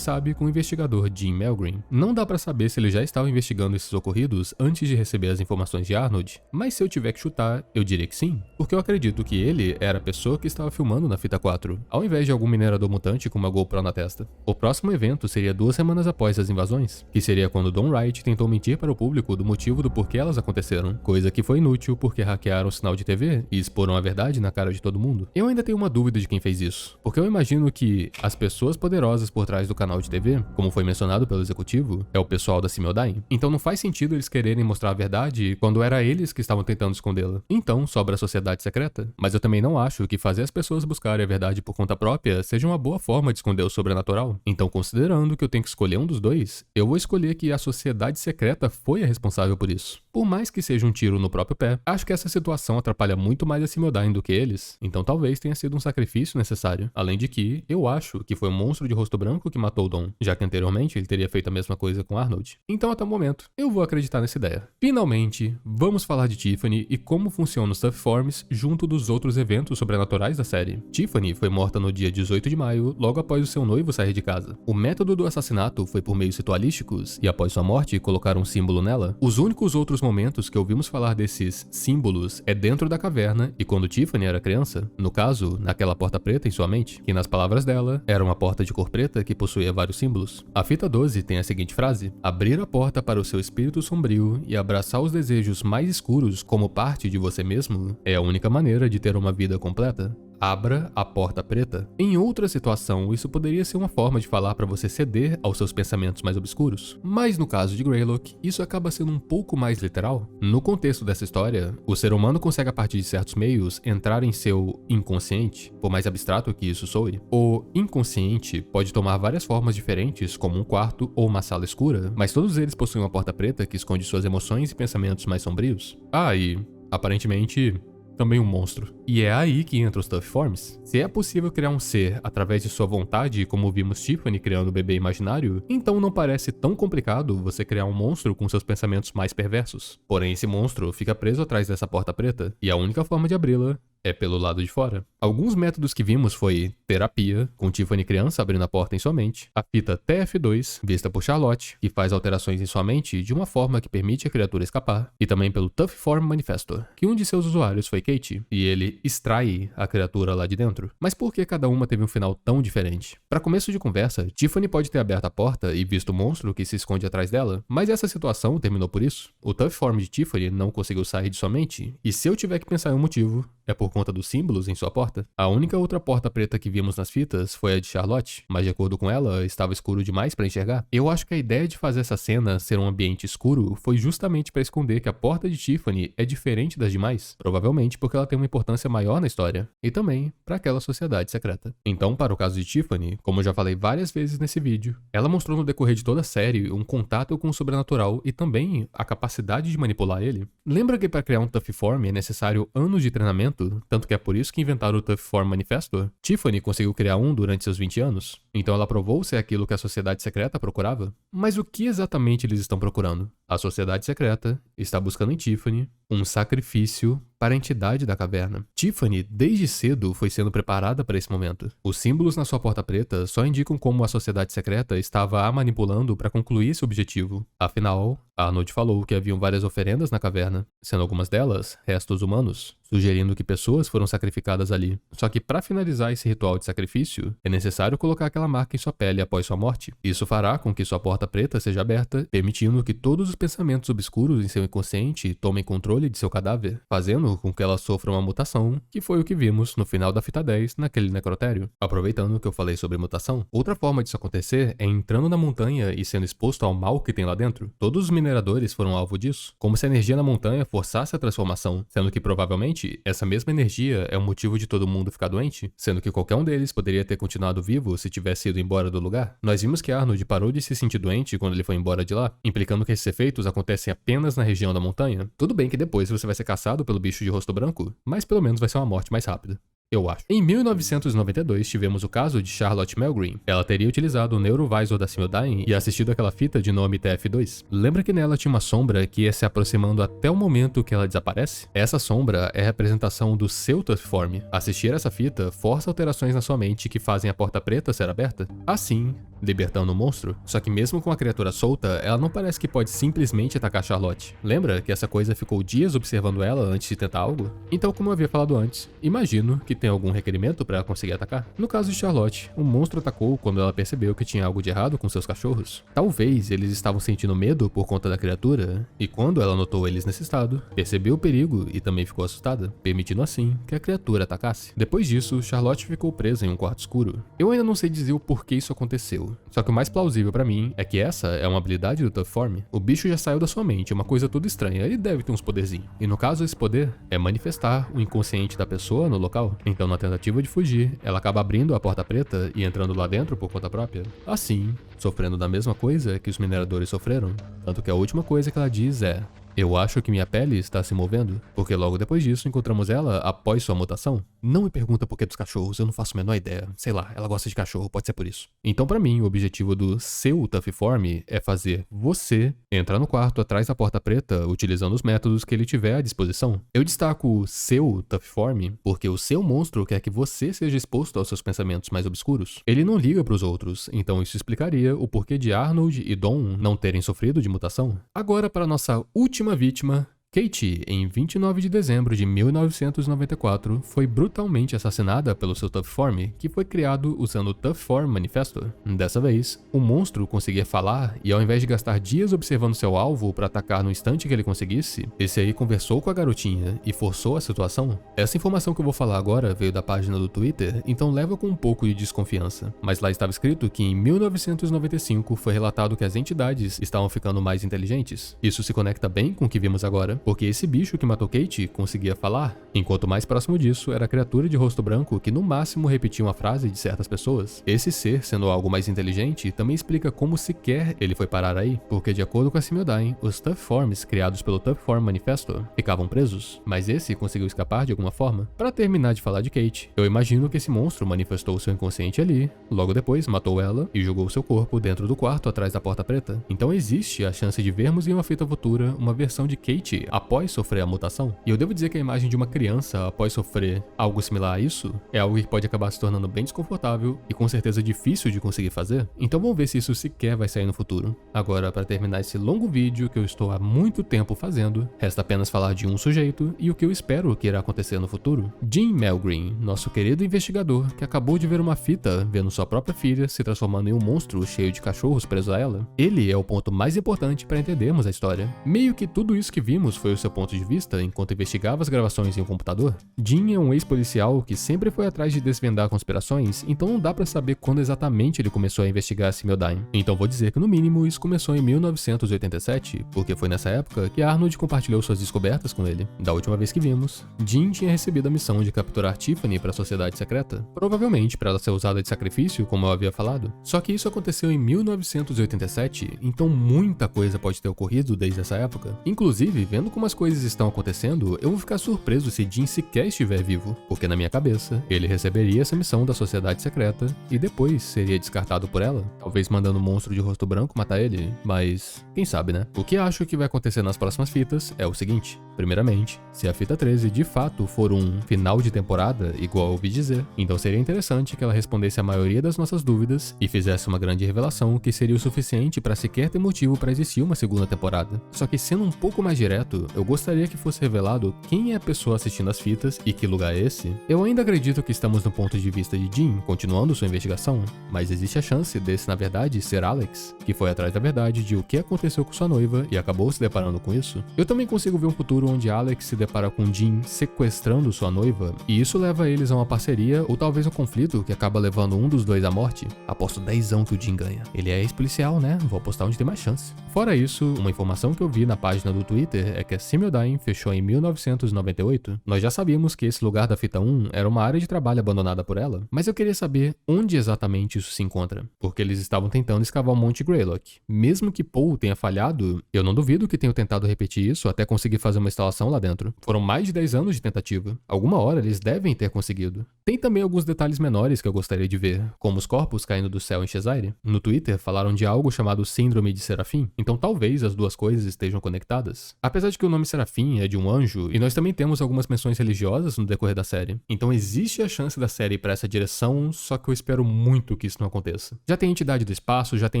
sabe com o investigador Jim Melgreen. Não dá para saber se ele já estava investigando investigando esses ocorridos antes de receber as informações de Arnold, mas se eu tiver que chutar, eu diria que sim, porque eu acredito que ele era a pessoa que estava filmando na fita 4, ao invés de algum minerador mutante com uma GoPro na testa. O próximo evento seria 2 semanas após as invasões, que seria quando Dawn Wright tentou mentir para o público do motivo do porquê elas aconteceram, coisa que foi inútil porque hackearam o sinal de TV e exporam a verdade na cara de todo mundo. Eu ainda tenho uma dúvida de quem fez isso, porque eu imagino que as pessoas poderosas por trás do canal de TV, como foi mencionado pelo executivo, é o pessoal da Simildyne, então não faz sentido eles quererem mostrar a verdade quando era eles que estavam tentando escondê-la. Então sobra a sociedade secreta, mas eu também não acho que fazer as pessoas buscarem a verdade por conta própria seja uma boa forma de esconder o sobrenatural. Então, considerando que eu tenho que escolher um dos dois, eu vou escolher que a sociedade secreta foi a responsável por isso. Por mais que seja um tiro no próprio pé, acho que essa situação atrapalha muito mais a Simildyne do que eles, então talvez tenha sido um sacrifício necessário. Além de que, eu acho que foi o monstro de rosto branco que matou Dawn, já que anteriormente ele teria feito a mesma coisa com Arnold. Então, até o momento, eu vou acreditar nessa ideia. Finalmente, vamos falar de Tiffany e como funciona os Stuff Forms junto dos outros eventos sobrenaturais da série. Tiffany foi morta no dia 18 de maio, logo após o seu noivo sair de casa. O método do assassinato foi por meios ritualísticos e após sua morte colocaram um símbolo nela. Os únicos outros momentos que ouvimos falar desses símbolos é dentro da caverna e quando Tiffany era criança, no caso, naquela porta preta em sua mente, que nas palavras dela, era uma porta de cor preta que possuía vários símbolos. A fita 12 tem a seguinte frase: abrir a porta para o seu espírito sombrio e abraçar os desejos mais escuros como parte de você mesmo é a única maneira de ter uma vida completa. Abra a porta preta. Em outra situação, isso poderia ser uma forma de falar para você ceder aos seus pensamentos mais obscuros. Mas no caso de Greylock, isso acaba sendo um pouco mais literal. No contexto dessa história, o ser humano consegue a partir de certos meios entrar em seu inconsciente, por mais abstrato que isso soe. O inconsciente pode tomar várias formas diferentes, como um quarto ou uma sala escura, mas todos eles possuem uma porta preta que esconde suas emoções e pensamentos mais sombrios. Ah, e aparentemente também um monstro. E é aí que entra os Stuff Forms. Se é possível criar um ser através de sua vontade, como vimos Tiffany criando o bebê imaginário, então não parece tão complicado você criar um monstro com seus pensamentos mais perversos. Porém, esse monstro fica preso atrás dessa porta preta, e a única forma de abri-la é pelo lado de fora. Alguns métodos que vimos foi terapia, com Tiffany criança abrindo a porta em sua mente, a fita TF2, vista por Charlotte, que faz alterações em sua mente de uma forma que permite a criatura escapar, e também pelo Tough Form Manifesto, que um de seus usuários foi Kate, e ele extrai a criatura lá de dentro. Mas por que cada uma teve um final tão diferente? Para começo de conversa, Tiffany pode ter aberto a porta e visto o monstro que se esconde atrás dela, mas essa situação terminou por isso. O Tough Form de Tiffany não conseguiu sair de sua mente, e se eu tiver que pensar em um motivo, é por conta dos símbolos em sua porta. A única outra porta preta que vimos nas fitas foi a de Charlotte, mas de acordo com ela, estava escuro demais para enxergar. Eu acho que a ideia de fazer essa cena ser um ambiente escuro foi justamente para esconder que a porta de Tiffany é diferente das demais, provavelmente porque ela tem uma importância maior na história, e também para aquela sociedade secreta. Então, para o caso de Tiffany, como eu já falei várias vezes nesse vídeo, ela mostrou no decorrer de toda a série um contato com o sobrenatural e também a capacidade de manipular ele. Lembra que para criar um Tough Form é necessário anos de treinamento, tanto que é por isso que inventaram o Tough Form Manifesto? Tiffany conseguiu criar um durante seus 20 anos, então ela provou ser aquilo que a sociedade secreta procurava. Mas o que exatamente eles estão procurando? A sociedade secreta está buscando em Tiffany um sacrifício para a entidade da caverna. Tiffany, desde cedo, foi sendo preparada para esse momento. Os símbolos na sua porta preta só indicam como a sociedade secreta estava a manipulando para concluir esse objetivo. Afinal, Arnold falou que haviam várias oferendas na caverna, sendo algumas delas restos humanos, sugerindo que pessoas foram sacrificadas ali. Só que para finalizar esse ritual de sacrifício, é necessário colocar aquela marca em sua pele após sua morte. Isso fará com que sua porta preta seja aberta, permitindo que todos os pensamentos obscuros em seu inconsciente tomem controle de seu cadáver, fazendo com que ela sofra uma mutação, que foi o que vimos no final da fita 10 naquele necrotério. Aproveitando que eu falei sobre mutação, outra forma disso acontecer é entrando na montanha e sendo exposto ao mal que tem lá dentro. Todos os mineradores foram alvo disso, como se a energia na montanha forçasse a transformação, sendo que provavelmente essa mesma energia é o motivo de todo mundo ficar doente, sendo que qualquer um deles poderia ter continuado vivo se tivesse ido embora do lugar. Nós vimos que Arnold parou de se sentir doente quando ele foi embora de lá, implicando que esses efeitos acontecem apenas na região da montanha. Tudo bem que depois você vai ser caçado pelo bicho de rosto branco, mas pelo menos vai ser uma morte mais rápida. Eu acho. Em 1992, tivemos o caso de Charlotte Melgreen. Ela teria utilizado o Neurovisor da Simildyne e assistido aquela fita de nome TF2. Lembra que nela tinha uma sombra que ia se aproximando até o momento que ela desaparece? Essa sombra é a representação do seu Tough Form. Assistir essa fita força alterações na sua mente que fazem a porta preta ser aberta. Assim, libertando o monstro. Só que mesmo com a criatura solta, ela não parece que pode simplesmente atacar Charlotte. Lembra que essa coisa ficou dias observando ela antes de tentar algo? Então, como eu havia falado antes, imagino que tem algum requerimento para ela conseguir atacar. No caso de Charlotte, o monstro atacou quando ela percebeu que tinha algo de errado com seus cachorros. Talvez eles estavam sentindo medo por conta da criatura, e quando ela notou eles nesse estado, percebeu o perigo e também ficou assustada, permitindo assim que a criatura atacasse. Depois disso, Charlotte ficou presa em um quarto escuro. Eu ainda não sei dizer o porquê isso aconteceu, só que o mais plausível pra mim é que essa é uma habilidade do Tough Form. O bicho já saiu da sua mente, é uma coisa toda estranha, ele deve ter uns poderzinhos. E no caso, esse poder é manifestar o inconsciente da pessoa no local. Então, na tentativa de fugir, ela acaba abrindo a porta preta e entrando lá dentro por conta própria. Assim, sofrendo da mesma coisa que os mineradores sofreram. Tanto que a última coisa que ela diz é: eu acho que minha pele está se movendo, porque logo depois disso encontramos ela após sua mutação. Não me pergunta por que dos cachorros, eu não faço a menor ideia. Sei lá, ela gosta de cachorro, pode ser por isso. Então pra mim, o objetivo do seu Tough Form é fazer você entrar no quarto atrás da porta preta utilizando os métodos que ele tiver à disposição. Eu destaco o seu Tough Form porque o seu monstro quer que você seja exposto aos seus pensamentos mais obscuros. Ele não liga pros outros, então isso explicaria o porquê de Arnold e Dawn não terem sofrido de mutação. Agora para nossa última vítima. Katie, em 29 de dezembro de 1994, foi brutalmente assassinada pelo seu Tough Form, que foi criado usando o Tough Form Manifesto. Dessa vez, o monstro conseguia falar e ao invés de gastar dias observando seu alvo para atacar no instante que ele conseguisse, esse aí conversou com a garotinha e forçou a situação. Essa informação que eu vou falar agora veio da página do Twitter, então leva com um pouco de desconfiança. Mas lá estava escrito que em 1995 foi relatado que as entidades estavam ficando mais inteligentes. Isso se conecta bem com o que vimos agora, porque esse bicho que matou Kate conseguia falar, enquanto mais próximo disso era a criatura de rosto branco que no máximo repetia uma frase de certas pessoas. Esse ser, sendo algo mais inteligente, também explica como sequer ele foi parar aí, porque de acordo com a Simiodyne, os Tough Forms criados pelo Tough Form Manifesto ficavam presos, mas esse conseguiu escapar de alguma forma. Para terminar de falar de Kate, eu imagino que esse monstro manifestou seu inconsciente ali, logo depois matou ela e jogou seu corpo dentro do quarto atrás da porta preta. Então existe a chance de vermos em uma fita futura uma versão de Kate após sofrer a mutação. E eu devo dizer que a imagem de uma criança após sofrer algo similar a isso é algo que pode acabar se tornando bem desconfortável e com certeza difícil de conseguir fazer. Então vamos ver se isso sequer vai sair no futuro. Agora, para terminar esse longo vídeo que eu estou há muito tempo fazendo, resta apenas falar de um sujeito e o que eu espero que irá acontecer no futuro. Jim Melgreen, nosso querido investigador que acabou de ver uma fita vendo sua própria filha se transformando em um monstro cheio de cachorros preso a ela. Ele é o ponto mais importante para entendermos a história. Meio que tudo isso que vimos foi o seu ponto de vista enquanto investigava as gravações em um computador. Jim é um ex-policial que sempre foi atrás de desvendar conspirações, então não dá pra saber quando exatamente ele começou a investigar a Simiodyne. Então vou dizer que no mínimo isso começou em 1987, porque foi nessa época que Arnold compartilhou suas descobertas com ele. Da última vez que vimos, Jim tinha recebido a missão de capturar Tiffany para a sociedade secreta, provavelmente para ela ser usada de sacrifício, como eu havia falado. Só que isso aconteceu em 1987, então muita coisa pode ter ocorrido desde essa época. Inclusive, vendo como as coisas estão acontecendo, eu vou ficar surpreso se Jim sequer estiver vivo, porque na minha cabeça, ele receberia essa missão da sociedade secreta e depois seria descartado por ela, talvez mandando um monstro de rosto branco matar ele, mas quem sabe, né? O que acho que vai acontecer nas próximas fitas é o seguinte: primeiramente, se a fita 13 de fato for um final de temporada, igual eu ouvi dizer, então seria interessante que ela respondesse a maioria das nossas dúvidas e fizesse uma grande revelação que seria o suficiente para sequer ter motivo para existir uma segunda temporada. Só que sendo um pouco mais direto, eu gostaria que fosse revelado quem é a pessoa assistindo as fitas e que lugar é esse. Eu ainda acredito que estamos no ponto de vista de Jim, continuando sua investigação, mas existe a chance desse, na verdade, ser Alex, que foi atrás da verdade de o que aconteceu com sua noiva e acabou se deparando com isso. Eu também consigo ver um futuro onde Alex se depara com Jim sequestrando sua noiva, e isso leva eles a uma parceria ou talvez um conflito que acaba levando um dos dois à morte. Aposto 10ão que o Jim ganha. Ele é ex-policial, né? Vou apostar onde tem mais chance. Fora isso, uma informação que eu vi na página do Twitter é que a Simiodyne fechou em 1998. Nós já sabíamos que esse lugar da fita 1 era uma área de trabalho abandonada por ela, mas eu queria saber onde exatamente isso se encontra, porque eles estavam tentando escavar o Monte Greylock. Mesmo que Paul tenha falhado, eu não duvido que tenham tentado repetir isso até conseguir fazer uma instalação lá dentro. Foram mais de 10 anos de tentativa. Alguma hora eles devem ter conseguido. Tem também alguns detalhes menores que eu gostaria de ver, como os corpos caindo do céu em Cheshire. No Twitter falaram de algo chamado Síndrome de Serafim, então talvez as duas coisas estejam conectadas. Apesar de de que o nome Serafim é de um anjo, e nós também temos algumas menções religiosas no decorrer da série. Então existe a chance da série ir pra essa direção, só que eu espero muito que isso não aconteça. Já tem entidade do espaço, já tem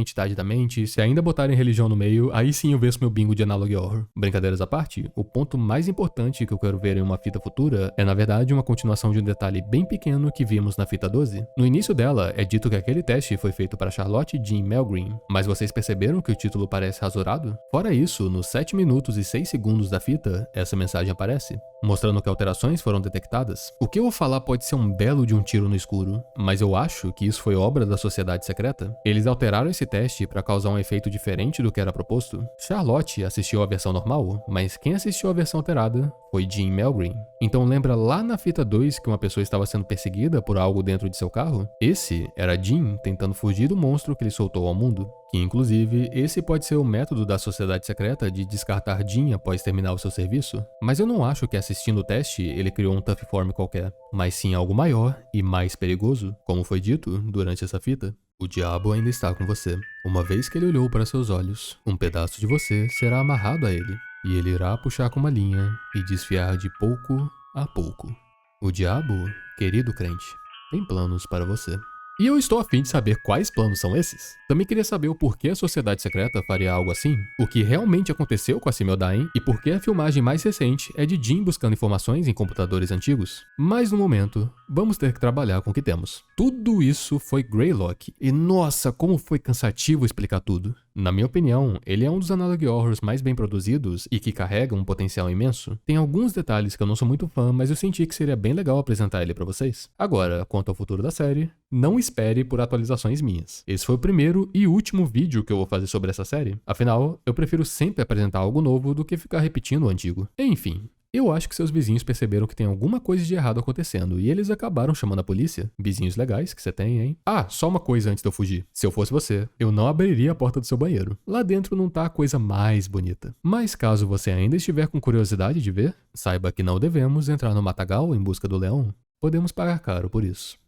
entidade da mente, se ainda botarem religião no meio, aí sim eu vejo meu bingo de Analog Horror. Brincadeiras à parte, o ponto mais importante que eu quero ver em uma fita futura é, na verdade, uma continuação de um detalhe bem pequeno que vimos na fita 12. No início dela, é dito que aquele teste foi feito para Charlotte Jean Melgreen, mas vocês perceberam que o título parece rasurado? Fora isso, nos 7 minutos e 6 segundos da fita, essa mensagem aparece, mostrando que alterações foram detectadas. O que eu vou falar pode ser um belo de um tiro no escuro, mas eu acho que isso foi obra da Sociedade Secreta. Eles alteraram esse teste para causar um efeito diferente do que era proposto. Charlotte assistiu a versão normal, mas quem assistiu a versão alterada foi Jean Melgreen. Então lembra lá na fita 2 que uma pessoa estava sendo perseguida por algo dentro de seu carro? Esse era Jean tentando fugir do monstro que ele soltou ao mundo. Que inclusive, esse pode ser o método da Sociedade Secreta de descartar Jean após terminar o seu serviço. Mas eu não acho que assistindo o teste ele criou um tough form qualquer, mas sim algo maior e mais perigoso, como foi dito durante essa fita. O diabo ainda está com você. Uma vez que ele olhou para seus olhos, um pedaço de você será amarrado a ele, e ele irá puxar com uma linha e desfiar de pouco a pouco. O diabo, querido crente, tem planos para você. E eu estou a fim de saber quais planos são esses. Também queria saber o porquê a Sociedade Secreta faria algo assim, o que realmente aconteceu com a Simildain e por que a filmagem mais recente é de Jean buscando informações em computadores antigos. Mas no momento, vamos ter que trabalhar com o que temos. Tudo isso foi Greylock, e nossa, como foi cansativo explicar tudo. Na minha opinião, ele é um dos Analog Horrors mais bem produzidos e que carrega um potencial imenso. Tem alguns detalhes que eu não sou muito fã, mas eu senti que seria bem legal apresentar ele pra vocês. Agora, quanto ao futuro da série, não espere por atualizações minhas. Esse foi o primeiro e último vídeo que eu vou fazer sobre essa série. Afinal, eu prefiro sempre apresentar algo novo do que ficar repetindo o antigo. Enfim, eu acho que seus vizinhos perceberam que tem alguma coisa de errado acontecendo e eles acabaram chamando a polícia. Vizinhos legais que você tem, hein? Ah, só uma coisa antes de eu fugir. Se eu fosse você, eu não abriria a porta do seu banheiro. Lá dentro não tá a coisa mais bonita. Mas caso você ainda estiver com curiosidade de ver, saiba que não devemos entrar no matagal em busca do leão. Podemos pagar caro por isso.